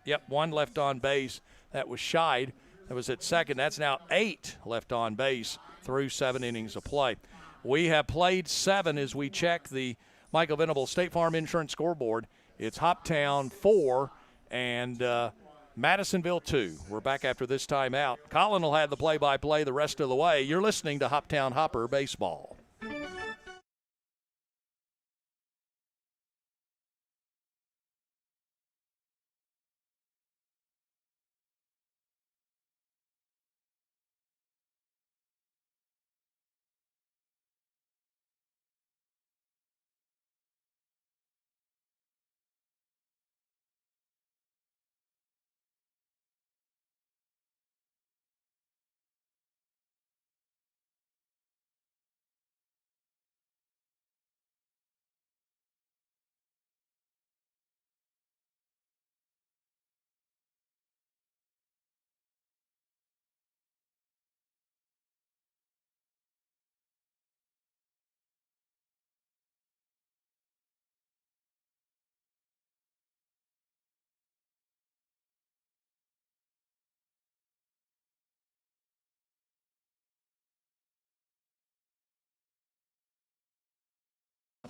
S8: Yep, 1 left on base. That was Scheid. That was at second. That's now 8 left on base through 7 innings of play. We have played 7 as we check the Michael Venable State Farm Insurance scoreboard. It's Hoptown 4 and Madisonville 2. We're back after this timeout. Colin will have the play-by-play the rest of the way. You're listening to Hoptown Hopper Baseball.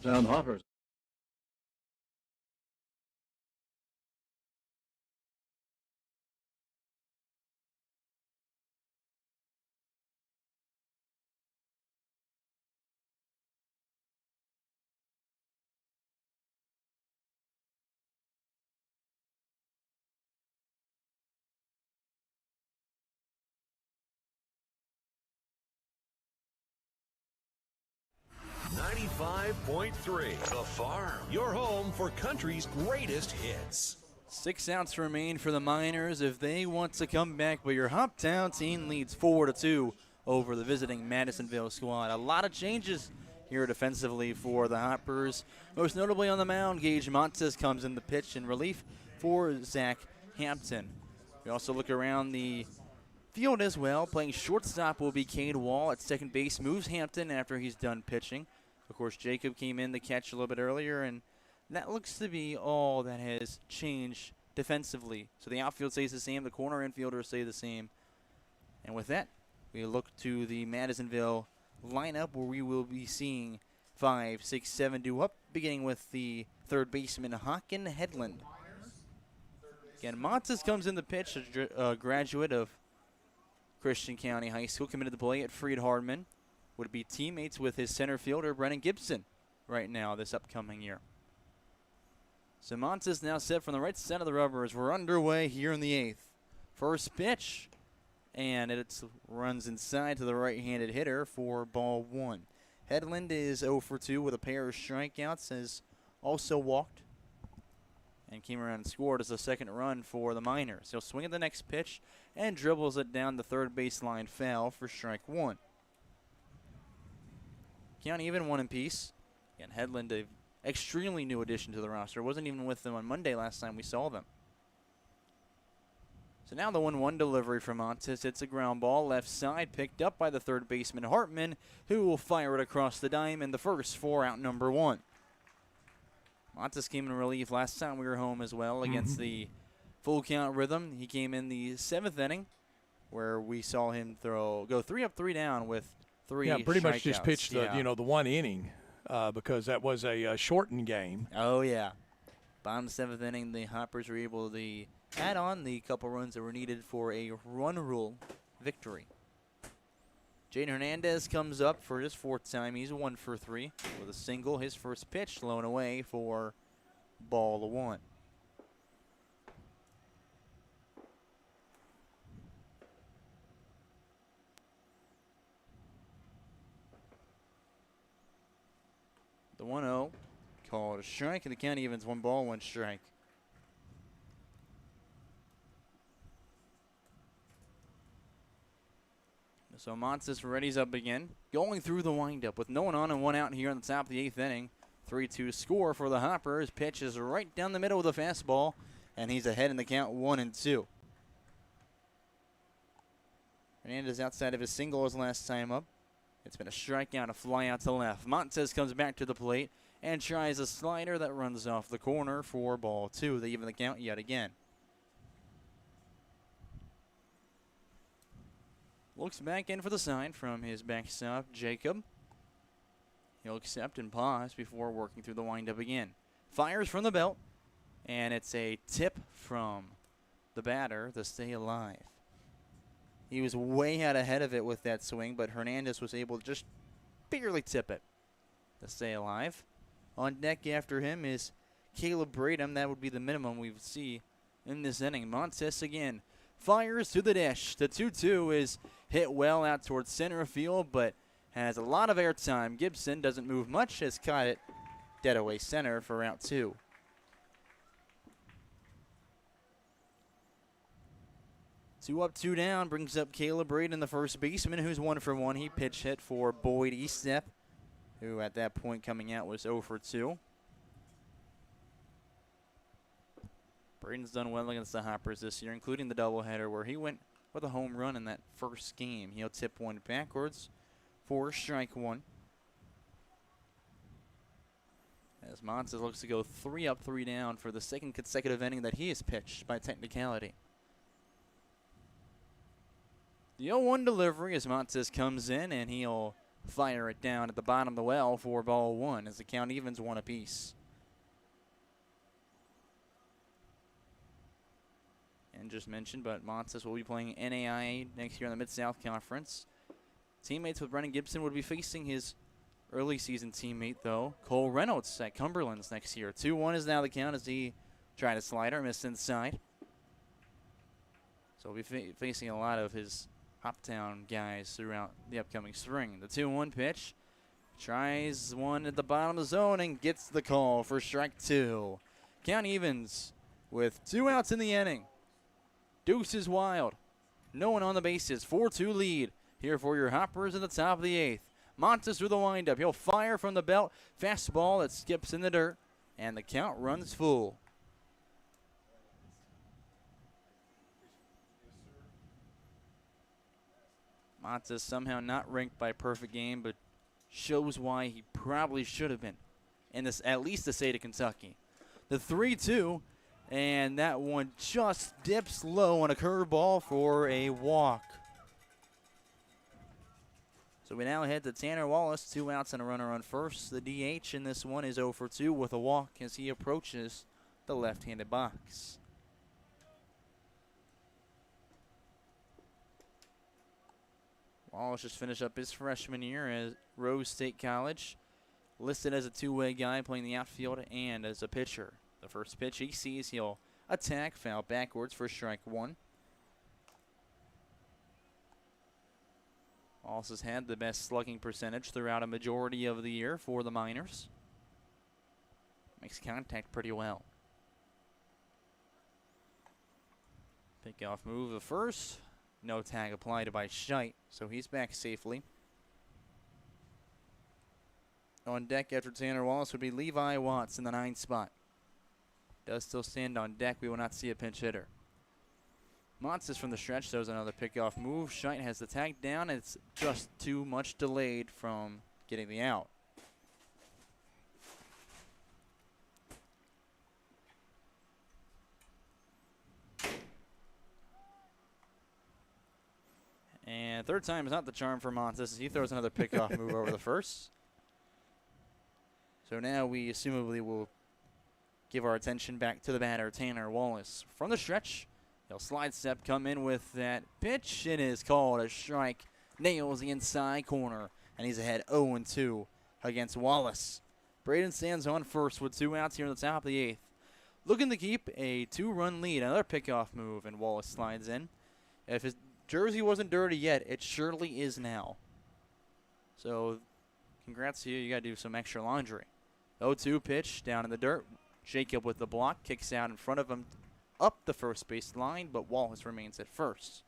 S9: Hoptown Hoppers.
S1: .3 The Farm, your home for country's greatest hits.
S7: 6 outs remain for the Miners if they want to come back, but your Hoptown team leads 4-2 over the visiting Madisonville squad. A lot of changes here defensively for the Hoppers. Most notably on the mound, Gage Montes comes in the pitch in relief for Zach Hampton. We also look around the field as well. Playing shortstop will be Cade Wall. At second base moves Hampton after he's done pitching. Of course, Jacob came in to catch a little bit earlier, and that looks to be all that has changed defensively. So the outfield stays the same, the corner infielders stay the same. And with that, we look to the Madisonville lineup where we will be seeing 5, 6, 7 due up, beginning with the third baseman, Hawken Headland. Again, Montes comes in the pitch, a graduate of Christian County High School, committed to play at Freed-Hardman. Would be teammates with his center fielder, Brennan Gibson, right now this upcoming year. So Montes now set from the right side of the rubber as we're underway here in the 8th. First pitch, and it runs inside to the right-handed hitter for ball 1. Headland is 0 for 2 with a pair of strikeouts, has also walked and came around and scored as a second run for the Miners. He'll swing at the next pitch and dribbles it down the third baseline foul for strike 1. County even 1 apiece. Again, Headland, an extremely new addition to the roster. Wasn't even with them on Monday last time we saw them. So now the 1-1 delivery from Montes. It's a ground ball left side, picked up by the third baseman Hartman, who will fire it across the diamond. The first for out number 1. Montes came in relief last time we were home as well against the full count rhythm. He came in the 7th inning where we saw him go 3 up, 3 down with 3
S8: Yeah, pretty much just
S7: strikeouts.
S8: pitched the 1 inning because that was a shortened game.
S7: Oh, yeah. Bottom 7th inning, the Hoppers were able to add on the couple runs that were needed for a run rule victory. Jaden Hernandez comes up for his 4th time. He's 1 for 3 with a single. His first pitch thrown away for ball 1. The 1-0 called a strike, and the count evens 1 ball, 1 strike. So Montes readies up again, going through the windup with no one on and 1 out here on the top of the 8th inning. 3-2 score for the Hoppers. Pitch is right down the middle with a fastball, and he's ahead in the count 1-2. Hernandez outside of his single his last time up. It's been a strikeout, a fly out to left. Montes comes back to the plate and tries a slider that runs off the corner for ball 2. They even the count yet again. Looks back in for the sign from his backstop, Jacob. He'll accept and pause before working through the windup again. Fires from the belt, and it's a tip from the batter to stay alive. He was way out ahead of it with that swing, but Hernandez was able to just barely tip it to stay alive. On deck after him is Caleb Bradham. That would be the minimum we would see in this inning. Montes again fires to the dish. The 2-2 is hit well out towards center field, but has a lot of airtime. Gibson doesn't move much, has caught it dead away center for out 2. Two up, two down brings up Caleb Braden, the first baseman, who's 1 for 1. He pitch hit for Boyd Eastep, who at that point coming out was 0 for 2. Braden's done well against the Hoppers this year, including the doubleheader where he went with a home run in that first game. He'll tip one backwards for strike 1. As Montes looks to go 3 up, 3 down for the second consecutive inning that he has pitched by technicality. The 0-1 delivery as Montes comes in, and he'll fire it down at the bottom of the well for ball 1 as the count evens 1 apiece. And just mentioned, but Montes will be playing NAIA next year in the Mid-South Conference. Teammates with Brennan Gibson would be facing his early season teammate, though, Cole Reynolds at Cumberland's next year. 2-1 is now the count as he tried a slider, missed inside. So we'll be facing a lot of his Hoptown guys throughout the upcoming spring. The 2-1 pitch. Tries one at the bottom of the zone and gets the call for strike 2. Count evens with 2 outs in the inning. Deuce is wild. No one on the bases. 4-2 lead here for your Hoppers in the top of the 8th. Montes through the windup. He'll fire from the belt. Fastball that skips in the dirt. And the count runs full. Montes somehow not ranked by perfect game, but shows why he probably should have been in this, at least the state of Kentucky. The 3-2, and that one just dips low on a curveball for a walk. So we now head to Tanner Wallace, 2 outs and a runner on first. The DH in this one is 0 for 2 with a walk as he approaches the left-handed box. Wallace just finished up his freshman year at Rose State College. Listed as a two-way guy playing the outfield and as a pitcher. The first pitch he sees, he'll attack, foul backwards for strike 1. Wallace has had the best slugging percentage throughout a majority of the year for the Miners. Makes contact pretty well. Pick-off move the first. No tag applied by Scheidt, so he's back safely. On deck after Tanner Wallace would be Levi Watts in the 9th spot. Does still stand on deck. We will not see a pinch hitter. Montes from the stretch throws another pickoff move. Scheidt has the tag down, and it's just too much delayed from getting the out. And third time is not the charm for Montes as he throws another pickoff move over the first. So now we assumably will give our attention back to the batter, Tanner Wallace. From the stretch, he'll slide step, come in with that pitch. It is called a strike. Nails the inside corner, and he's ahead 0-2 against Wallace. Braden stands on first with 2 outs here in the top of the 8th. Looking to keep a 2-run lead. Another pickoff move, and Wallace slides in. If his jersey wasn't dirty yet, it surely is now. So, congrats to you. You got to do some extra laundry. 0-2 pitch down in the dirt. Jacob with the block kicks out in front of him up the first base line, but Wallace remains at first.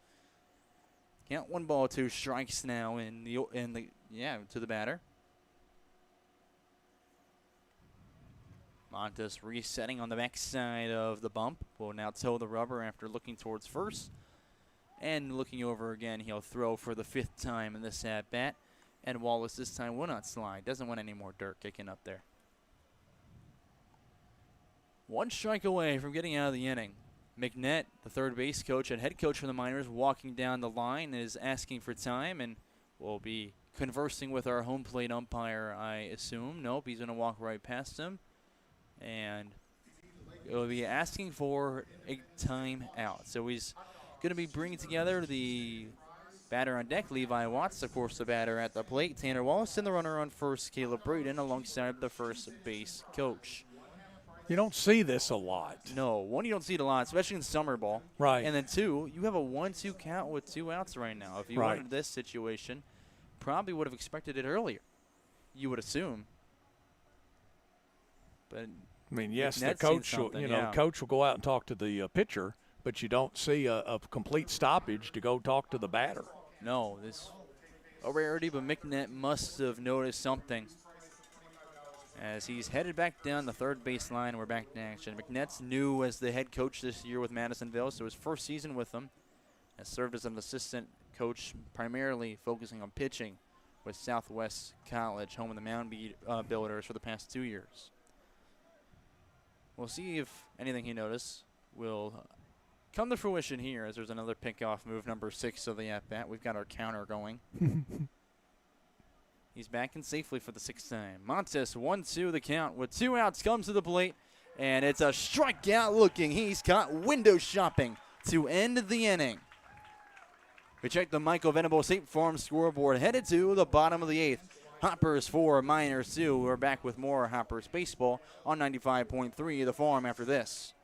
S7: Count 1-2 strikes now to the batter. Montes resetting on the backside of the bump. Will now toe the rubber after looking towards first. And looking over again, he'll throw for the 5th time in this at-bat. And Wallace this time will not slide. Doesn't want any more dirt kicking up there. 1 strike away from getting out of the inning. McNett, the third base coach and head coach for the Miners, walking down the line, is asking for time, and will be conversing with our home plate umpire, I assume. Nope, he's going to walk right past him, and will be asking for a timeout. So he's going to be bringing together the batter on deck, Levi Watts, of course, the batter at the plate, Tanner Wallace, and the runner on first, Caleb Braden, alongside the first base coach.
S8: You don't see this a lot.
S7: No, one, you don't see it a lot, especially in summer ball.
S8: Right.
S7: And then two, you have a 1-2 count with 2 outs right now. If you wanted this situation, probably would have expected it earlier, you would assume. But
S8: I mean, yes, the
S7: McNett's
S8: coach
S7: seen
S8: will,
S7: something,
S8: coach will go out and talk to the pitcher, but you don't see a complete stoppage to go talk to the batter.
S7: No, this a rarity, but McNett must have noticed something. As he's headed back down the third baseline, we're back in action. McNett's new as the head coach this year with Madisonville, so his first season with them. Has served as an assistant coach, primarily focusing on pitching with Southwest College, home of the Mound Builders, for the past 2 years. We'll see if anything he noticed will come to fruition here, as there's another pickoff move, number 6 of the at-bat. We've got our counter going. He's back in safely for the 6th time. Montes 1-2 the count with 2 outs, comes to the plate, and it's a strikeout looking. He's caught window shopping to end the inning. We check the Michael Venable State Farm scoreboard, headed to the bottom of the 8th. Hoppers 4, Miners 2. We're back with more Hoppers baseball on 95.3 The Farm after this.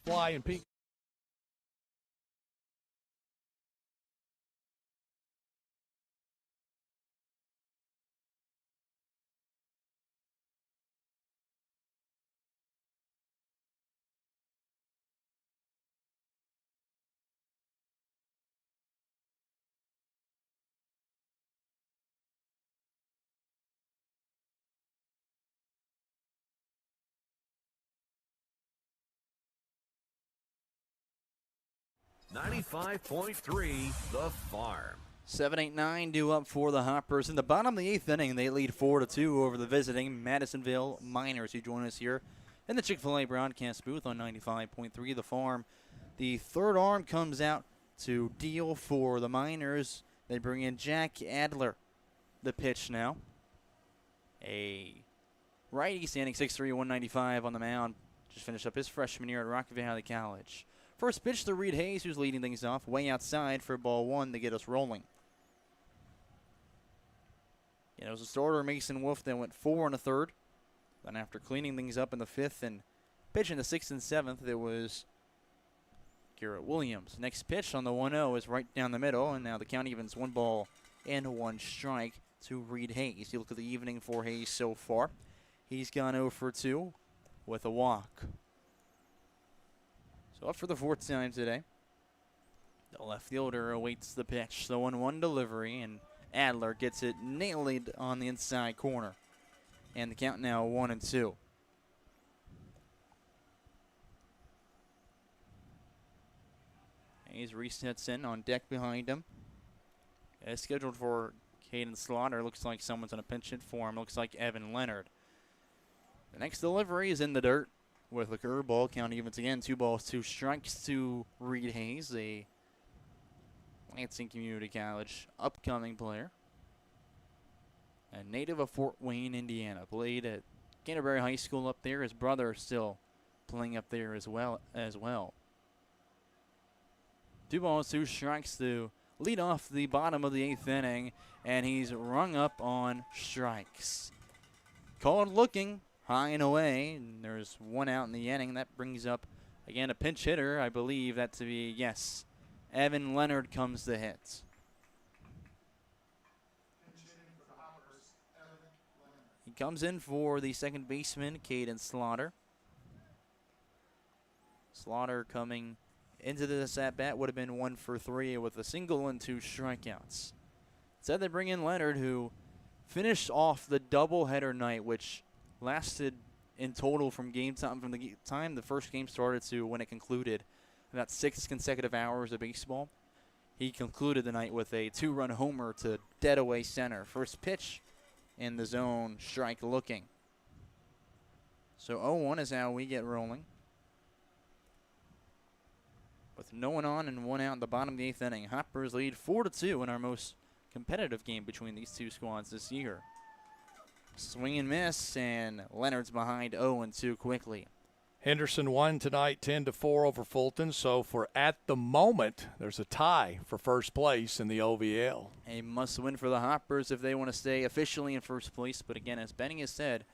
S8: Fly and peak.
S1: .3 The Farm.
S7: 7-8-9 due up for the Hoppers. In the bottom of the 8th inning, they lead 4-2 over the visiting Madisonville Miners, who join us here in the Chick-fil-A broadcast booth on 95.3 The Farm. The third arm comes out to deal for the Miners. They bring in Jack Adler. The pitch now. A righty standing 6'3", 195 on the mound. Just finished up his freshman year at Rock Valley College. First pitch to Reed Hayes, who's leading things off, way outside for ball 1 to get us rolling. It was a starter, Mason Wolf, that went 4 1/3. Then after cleaning things up in the 5th and pitching the 6th and 7th, it was Garrett Williams. Next pitch on the 1-0 is right down the middle, and now the count evens 1 ball and 1 strike to Reed Hayes. You look at the evening for Hayes so far. He's gone 0 for 2 with a walk. So up for the 4th time today. The left fielder awaits the pitch. The 1-1 delivery, and Adler gets it nailed on the inside corner. And the count now 1-2. Hayes resets in on deck behind him. It's scheduled for Caden Slaughter. Looks like someone's going to pinch it for him. Looks like Evan Leonard. The next delivery is in the dirt with a curveball. Count evens again. 2 balls, 2 strikes to Reed Hayes, a Lansing Community College upcoming player. A native of Fort Wayne, Indiana. Played at Canterbury High School up there. His brother still playing up there as well. 2 balls, 2 strikes to lead off the bottom of the 8th inning, and he's rung up on strikes. Called looking high and away, and there's 1 out in the inning. That brings up, again, a pinch hitter. I believe that to be, yes, Evan Leonard comes to hit. He comes in for the second baseman, Caden Slaughter. Slaughter coming into this at-bat would have been 1 for 3 with a single and 2 strikeouts. Instead, they bring in Leonard, who finished off the doubleheader night, which lasted in total from the time the first game started to when it concluded, about 6 consecutive hours of baseball. He concluded the night with a 2-run homer to dead away center. First pitch in the zone, strike looking. So 0-1 is how we get rolling. With no one on and 1 out in the bottom of the 8th inning, Hoppers lead 4-2 in our most competitive game between these 2 squads this year. Swing and miss, and Leonard's behind 0-2 quickly.
S8: Henderson won tonight 10-4 over Fulton, so for at the moment, there's a tie for first place in the OVL.
S7: A must-win for the Hoppers if they want to stay officially in first place. But again, as Benny has said,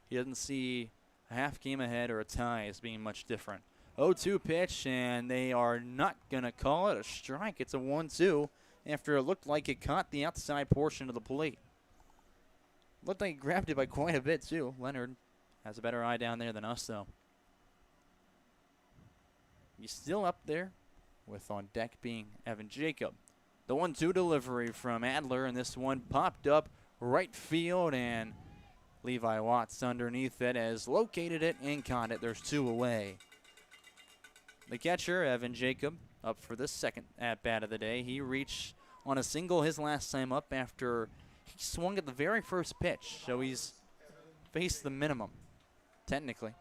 S7: he doesn't see a half game ahead or a tie as being much different. 0-2 pitch, and they are not going to call it a strike. It's a 1-2 after it looked like it caught the outside portion of the plate. Looked like he grabbed it by quite a bit, too. Leonard has a better eye down there than us, though. He's still up there, with on deck being Evan Jacob. The 1-2 delivery from Adler, and this one popped up right field, and Levi Watts underneath it has located it and caught it. There's 2 away. The catcher, Evan Jacob, up for the second at-bat of the day. He reached on a single his last time up after he swung at the very first pitch, so he's faced the minimum, technically.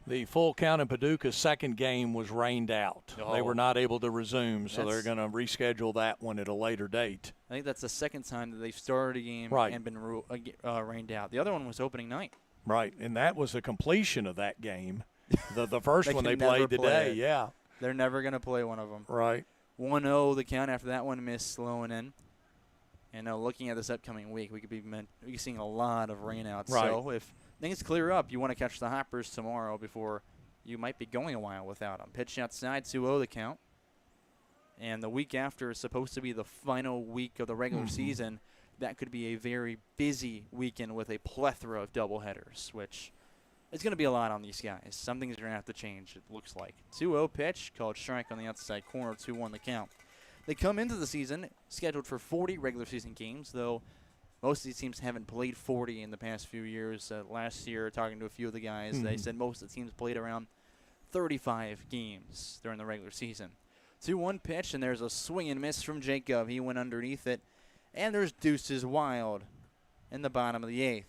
S8: The full count in Paducah's second game was rained out.
S7: Oh.
S8: They were not able to resume, so they're going to reschedule that one at a later date.
S7: I think that's the second time that they've started a game and been rained out. The other one was opening night.
S8: Right, and that was a completion of that game. The first one they played today, yeah.
S7: They're never going to play one of them.
S8: Right.
S7: 1-0 the count after that one missed slowing in. And looking at this upcoming week, we could be seeing a lot of rainouts.
S8: Right.
S7: So if things clear up, you want to catch the Hoppers tomorrow before you might be going a while without them. Pitch outside, 2-0 the count. And the week after is supposed to be the final week of the regular season. That could be a very busy weekend with a plethora of doubleheaders, which is going to be a lot on these guys. Some things are going to have to change, it looks like. 2-0 pitch, called strike on the outside corner, 2-1 the count. They come into the season scheduled for 40 regular season games, though most of these teams haven't played 40 in the past few years. Last year, talking to a few of the guys, they said most of the teams played around 35 games during the regular season. 2-1 pitch, and there's a swing and miss from Jacob. He went underneath it, and there's Deuces Wild in the bottom of the 8th.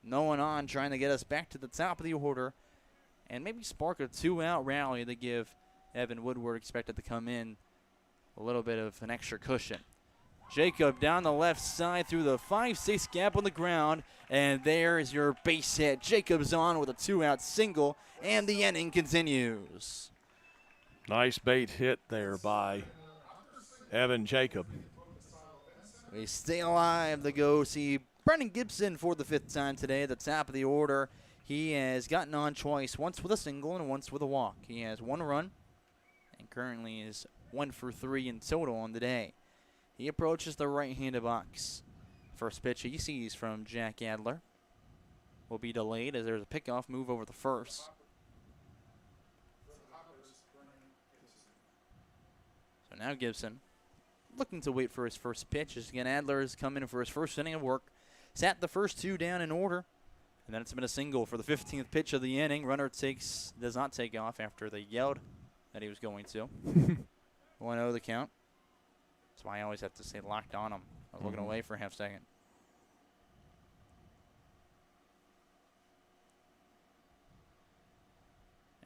S7: No one on, trying to get us back to the top of the order and maybe spark a 2-out rally to give Evan Woodward, expected to come in, a little bit of an extra cushion. Jacob down the left side through the 5-6 gap on the ground, and there is your base hit. Jacob's on with a 2-out single, and the inning continues.
S8: Nice bait hit there by Evan Jacob.
S7: We stay alive to go see Brendan Gibson for the 5th time today at the top of the order. He has gotten on twice, once with a single and once with a walk. He has 1 run and currently is 1 for 3 in total on the day. He approaches the right-handed box. First pitch he sees from Jack Adler will be delayed as there's a pickoff move over the first. So now Gibson looking to wait for his first pitch. As again, Adler has come in for his first inning of work. Sat the first 2 down in order. And then it's been a single for the 15th pitch of the inning. Runner does not take off after they yelled that he was going to. 1-0 the count. That's why I always have to say locked on him. I'm looking away for a half second.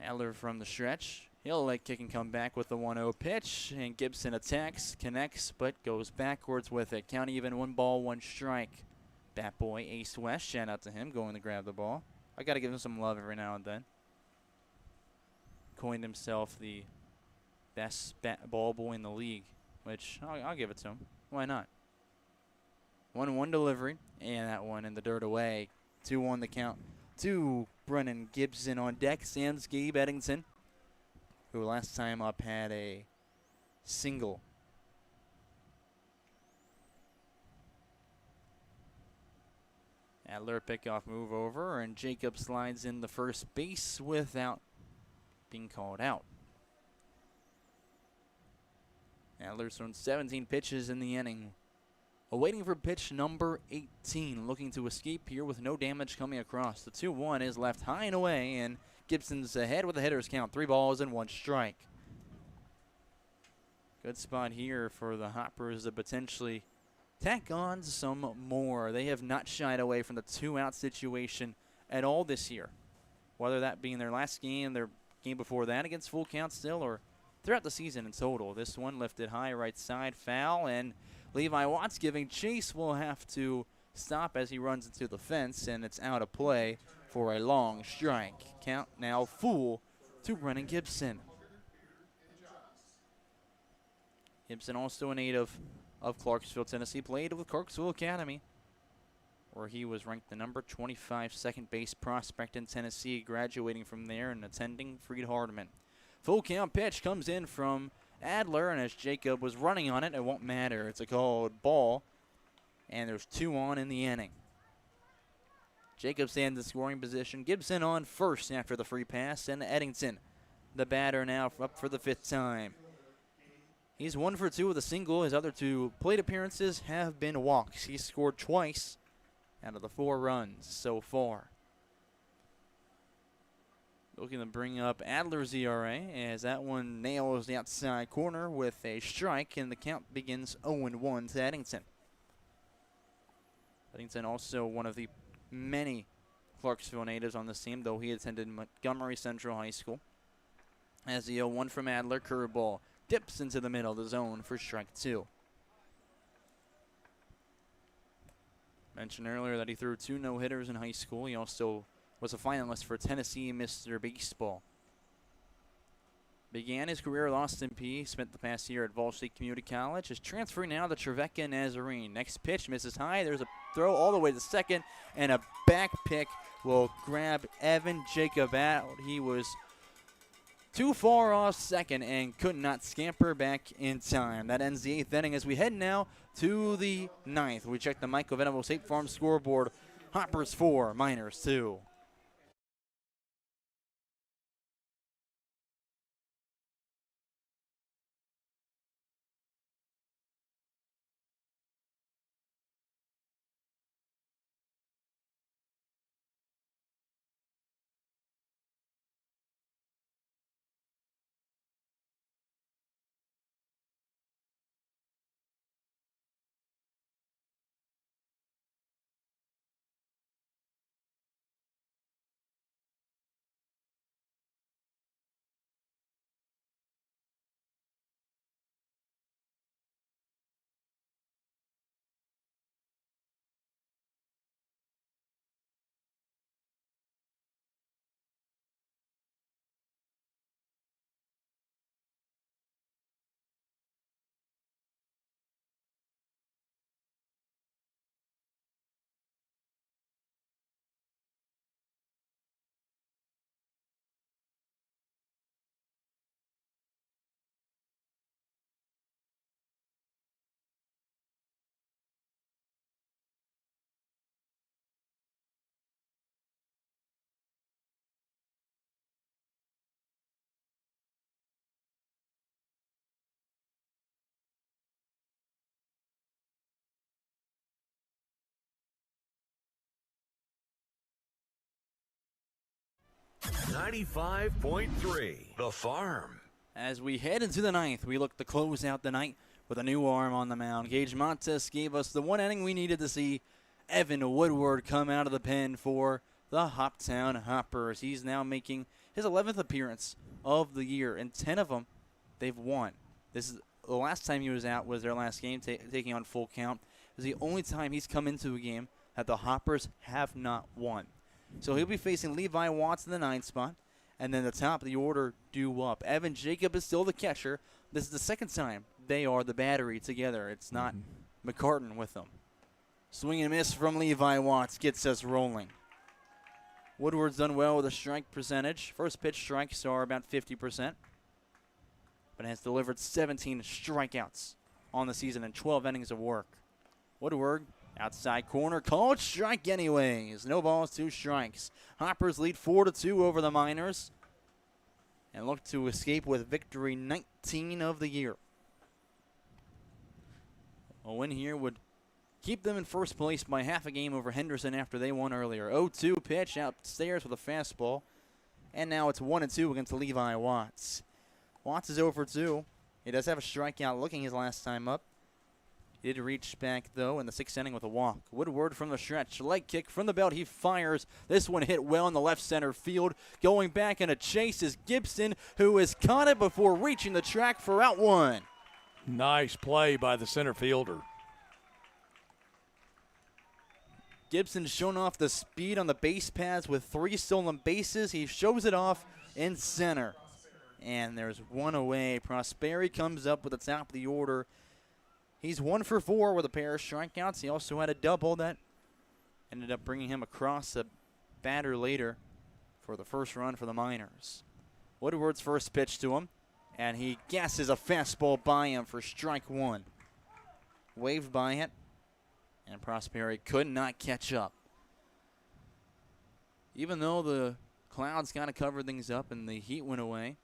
S7: Adler from the stretch. He'll let kick and come back with the 1-0 pitch. And Gibson attacks, connects, but goes backwards with it. Count even, 1 ball, 1 strike. Bat boy Ace West, shout out to him, going to grab the ball. I got to give him some love every now and then. coined himself the best ball boy in the league, which I'll give it to him. Why not? 1-1 delivery, and that one in the dirt away. 2-1 the count to Brennan Gibson on deck. Sam's Gabe Eddington, who last time up had a single. Adler pickoff move over, and Jacob slides in the first base without being called out. Adler's thrown 17 pitches in the inning. Awaiting for pitch number 18, looking to escape here with no damage coming across. The 2-1 is left high and away, and Gibson's ahead with a hitter's count. 3 balls and 1 strike. Good spot here for the Hoppers to potentially tack on some more. They have not shied away from the 2-out situation at all this year, whether that be in their last game, their game before that against full count still, or throughout the season in total. This one lifted high, right side, foul, and Levi Watts giving chase will have to stop as he runs into the fence, and it's out of play for a long strike. Count now full to Brennan Gibson. Gibson, also a native of Clarksville, Tennessee, played with Clarksville Academy, where he was ranked the number 25 second base prospect in Tennessee, graduating from there and attending Freed Hardeman. Full count pitch comes in from Adler, and as Jacob was running on it, it won't matter. It's a called ball, and there's 2 on in the inning. Jacob stands in scoring position. Gibson on first after the free pass, and Eddington, the batter, now up for the 5th time. He's 1 for 2 with a single. His other 2 plate appearances have been walks. He's scored twice out of the 4 runs so far. Looking to bring up Adler's ERA as that one nails the outside corner with a strike, and the count begins 0-1 to Eddington. Eddington also one of the many Clarksville natives on this team, though he attended Montgomery Central High School. As the 0-1 from Adler, curveball dips into the middle of the zone for strike 2. Mentioned earlier that he threw 2 no-hitters in high school. He also was a finalist for Tennessee Mr. Baseball. Began his career at Austin Peay, spent the past year at Vol State Community College, is transferring now to Trevecca Nazarene. Next pitch misses high. There's a throw all the way to second, and a back pick will grab Evan Jacob out. He was too far off second and could not scamper back in time. That ends the 8th inning as we head now to the 9th. We check the Michael Venable State Farm scoreboard. Hoppers 4, Miners 2.
S1: .3 The Farm.
S7: As we head into the 9th, we look to close out the night with a new arm on the mound. Gage Montes gave us the 1 inning we needed to see Evan Woodward come out of the pen for the Hoptown Hoppers. He's now making his 11th appearance of the year, and 10 of them they've won. This is the last time he was out was their last game, taking on full count. It was the only time he's come into a game that the Hoppers have not won. So he'll be facing Levi Watts in the 9th spot. and then the top of the order due up. Evan Jacob is still the catcher. This is the second time they are the battery together. It's not McCartan with them. Swing and miss from Levi Watts gets us rolling. Woodward's done well with a strike percentage. First pitch strikes are about 50%, but has delivered 17 strikeouts on the season and 12 innings of work. Woodward, outside corner, called strike anyways. No balls, 2 strikes. Hoppers lead 4-2 over the Miners and look to escape with victory 19 of the year. A win here would keep them in first place by half a game over Henderson after they won earlier. 0-2 pitch upstairs with a fastball. And now it's 1-2 against Levi Watts. Watts is 0-2. He does have a strikeout looking his last time up. He did reach back, though, in the 6th inning with a walk. Woodward from the stretch. Leg kick from the belt. He fires. This one hit well in the left center field. Going back in a chase is Gibson, who has caught it before reaching the track for out 1.
S8: Nice play by the center fielder.
S7: Gibson showing off the speed on the base paths with 3 stolen bases. He shows it off in center. And there's one away. Prosperi comes up with the top of the order. He's 1 for 4 with a pair of strikeouts. He also had a double that ended up bringing him across the batter later for the first run for the Miners. Woodward's first pitch to him, and he guesses a fastball by him for strike 1. Waved by it, and Prosperi could not catch up. Even though the clouds kind of covered things up and the heat went away,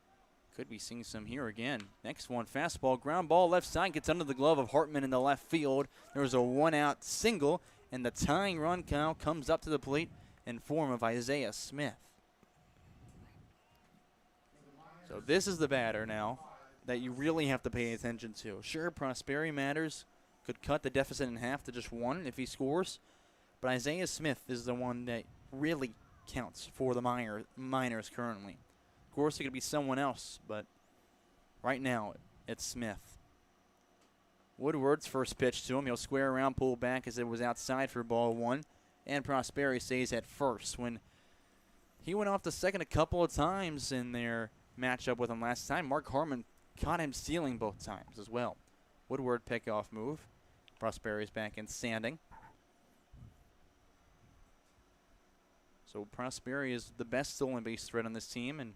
S7: could be seeing some here again. Next one, fastball, ground ball left side, gets under the glove of Hartman in the left field. There's a 1-out single, and the tying run now comes up to the plate in form of Isaiah Smith. So this is the batter now that you really have to pay attention to. Sure, Prosperi matters. Could cut the deficit in half to just 1 if he scores. But Isaiah Smith is the one that really counts for the Miners currently. Of course, it could be someone else, but right now it's Smith. Woodward's first pitch to him. He'll square around, pull back as it was outside for ball 1. And Prosperi stays at first. When he went off the second a couple of times in their matchup with him last time, Mark Harmon caught him stealing both times as well. Woodward pickoff move. Prosperi's back in standing. So Prosperi is the best stolen base threat on this team and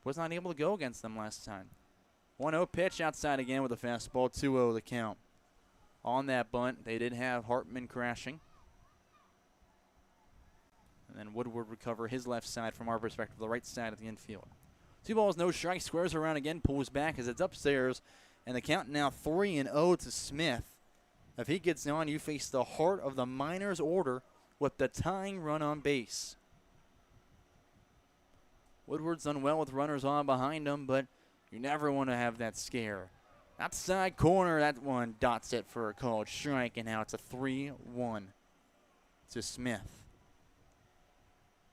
S7: was not able to go against them last time. 1-0 pitch outside again with a fastball, 2-0 the count. On that bunt, they did have Hartman crashing. And then Woodward recover his left side from our perspective, the right side of the infield. 2 balls, no strikes, squares around again, pulls back as it's upstairs. And the count now 3-0 to Smith. If he gets on, you face the heart of the Miners' order with the tying run on base. Woodward's done well with runners on behind him, but you never want to have that scare. Outside corner, that one dots it for a called strike, and now it's a 3-1 to Smith.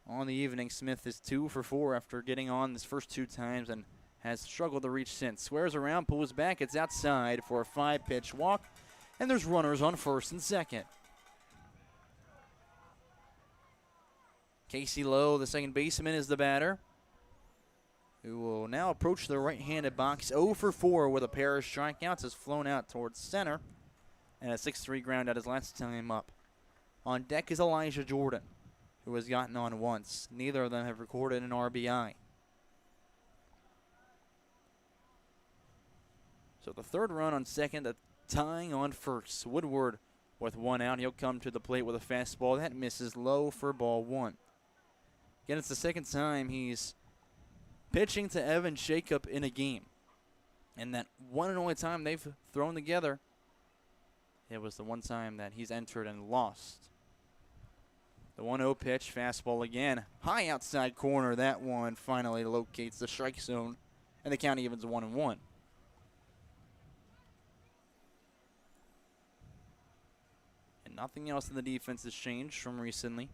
S7: On the evening, Smith is 2 for 4 after getting on his first 2 times and has struggled to reach since. Squares around, pulls back, it's outside for a 5-pitch walk, and there's runners on first and second. Casey Lowe, the second baseman, is the batter, who will now approach the right-handed box. 0 for 4 with a pair of strikeouts, has flown out towards center, and a 6-3 ground out his last time up. On deck is Elijah Jordan, who has gotten on once. Neither of them have recorded an RBI. So the third run on second, the tying on first. Woodward with 1 out. He'll come to the plate with a fastball. That misses low for ball 1. Again, it's the second time he's pitching to Evan Jacob in a game. And that one and only time they've thrown together, it was the one time that he's entered and lost. The 1-0 pitch, fastball again. High outside corner. That one finally locates the strike zone. And the count evens 1-1. Nothing else in the defense has changed from recently.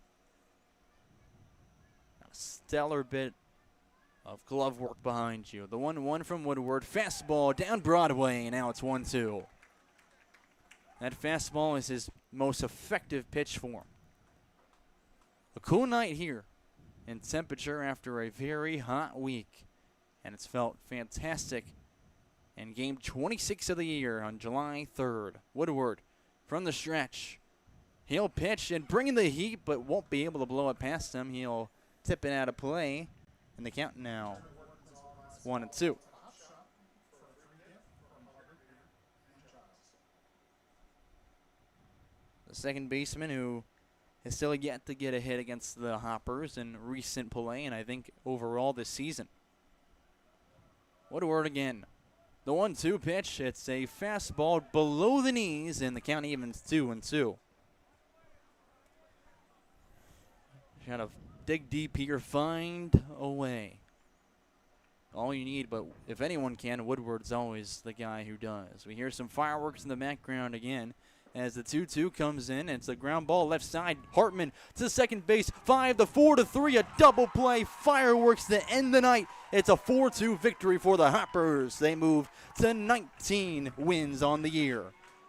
S7: A stellar bit of glove work behind you. The 1-1 from Woodward. Fastball down Broadway. Now it's 1-2. That fastball is his most effective pitch for him. A cool night here in temperature after a very hot week. And it's felt fantastic in game 26 of the year on July 3rd. Woodward from the stretch. He'll pitch and bring in the heat, but won't be able to blow it past him. He'll tip it out of play. And the count now 1-2. The second baseman, who has still yet to get a hit against the Hoppers in recent play, and I think overall this season. Woodward again. The 1-2 pitch. It's a fastball below the knees, and the count evens 2-2. Kind of dig deep here, find a way. All you need, but if anyone can, Woodward's always the guy who does. We hear some fireworks in the background again as the 2-2 comes in. It's a ground ball left side. Hartman to second base. 5-4-3, a double play. Fireworks to end the night. It's a 4-2 victory for the Hoppers. They move to 19 wins on the year.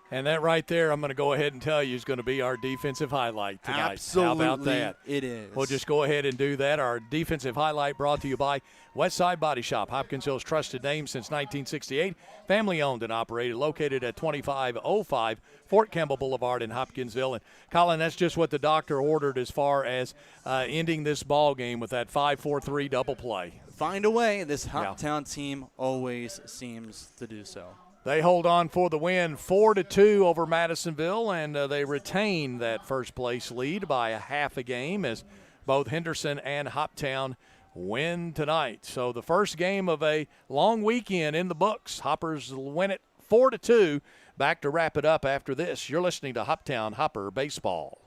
S8: And that right there, I'm going to go ahead and tell you, is going to be our defensive highlight tonight.
S7: Absolutely,
S8: how about that?
S7: It is.
S8: We'll just go ahead and do that. Our defensive highlight brought to you by Westside Body Shop, Hopkinsville's trusted name since 1968. Family-owned and operated, located at 2505 Fort Campbell Boulevard in Hopkinsville. And, Colin, that's just what the doctor ordered as far as ending this ball game with that 5-4-3 double play.
S7: Find a way. This Hoptown team always seems to do so.
S8: They hold on for the win 4-2 over Madisonville, and they retain that first place lead by a half a game as both Henderson and Hoptown win tonight. So the first game of a long weekend in the books. Hoppers win it 4-2. Back to wrap it up after this. You're listening to Hoptown Hopper Baseball.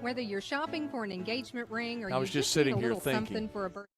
S9: Whether you're shopping for an engagement ring or
S8: I was
S9: you
S8: just
S9: need
S8: sitting
S9: a
S8: here
S9: little
S8: thinking.
S9: something for a birthday.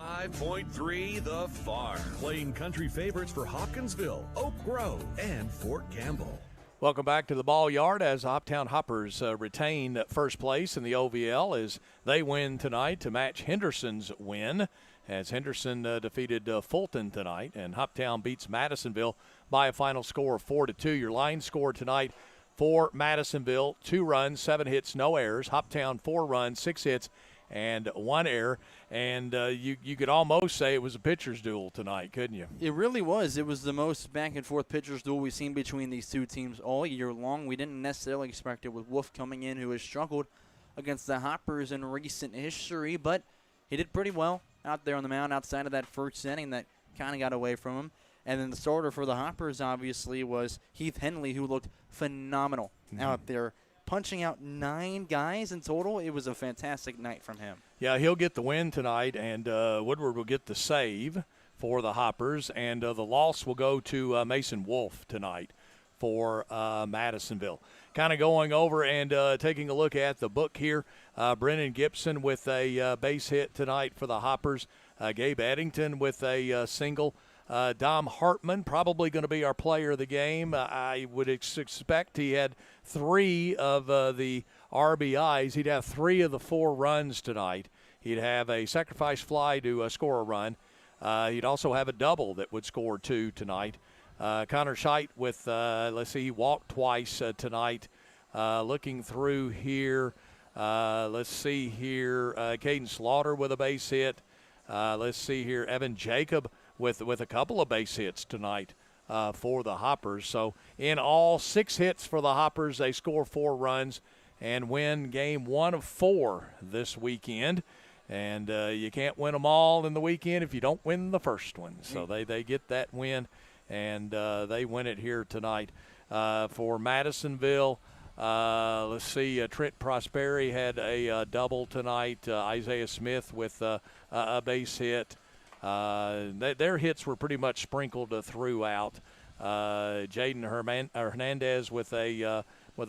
S1: .3 The Farm, playing country favorites for Hopkinsville, Oak Grove, and Fort Campbell.
S8: Welcome back to the ball yard as Hoptown Hoppers retain first place in the OVL as they win tonight to match Henderson's win, as Henderson defeated Fulton tonight, and Hoptown beats Madisonville by a final score of 4-2. Your line score tonight for Madisonville: 2 runs, 7 hits, no errors. Hoptown 4 runs, 6 hits, and 1 error. And you could almost say it was a pitcher's duel tonight, couldn't you?
S7: It really was. It was the most back-and-forth pitcher's duel we've seen between these two teams all year long. We didn't necessarily expect it with Wolf coming in, who has struggled against the Hoppers in recent history, but he did pretty well out there on the mound outside of that first inning that kind of got away from him. And then the starter for the Hoppers, obviously, was Heath Henley, who looked phenomenal out there, punching out 9 guys in total. It was a fantastic night from him.
S8: Yeah, he'll get the win tonight, and Woodward will get the save for the Hoppers, and the loss will go to Mason Wolf tonight for Madisonville. Kind of going over and taking a look at the book here. Brennan Gibson with a base hit tonight for the Hoppers. Gabe Eddington with a single. Dom Hartman probably going to be our player of the game. I would expect he had 3 of the RBIs. He'd have 3 of the 4 runs tonight. He'd have a sacrifice fly to score a run. He'd also have a double that would score 2 tonight. Connor Scheidt with, he walked twice tonight. Looking through here, Caden Slaughter with a base hit. Evan Jacob with a couple of base hits tonight for the Hoppers. So in all, 6 hits for the Hoppers. They score 4 runs and win game 1 of 4 this weekend. And you can't win them all in the weekend if you don't win the first one. So they get that win, and they win it here tonight. For Madisonville, let's see, Trent Prosperi had a double tonight. Isaiah Smith with a base hit. Their hits were pretty much sprinkled throughout. Jaden Hernandez with a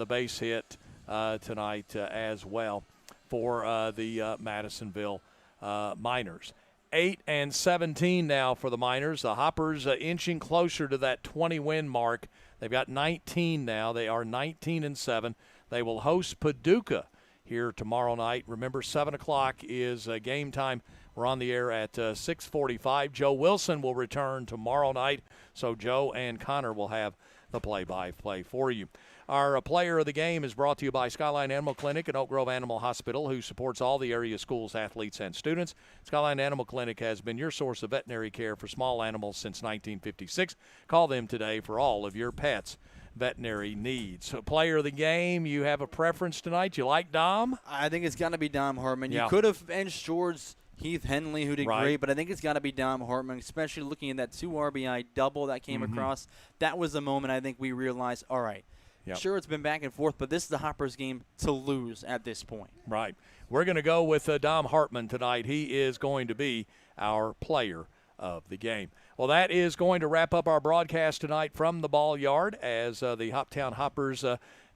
S8: base hit tonight as well for the Madisonville Miners. 8-17 now for the Miners. The Hoppers inching closer to that 20-win mark. They've got 19 now. They are 19-7. They will host Paducah here tomorrow night. Remember, 7 o'clock is game time. We're on the air at 6:45. Joe Wilson will return tomorrow night, so Joe and Connor will have the play-by-play for you. Our player of the game is brought to you by Skyline Animal Clinic and Oak Grove Animal Hospital, who supports all the area schools, athletes, and students. Skyline Animal Clinic has been your source of veterinary care for small animals since 1956. Call them today for all of your pets' veterinary needs. So, player of the game, you have a preference tonight? You like Dom?
S7: I think it's got to be Dom Hartman.
S8: Yeah.
S7: You could have benched George Heath Henley, who did
S8: Right.
S7: great, but I think it's got to be Dom Hartman, especially looking at that 2 RBI double that came across. That was the moment I think we realized, all right,
S8: Yep.
S7: sure it's been back and forth, but this is the Hoppers game to lose at this point.
S8: Right. We're going to go with Dom Hartman tonight. He is going to be our player of the game. Well, that is going to wrap up our broadcast tonight from the ball yard as the Hoptown Hoppers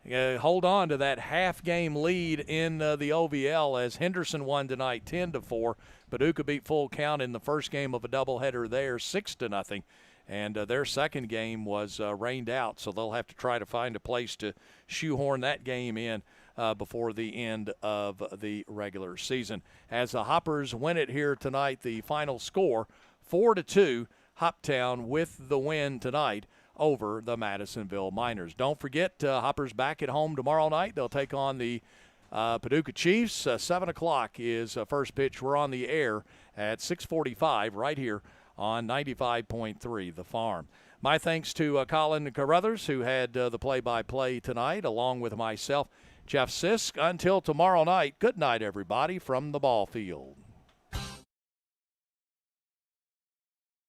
S8: hold on to that half-game lead in the OVL as Henderson won tonight 10-4. Paducah beat Full Count in the first game of a doubleheader there 6-0. And their second game was rained out, so they'll have to try to find a place to shoehorn that game in before the end of the regular season. As the Hoppers win it here tonight, the final score 4-2, Hoptown with the win tonight over the Madisonville Miners. Don't forget, Hoppers back at home tomorrow night. They'll take on the Paducah Chiefs. 7 o'clock is first pitch. We're on the air at 6:45 right here on 95.3 The Farm. My thanks to Colin Carruthers, who had the play-by-play tonight, along with myself, Jeff Sisk. Until tomorrow night, good night, everybody, from the ball field.